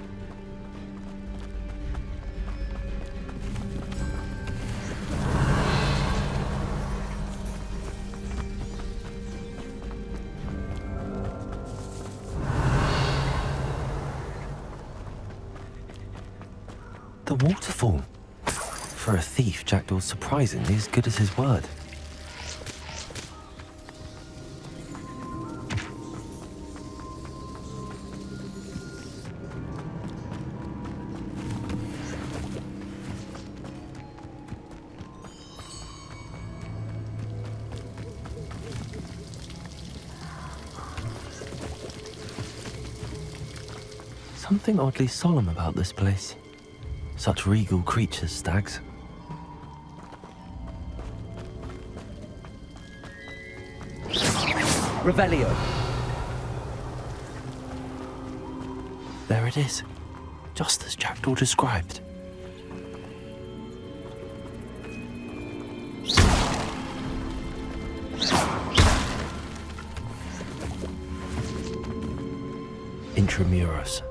The waterfall. For a thief, Jackdaw's surprisingly as good as his word. Something oddly solemn about this place. Such regal creatures, stags. Revelio. There it is. Just as Jackdaw described. Intramuros.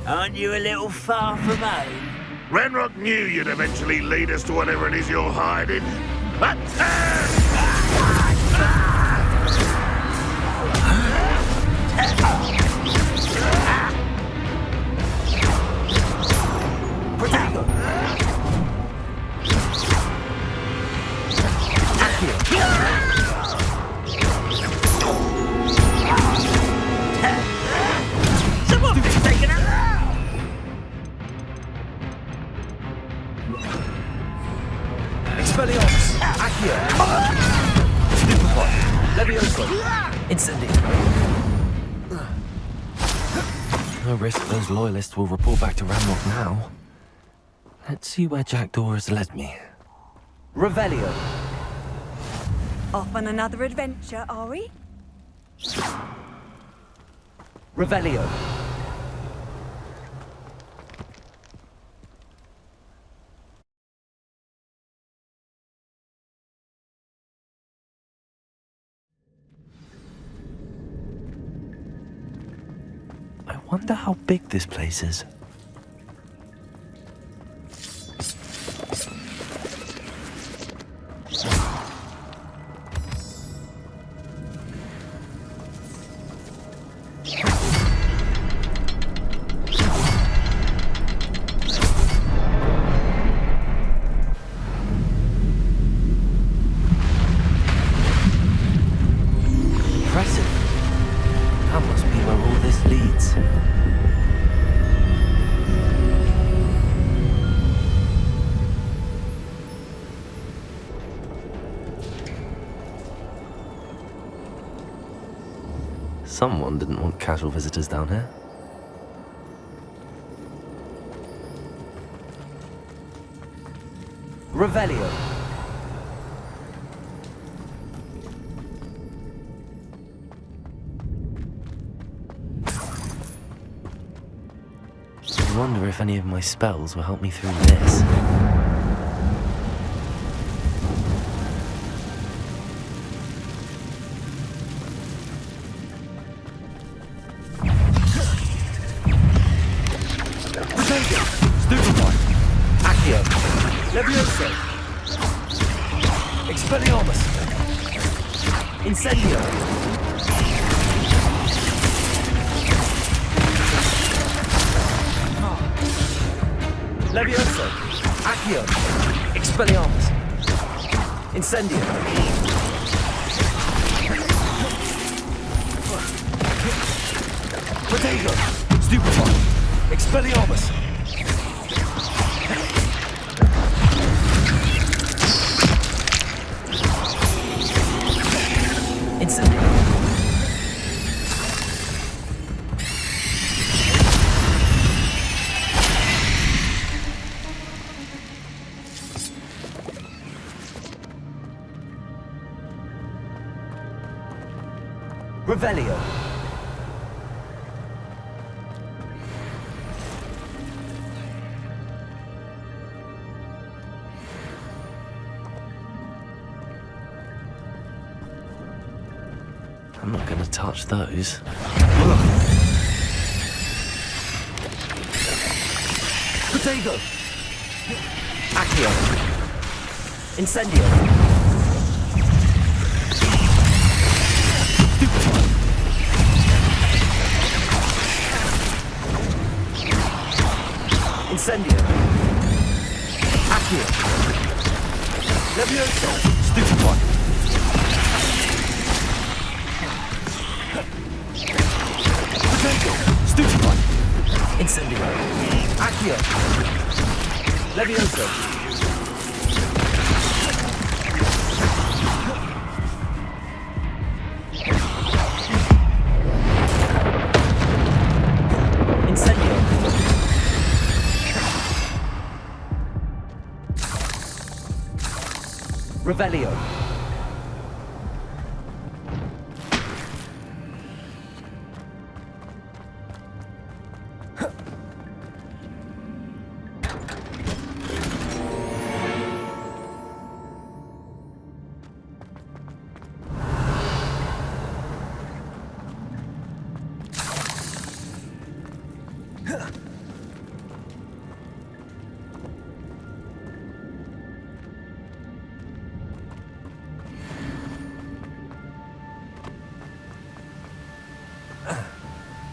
Aren't you a little far from home? Renrock knew you'd eventually lead us to whatever it is you're hiding. Expelliarmus. Accio. Stupefy. Levioso. Incendio. No risk those loyalists will report back to Ramrock now. Let's see where Jackdaw has led me. Revelio. Off on another adventure, are we? Revelio. I wonder how big this place is. Impressive. That must be where all this leads. Someone didn't want casual visitors down here. Revelio. I wonder if any of my spells will help me through this. Potato! Stupefy! Accio! Levioso! Expelliarmus! Incendio! Levioso! Accio! Expelliarmus! Incendio! Potato! Stupefy! Expelliarmus! Incendio! Revelio! I'm not going to touch those. Potato! Accio! Incendio! Incendio! Accio! Levioso! Stupefy! Potato! Stupefy! Incendio! Accio! Levioso! Incendio! Revelio!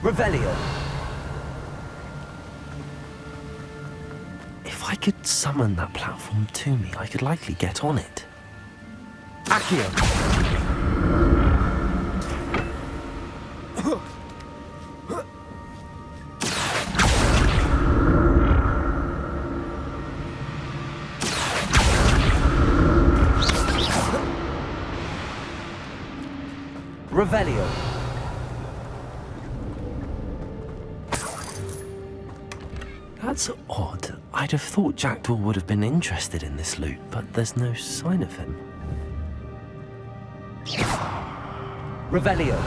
Revelio! If I could summon that platform to me, I could likely get on it. Accio! Revelio! That's odd. I'd have thought Jackdaw would have been interested in this loot, but there's no sign of him. Revelio!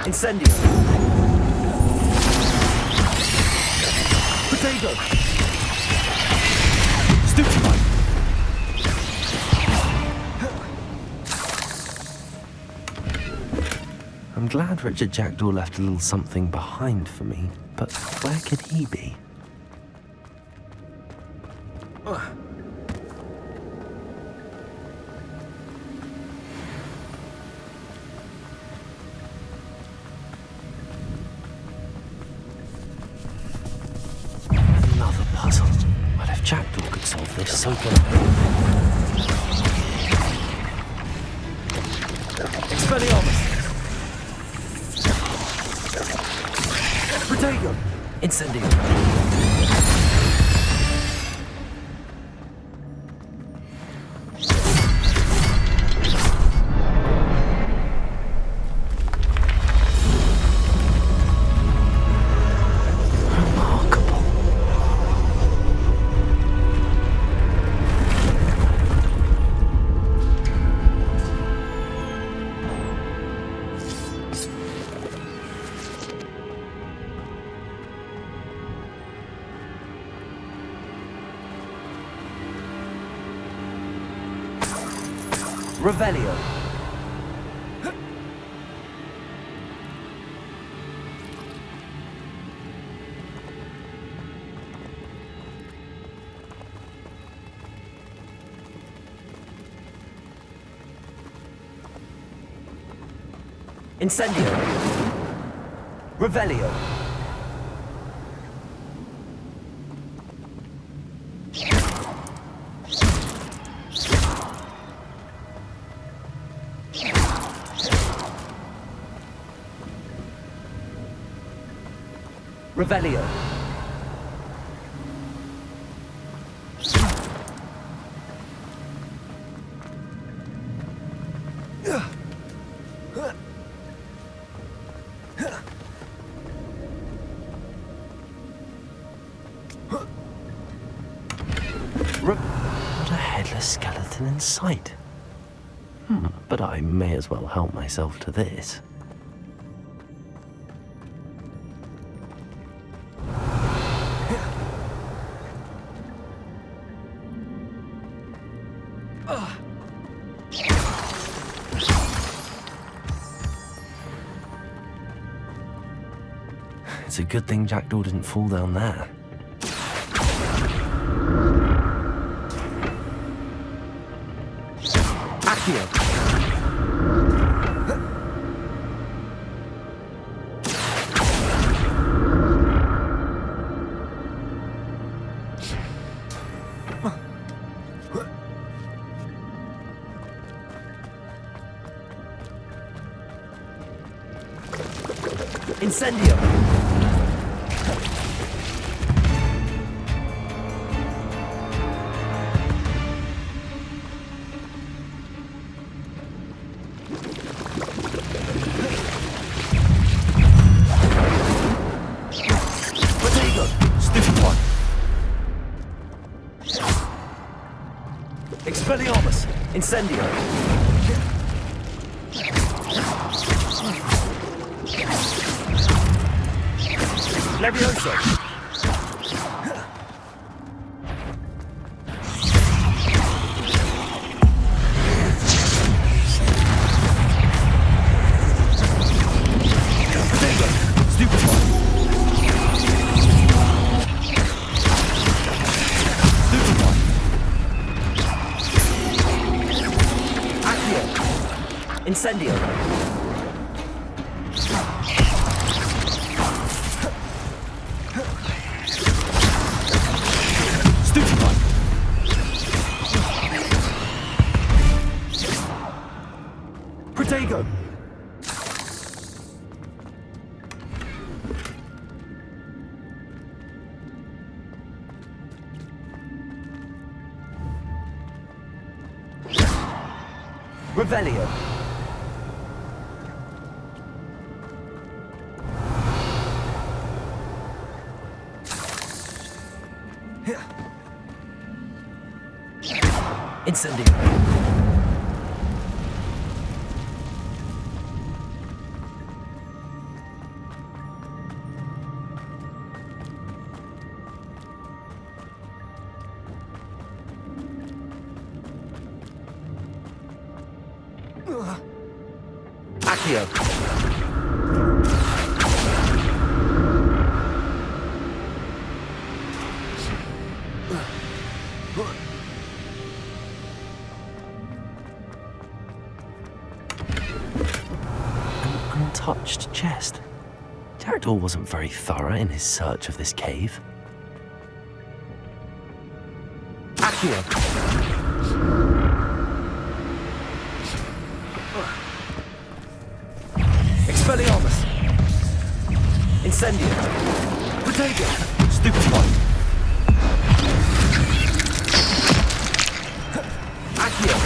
Incendio! Potato! Stupefy! I'm glad Richard Jackdaw left a little something behind for me, but where could he be? solve this so good. Expelliarmus! Protego! Incendio! Revelio. Incendio. Revelio. Revelio. Not a headless skeleton in sight. But I may as well help myself to this. It's a good thing Jackdaw didn't fall down there. Accio. Incendio. Protego. Stupid one. Expelliarmus. Incendio. Levioso. Stupid one. Stupid one. Accio. Incendio. Stupid one. Protego. Revelio. Incendio. Accio. An untouched chest. Jackdaw wasn't very thorough in his search of this cave. Accio. Expelliarmus. Incendio. Potato. Stupefy. Accio.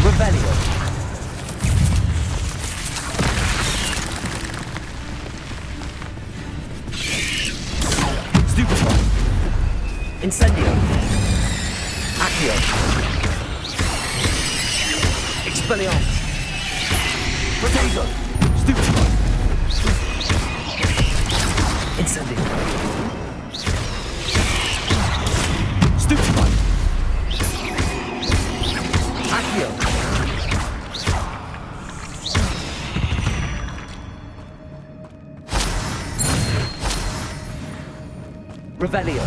Rebellion. Stupefy. Incendio. Accio. Expelliarmus. Potato. Stupefy. Incendio. Stupefy. Accio. Revelio.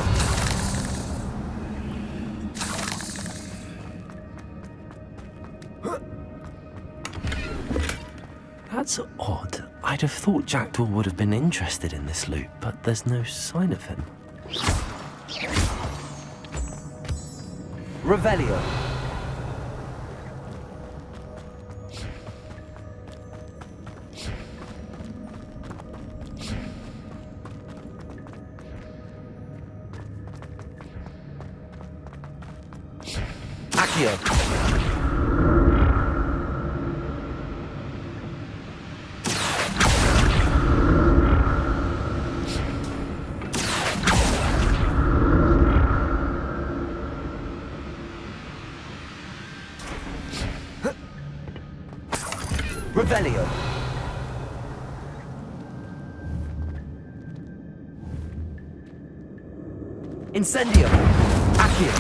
That's odd. I'd have thought Jackdaw would have been interested in this loot, but there's no sign of him. Revelio. Accio. Revelio. Incendio. Accio.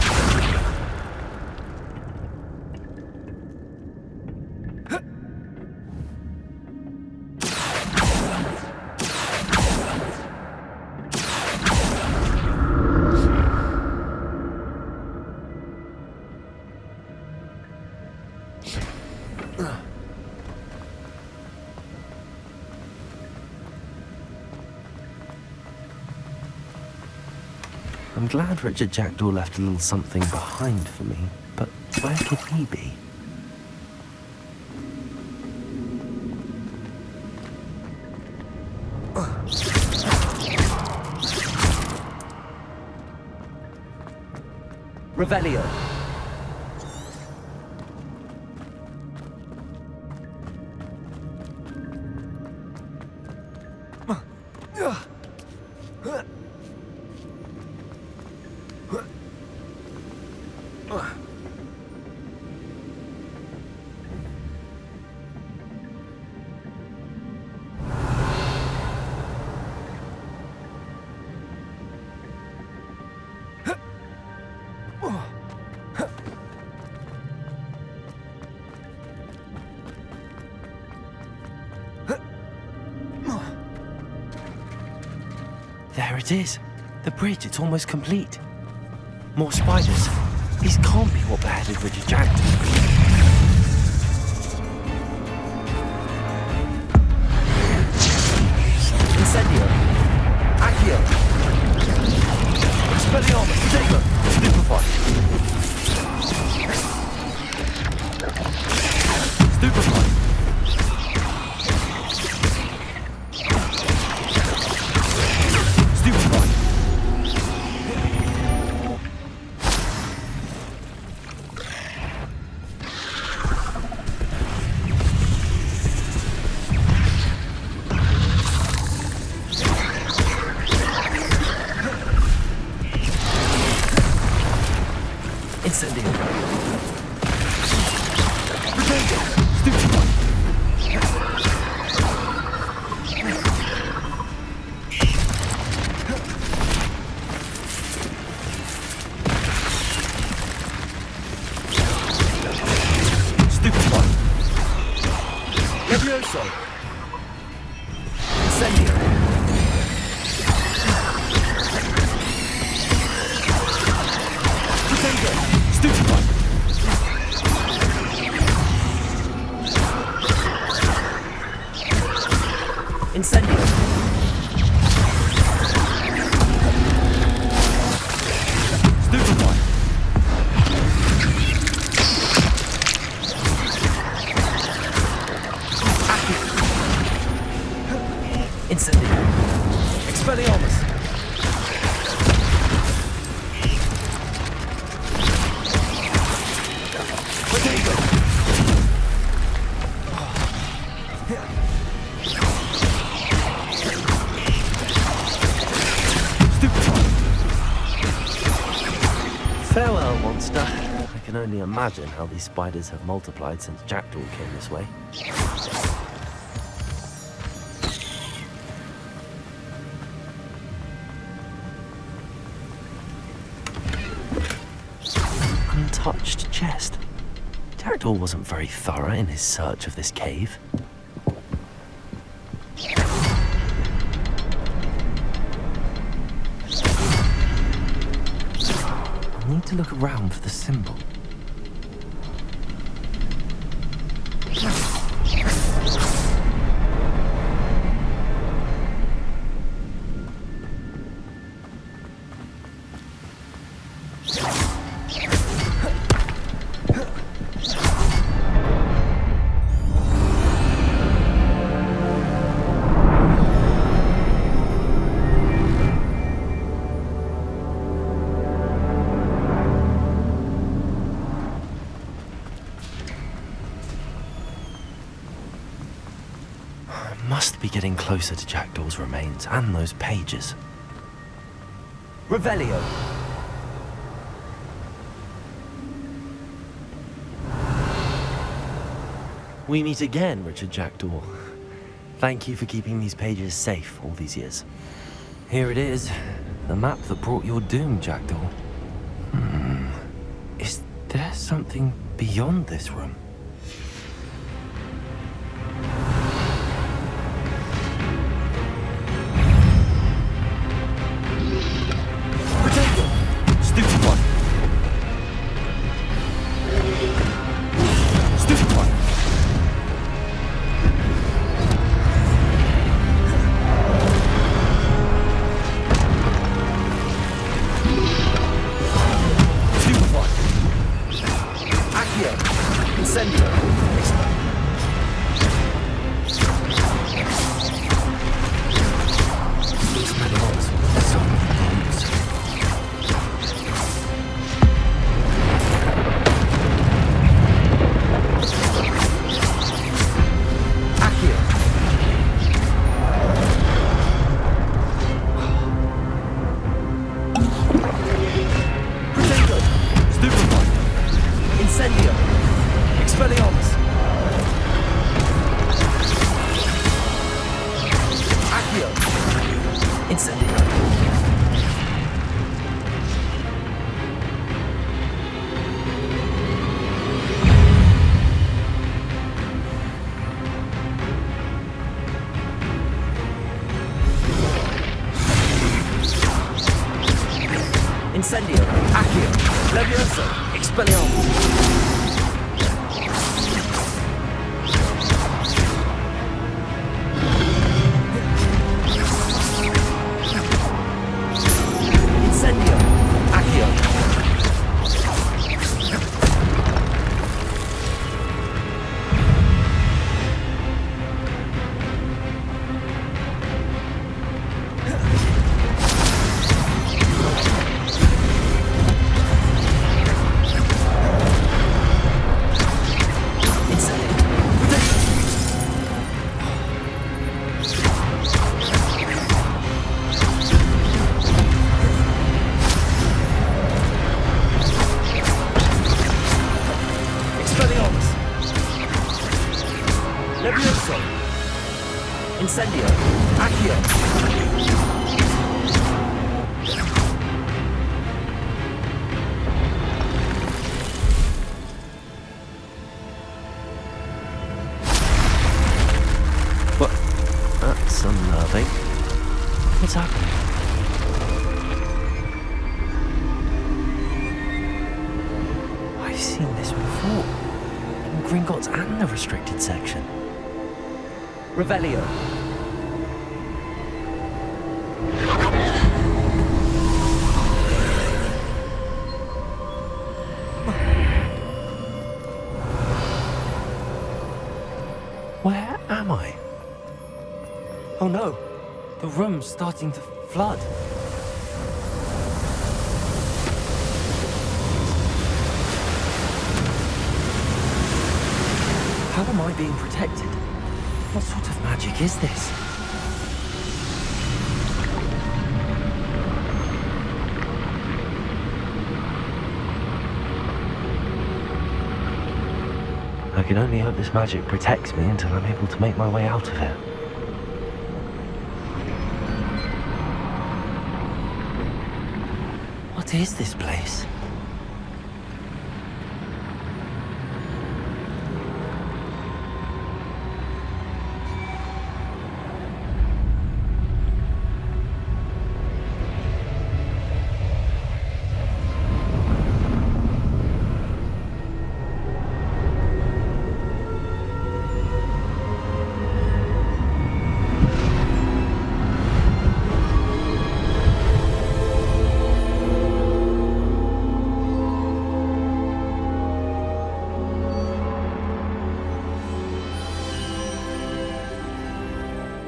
I'm glad Richard Jackdaw left a little something behind for me, but where could he be? Revelio. There it is. The bridge, it's almost complete. More spiders. These can't be what beheaded Richard Jackdaw. Incendio. Accio. Expelliarmus. Potato. Stupefy. Stupefy. Incendio. Potato. Stupefy. Stupefy. Levioso. Incendio. Potato. Stupefy. Stupefy. Farewell, monster. I can only imagine how these spiders have multiplied since Jackdaw came this way. Untouched chest. Jackdaw wasn't very thorough in his search of this cave. I need to look around for the symbol. Must be getting closer to Jackdaw's remains and those pages. Revelio. We meet again, Richard Jackdaw. Thank you for keeping these pages safe all these years. Here it is, the map that brought your doom, Jackdaw. Is there something beyond this room? Incendio, Accio, Levioso, Expelliarmus. Incendio, Accio. Levioso, Incendio, Accio. What? That's unnerving. What's happening? I've seen this before. In Gringotts and the restricted section. Revelio. Where am I? Oh no, the room's starting to flood. How am I being protected? What sort of magic is this? can only hope this magic protects me until I'm able to make my way out of here. What is this place?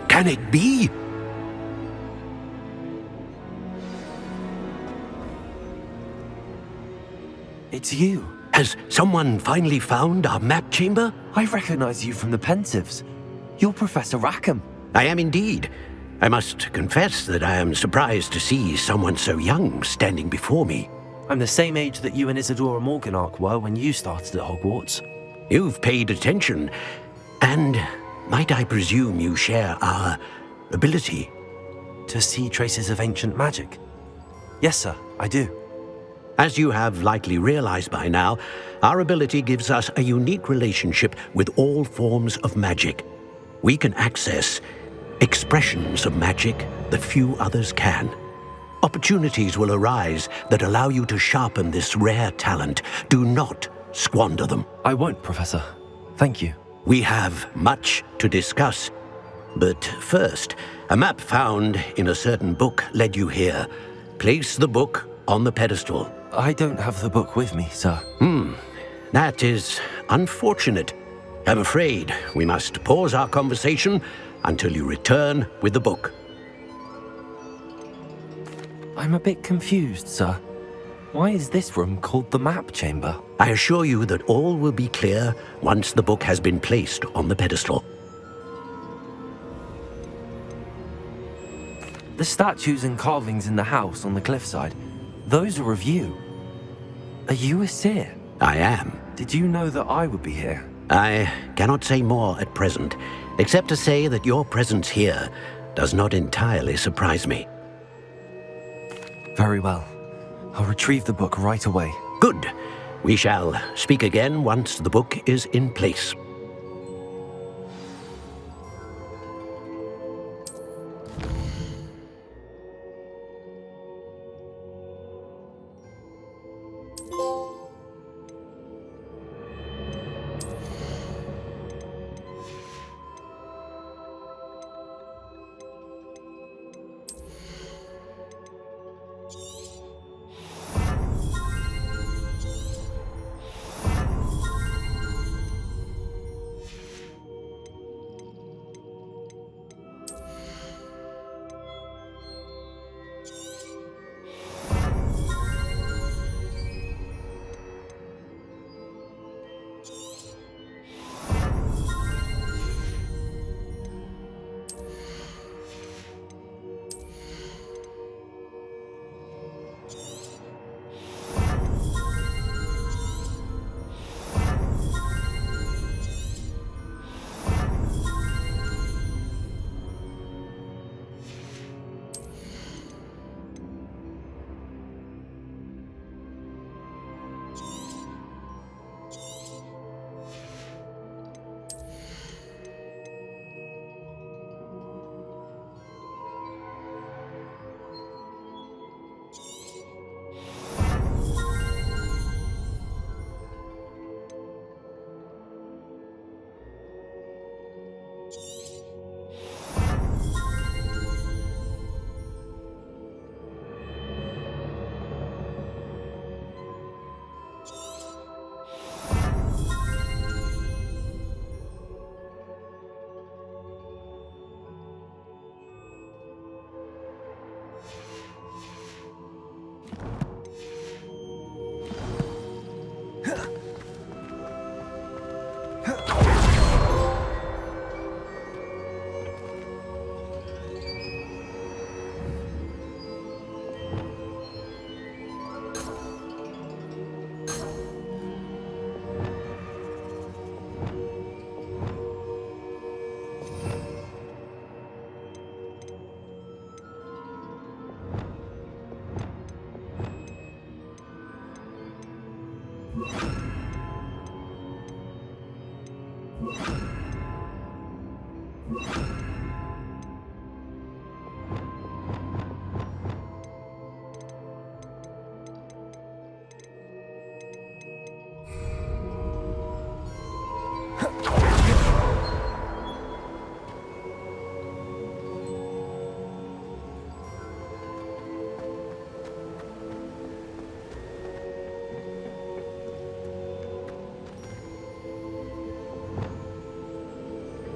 Can it be? It's you. Has someone finally found our map chamber? I recognize you from the Pensives. You're Professor Rackham. I am indeed. I must confess that I am surprised to see someone so young standing before me. I'm the same age that you and Isadora Morganach were when you started at Hogwarts. You've paid attention, and might I presume you share our ability? To see traces of ancient magic? Yes, sir, I do. As you have likely realized by now, our ability gives us a unique relationship with all forms of magic. We can access expressions of magic that few others can. Opportunities will arise that allow you to sharpen this rare talent. Do not squander them. I won't, Professor. Thank you. We have much to discuss. But first, a map found in a certain book led you here. Place the book on the pedestal. I don't have the book with me, sir. That is unfortunate. I'm afraid we must pause our conversation until you return with the book. I'm a bit confused, sir. Why is this room called the map chamber? I assure you that all will be clear once the book has been placed on the pedestal. The statues and carvings in the house on the cliffside, those are of you. Are you a seer? I am. Did you know that I would be here? I cannot say more at present, except to say that your presence here does not entirely surprise me. Very well. I'll retrieve the book right away. Good. We shall speak again once the book is in place.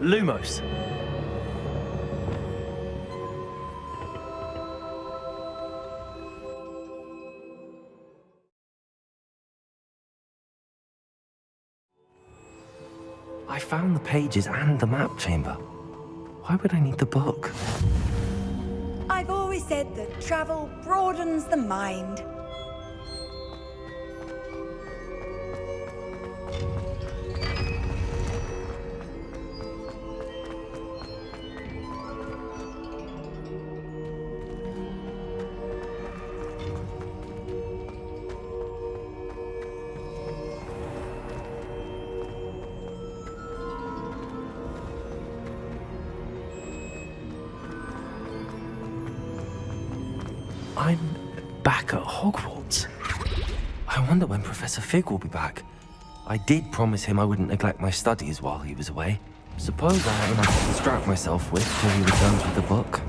Lumos. I found the pages and the map chamber. Why would I need the book? I've always said that travel broadens the mind. I'm back at Hogwarts. I wonder when Professor Fig will be back. I did promise him I wouldn't neglect my studies while he was away. Suppose I have enough to distract myself with till he returns with the book.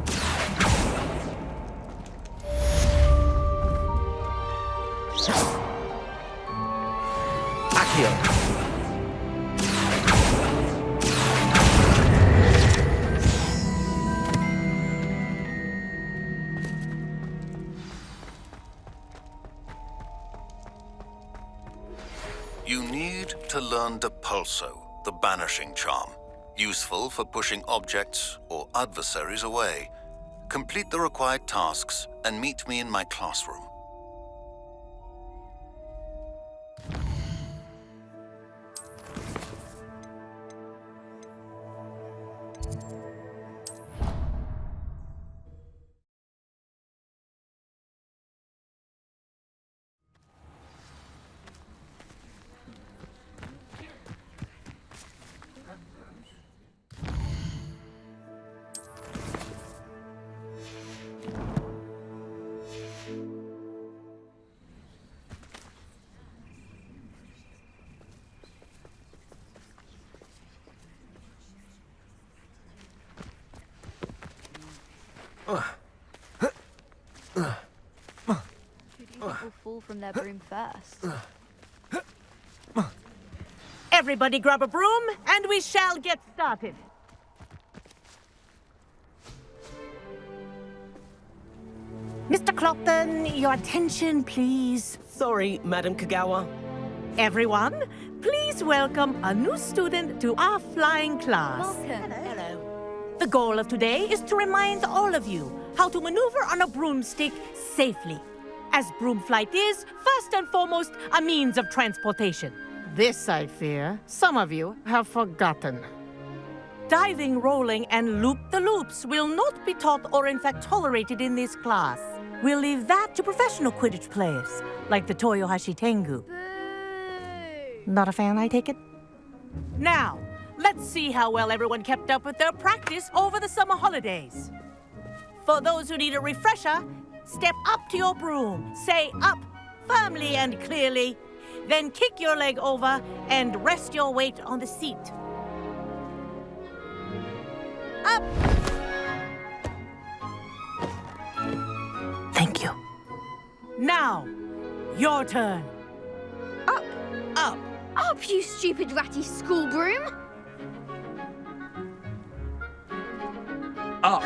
Accio. You need to learn Depulso, the banishing charm, useful for pushing objects or adversaries away. Complete the required tasks and meet me in my classroom. Who do you think will fall from their broom first? Everybody grab a broom, and we shall get started. Mr. Clopton, your attention, please. Sorry, Madam Kagawa. Everyone, please welcome a new student to our flying class. Welcome. Hello. The goal of today is to remind all of you how to maneuver on a broomstick safely, as broom flight is, first and foremost, a means of transportation. This, I fear, some of you have forgotten. Diving, rolling, and loop-the-loops will not be taught or in fact tolerated in this class. We'll leave that to professional Quidditch players, like the Toyohashi Tengu. Not a fan, I take it? Now, let's see how well everyone kept up with their practice over the summer holidays. For those who need a refresher, step up to your broom, say up firmly and clearly, then kick your leg over and rest your weight on the seat. Up! Thank you. Now, your turn. Up! Up! Up, you stupid ratty school broom! Up!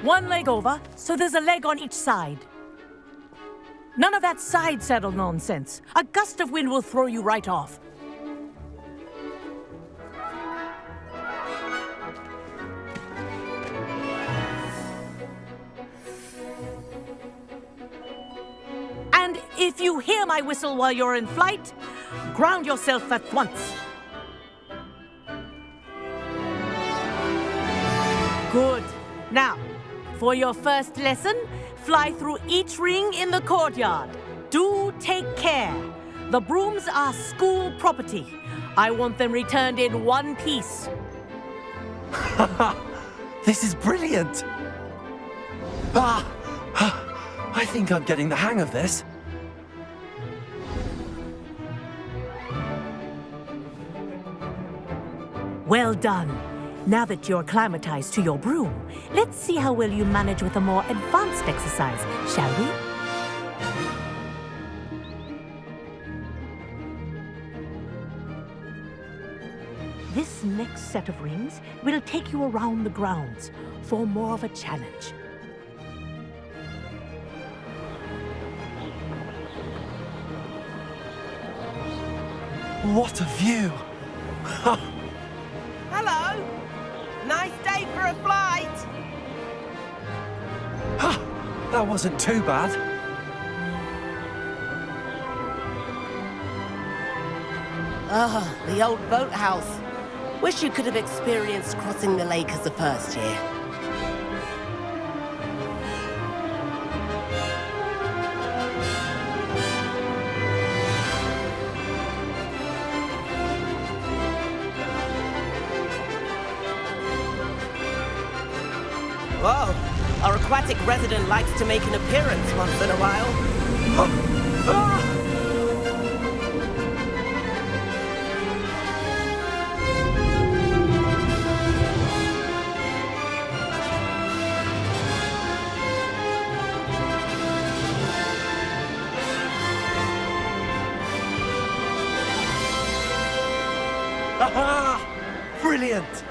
One leg over, so there's a leg on each side. None of that side saddle nonsense. A gust of wind will throw you right off. And if you hear my whistle while you're in flight, ground yourself at once. Good. Now, for your first lesson, fly through each ring in the courtyard. Do take care. The brooms are school property. I want them returned in one piece. This is brilliant! I think I'm getting the hang of this. Well done. Now that you're acclimatized to your broom, let's see how well you manage with a more advanced exercise, shall we? This next set of rings will take you around the grounds for more of a challenge. What a view! Hello! Nice day for a flight! That wasn't too bad. Ah, the old boathouse. Wish you could have experienced crossing the lake as a first year. Whoa, our aquatic resident likes to make an appearance once in a while. Aha! Brilliant!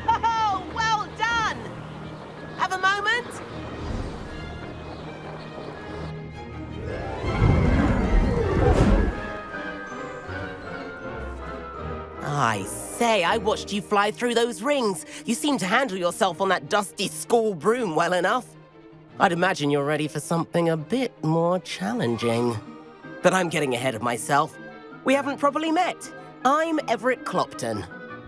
Oh, well done! Have a moment? I say, I watched you fly through those rings. You seem to handle yourself on that dusty school broom well enough. I'd imagine you're ready for something a bit more challenging. But I'm getting ahead of myself. We haven't properly met. I'm Everett Clopton.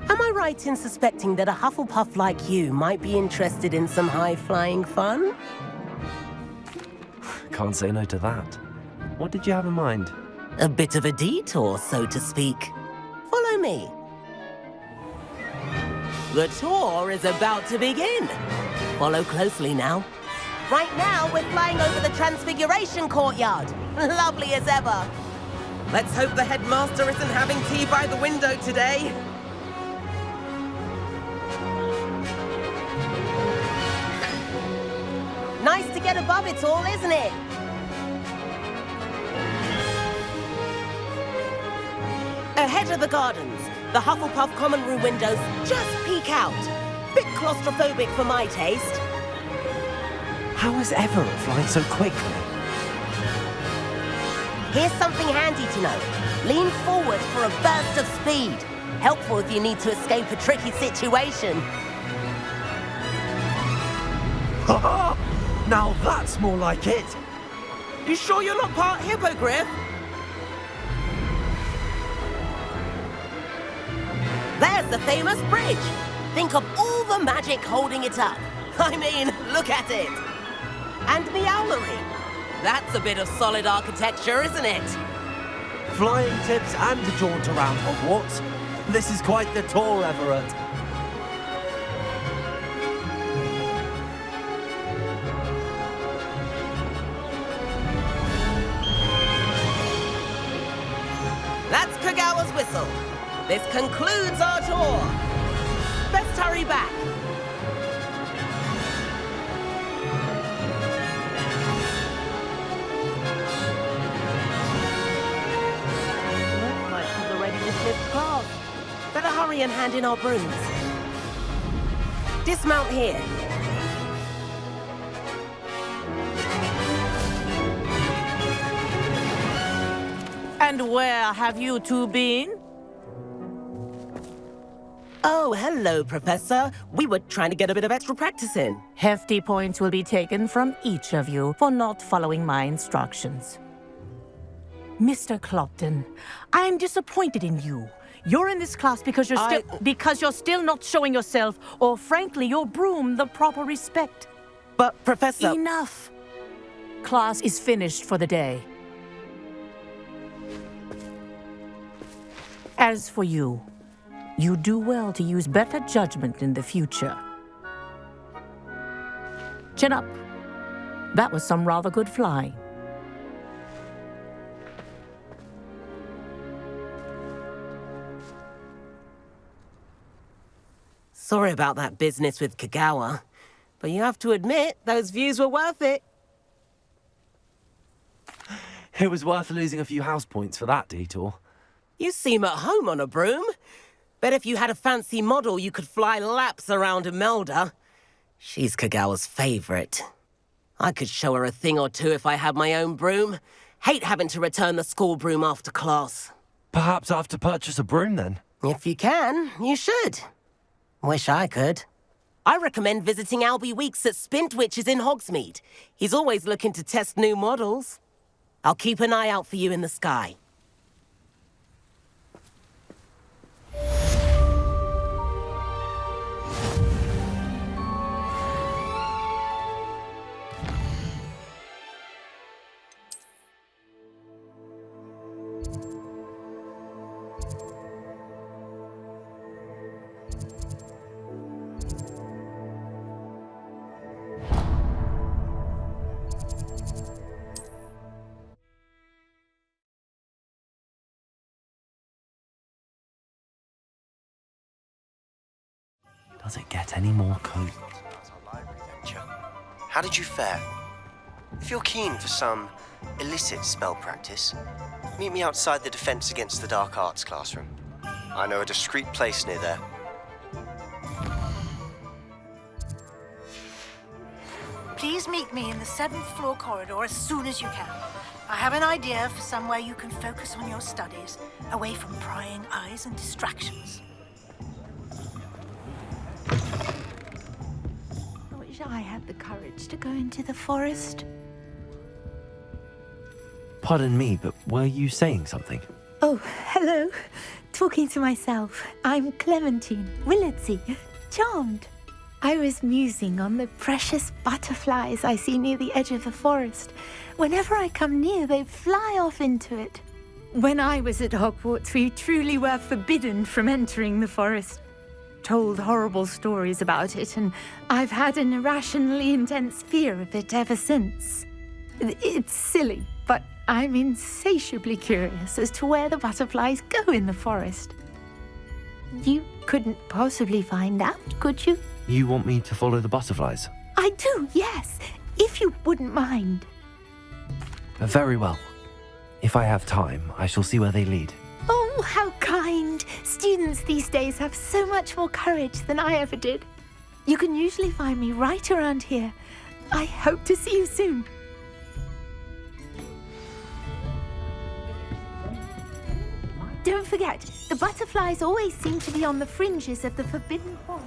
Am I right in suspecting that a Hufflepuff like you might be interested in some high-flying fun? Can't say no to that. What did you have in mind? A bit of a detour, so to speak. Follow me. The tour is about to begin. Follow closely now. Right now, we're flying over the Transfiguration Courtyard. Lovely as ever. Let's hope the headmaster isn't having tea by the window today. Nice to get above it all, isn't it? Ahead of the gardens, the Hufflepuff common room windows just peek out. Bit claustrophobic for my taste. How is Everett flying so quickly? Here's something handy to know. Lean forward for a burst of speed. Helpful if you need to escape a tricky situation. Now that's more like it. You sure you're not part hippogriff? There's the famous bridge. Think of all the magic holding it up. I mean, look at it. And Meowlery. That's a bit of solid architecture, isn't it? Flying tips and a jaunt around Hogwarts. This is quite the tour, Everett. That's Kagawa's whistle. This concludes our tour. Let's hurry back. Class. Better hurry and hand in our brooms. Dismount here. And where have you two been? Oh, hello, Professor. We were trying to get a bit of extra practice in. Hefty points will be taken from each of you for not following my instructions. Mr. Clopton, I'm disappointed in you. You're in this class because you're still not showing yourself, or frankly, your broom, the proper respect. But, Professor... Enough. Class is finished for the day. As for you, you do well to use better judgment in the future. Chin up. That was some rather good flying. Sorry about that business with Kagawa, but you have to admit, those views were worth it. It was worth losing a few house points for that detour. You seem at home on a broom. Bet if you had a fancy model, you could fly laps around Imelda. She's Kagawa's favorite. I could show her a thing or two if I had my own broom. Hate having to return the school broom after class. Perhaps I have to purchase a broom then? If you can, you should. Wish I could. I recommend visiting Albie Weeks at Spintwitches in Hogsmeade. He's always looking to test new models. I'll keep an eye out for you in the sky. Does it get any more cozy? How did you fare? If you're keen for some illicit spell practice, meet me outside the Defense Against the Dark Arts classroom. I know a discreet place near there. Please meet me in the 7th floor corridor as soon as you can. I have an idea for somewhere you can focus on your studies, away from prying eyes and distractions. I wish I had the courage to go into the forest. Pardon me, but were you saying something? Oh, hello. Talking to myself. I'm Clementine, Willardsey, charmed. I was musing on the precious butterflies I see near the edge of the forest. Whenever I come near, they fly off into it. When I was at Hogwarts, we truly were forbidden from entering the forest. Told horrible stories about it, and I've had an irrationally intense fear of it ever since. It's silly, but I'm insatiably curious as to where the butterflies go in the forest. You couldn't possibly find out, could you? You want me to follow the butterflies? I do, yes, if you wouldn't mind. Very well. If I have time, I shall see where they lead. Oh, how kind! Students these days have so much more courage than I ever did. You can usually find me right around here. I hope to see you soon. Don't forget, the butterflies always seem to be on the fringes of the forbidden forest.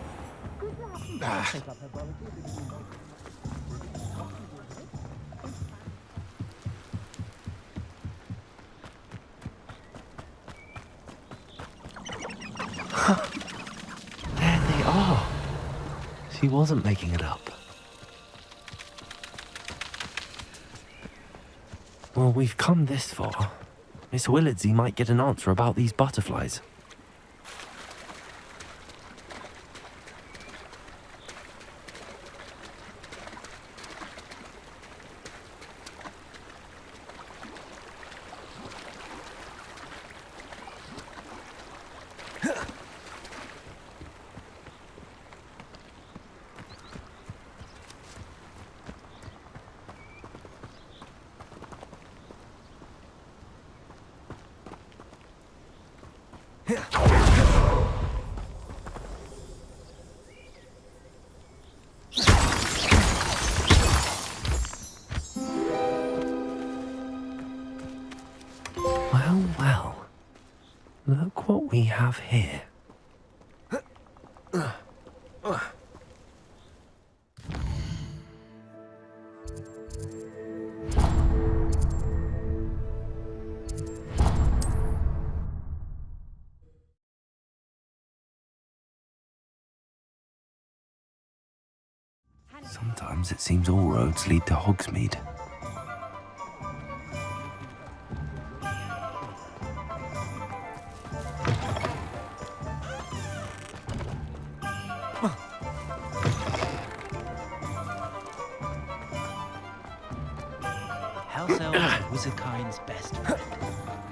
Good luck. There they are. She wasn't making it up. Well, we've come this far. Miss Willardsey might get an answer about these butterflies. Well, well. Look what we have here. Sometimes it seems all roads lead to Hogsmeade. House elves are Wizardkind's best friend.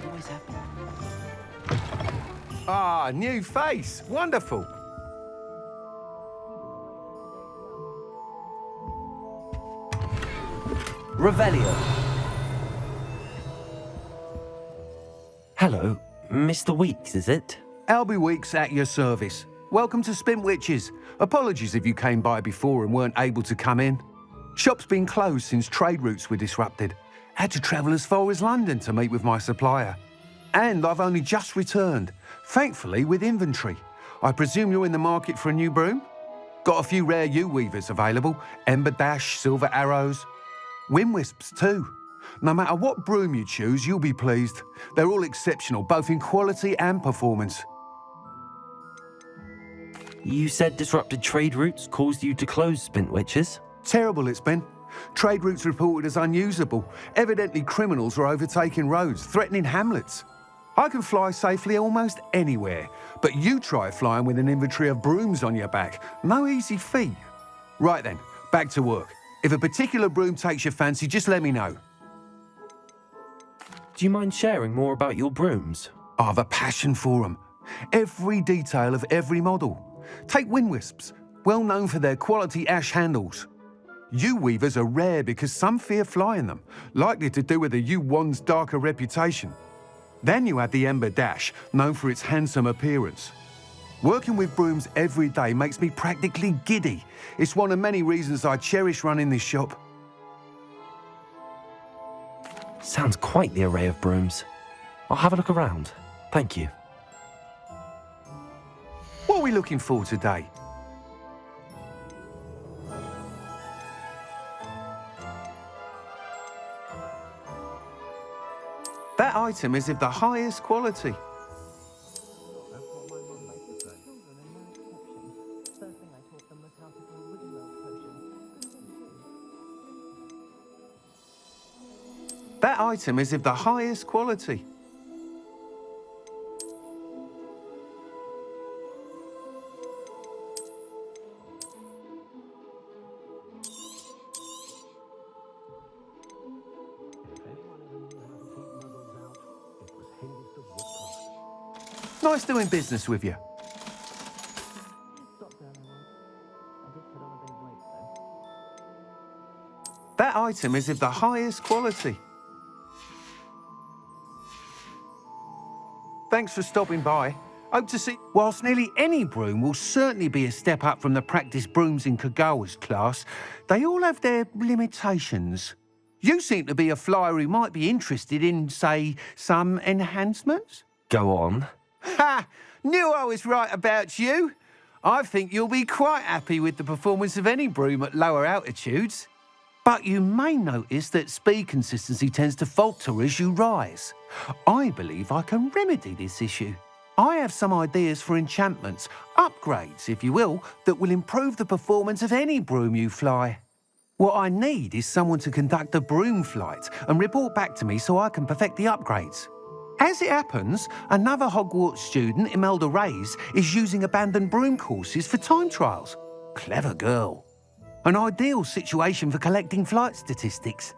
Always happy. Ah, new face. Wonderful. Revelio. Hello, Mr. Weeks, is it? Albie Weeks at your service. Welcome to Spintwitches. Apologies if you came by before and weren't able to come in. Shop's been closed since trade routes were disrupted. Had to travel as far as London to meet with my supplier. And I've only just returned, thankfully with inventory. I presume you're in the market for a new broom? Got a few rare yew-weavers available. Ember Dash, Silver Arrows. Wind Wisps too. No matter what broom you choose, you'll be pleased. They're all exceptional, both in quality and performance. You said disrupted trade routes caused you to close Spintwitches? Terrible it's been. Trade routes reported as unusable. Evidently criminals were overtaking roads, threatening hamlets. I can fly safely almost anywhere, but you try flying with an inventory of brooms on your back. No easy feat. Right then, back to work. If a particular broom takes your fancy, just let me know. Do you mind sharing more about your brooms? I have a passion for them. Every detail of every model. Take Wind Wisps, well known for their quality ash handles. Yew-weavers are rare because some fear flying them, likely to do with the yew wand's darker reputation. Then you have the Ember Dash, known for its handsome appearance. Working with brooms every day makes me practically giddy. It's one of many reasons I cherish running this shop. Sounds quite the array of brooms. I'll have a look around. Thank you. What are we looking for today? That item is of the highest quality. That item is of the highest quality. Nice doing business with you. That item is of the highest quality. Thanks for stopping by. Hope to see... Whilst nearly any broom will certainly be a step up from the practice brooms in Kagawa's class, they all have their limitations. You seem to be a flyer who might be interested in, say, some enhancements? Go on. Ha! Knew I was right about you. I think you'll be quite happy with the performance of any broom at lower altitudes. But you may notice that speed consistency tends to falter as you rise. I believe I can remedy this issue. I have some ideas for enchantments, upgrades, if you will, that will improve the performance of any broom you fly. What I need is someone to conduct a broom flight and report back to me so I can perfect the upgrades. As it happens, another Hogwarts student, Imelda Reyes, is using abandoned broom courses for time trials. Clever girl. An ideal situation for collecting flight statistics.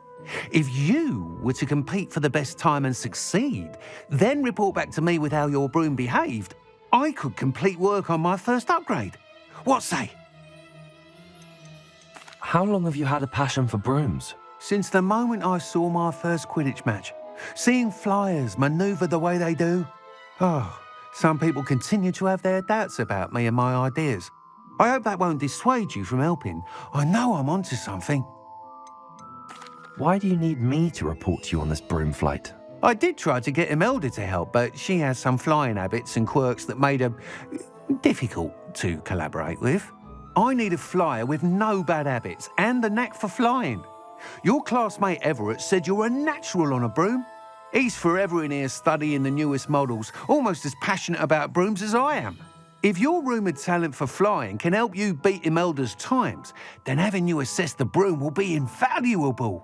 If you were to compete for the best time and succeed, then report back to me with how your broom behaved, I could complete work on my first upgrade. What say? How long have you had a passion for brooms? Since the moment I saw my first Quidditch match. Seeing flyers manoeuvre the way they do. Oh, some people continue to have their doubts about me and my ideas. I hope that won't dissuade you from helping. I know I'm onto something. Why do you need me to report to you on this broom flight? I did try to get Imelda to help, but she has some flying habits and quirks that made her difficult to collaborate with. I need a flyer with no bad habits and the knack for flying. Your classmate Everett said you're a natural on a broom. He's forever in here studying the newest models, almost as passionate about brooms as I am. If your rumoured talent for flying can help you beat Imelda's times, then having you assess the broom will be invaluable.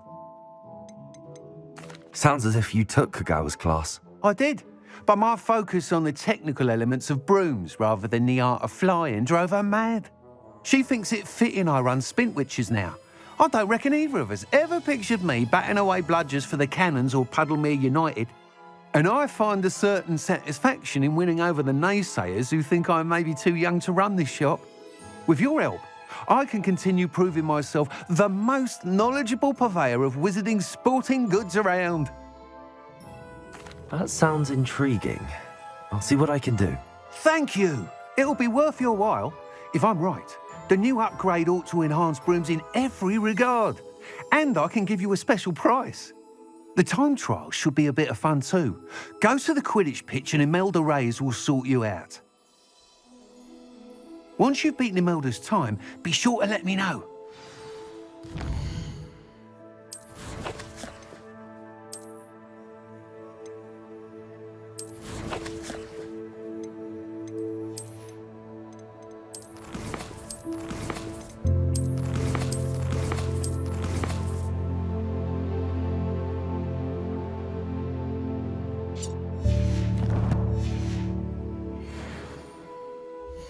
Sounds as if you took Kagawa's class. I did, but my focus on the technical elements of brooms rather than the art of flying drove her mad. She thinks it fitting I run Spintwitches now. I don't reckon either of us ever pictured me batting away bludgers for the Cannons or Puddlemere United. And I find a certain satisfaction in winning over the naysayers who think I may be too young to run this shop. With your help, I can continue proving myself the most knowledgeable purveyor of wizarding sporting goods around. That sounds intriguing. I'll see what I can do. Thank you. It'll be worth your while. If I'm right, the new upgrade ought to enhance brooms in every regard. And I can give you a special price. The time trial should be a bit of fun too. Go to the Quidditch pitch and Imelda Reyes will sort you out. Once you've beaten Imelda's time, be sure to let me know.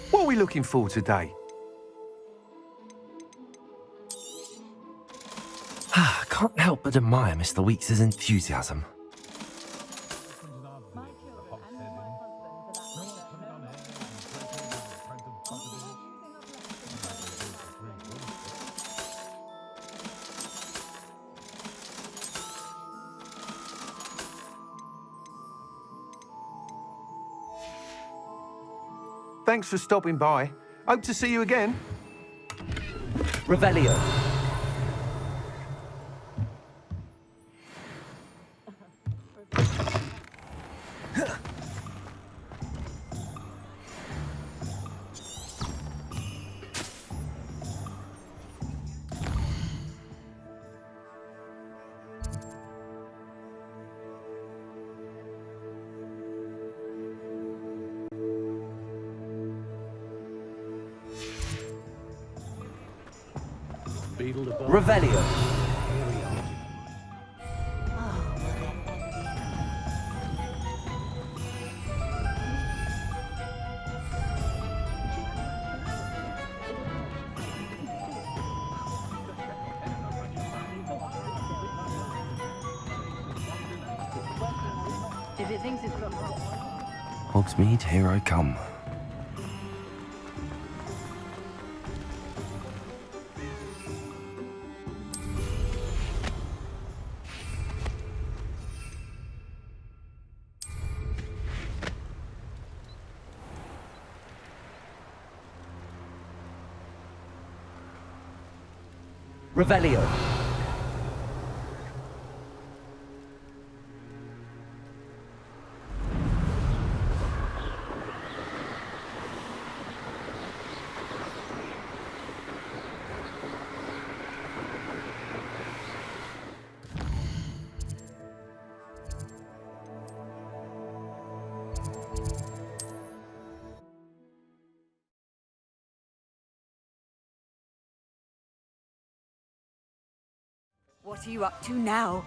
What are we looking for today? I can't help but admire Mr. Weeks' enthusiasm. Thanks for stopping by. Hope to see you again. Revelio. Revelio. If it thinks it's got... Hogsmeade, here I come. Revelio. What are you up to now?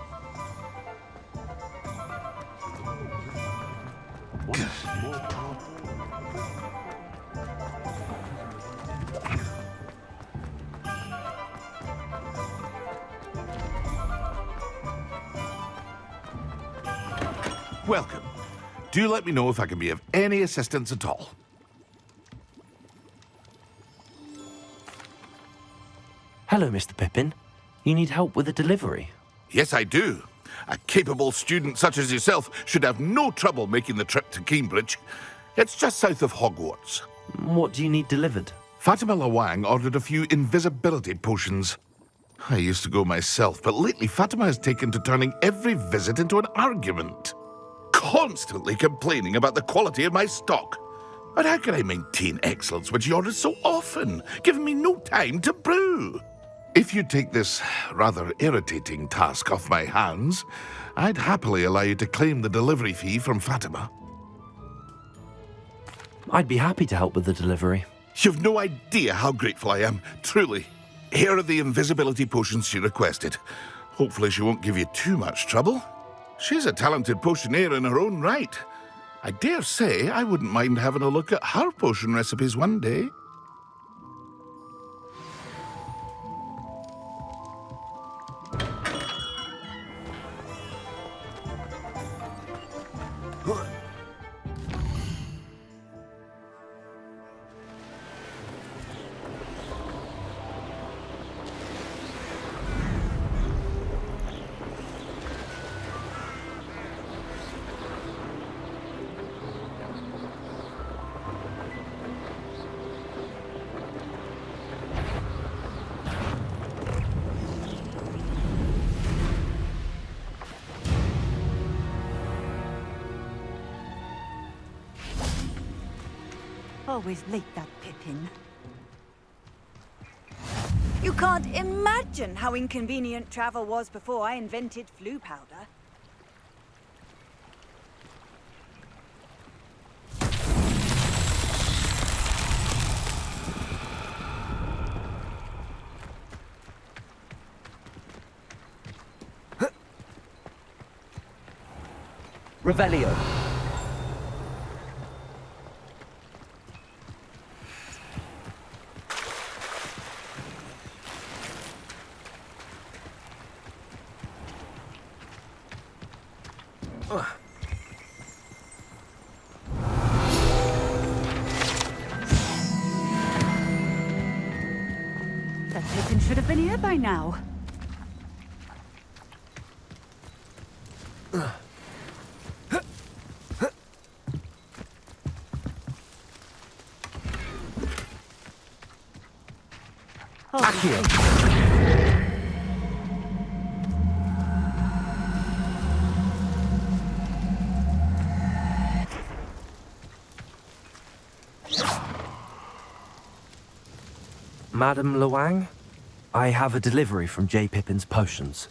Welcome. Do let me know if I can be of any assistance at all. Hello, Mr. Pippin. You need help with a delivery? Yes, I do. A capable student such as yourself should have no trouble making the trip to Cambridge. It's just south of Hogwarts. What do you need delivered? Fatima Lawang ordered a few invisibility potions. I used to go myself, but lately Fatima has taken to turning every visit into an argument. Constantly complaining about the quality of my stock. But how can I maintain excellence when she orders so often, giving me no time to brew? If you take this rather irritating task off my hands, I'd happily allow you to claim the delivery fee from Fatima. I'd be happy to help with the delivery. You've no idea how grateful I am, truly. Here are the invisibility potions she requested. Hopefully she won't give you too much trouble. She's a talented potioneer in her own right. I dare say I wouldn't mind having a look at her potion recipes one day. Always like that Pippin. You can't imagine how inconvenient travel was before I invented flu powder. Revelio. That Pippin should have been here by now. Accio. Madam Luang, I have a delivery from J. Pippin's potions.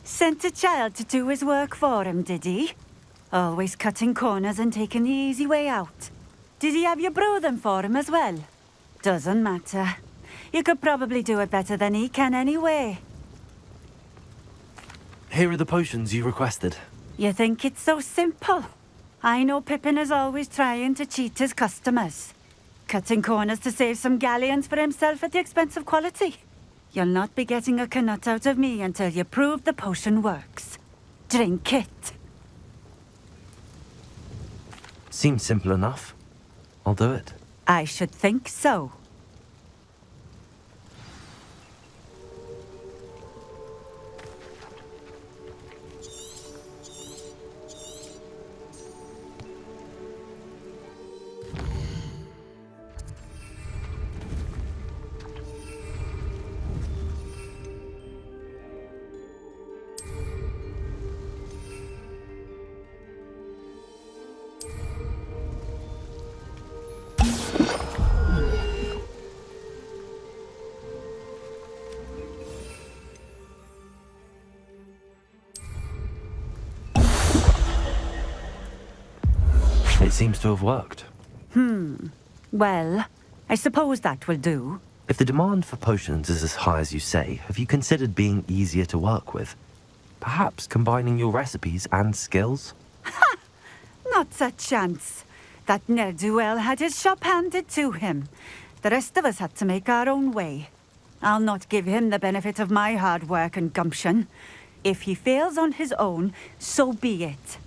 Sent a child to do his work for him, did he? Always cutting corners and taking the easy way out. Did he have you brew them for him as well? Doesn't matter. You could probably do it better than he can anyway. Here are the potions you requested. You think it's so simple? I know Pippin is always trying to cheat his customers. Cutting corners to save some galleons for himself at the expense of quality. You'll not be getting a canut out of me until you prove the potion works. Drink it. Seems simple enough. I'll do it. I should think so. It seems to have worked. Well, I suppose that will do. If the demand for potions is as high as you say, have you considered being easier to work with? Perhaps combining your recipes and skills? Not a chance. That ne'er-do-well had his shop handed to him. The rest of us had to make our own way. I'll not give him the benefit of my hard work and gumption. If he fails on his own, so be it.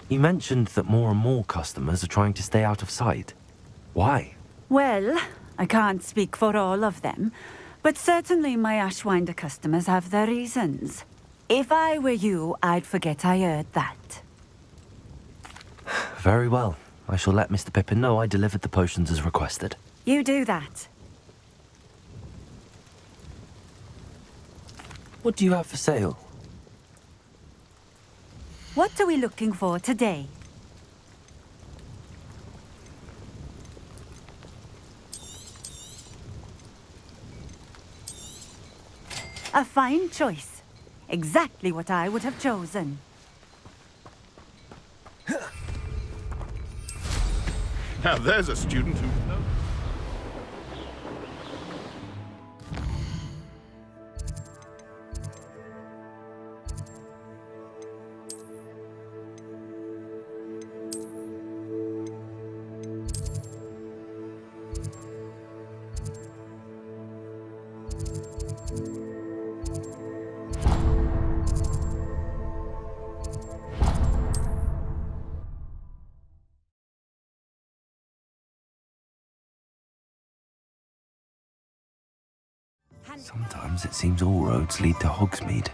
You mentioned that more and more customers are trying to stay out of sight. Why? Well, I can't speak for all of them, but certainly my Ashwinder customers have their reasons. If I were you, I'd forget I heard that. Very well. I shall let Mr. Pippin know I delivered the potions as requested. You do that. What do you have for sale? What are we looking for today? A fine choice. Exactly what I would have chosen. Now there's a student who knows. Sometimes it seems all roads lead to Hogsmeade.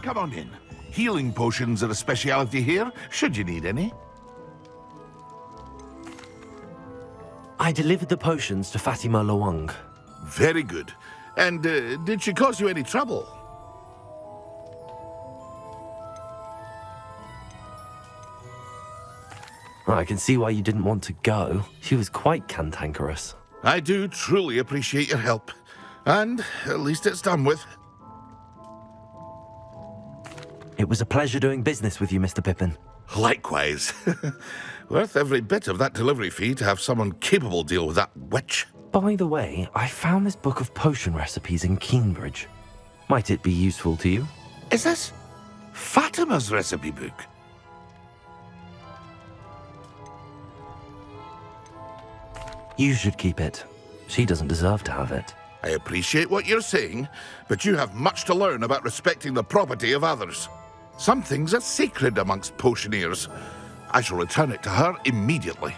come on in. Healing potions are a speciality here, should you need any. I delivered the potions to Fatima Lawang. Very good. And did she cause you any trouble? I can see why you didn't want to go. She was quite cantankerous. I do truly appreciate your help. And at least it's done with. It was a pleasure doing business with you, Mr. Pippin. Likewise. Worth every bit of that delivery fee to have someone capable deal with that witch. By the way, I found this book of potion recipes in Cambridge. Might it be useful to you? Is this Fatima's recipe book? You should keep it. She doesn't deserve to have it. I appreciate what you're saying, but you have much to learn about respecting the property of others. Some things are sacred amongst potioneers. I shall return it to her immediately.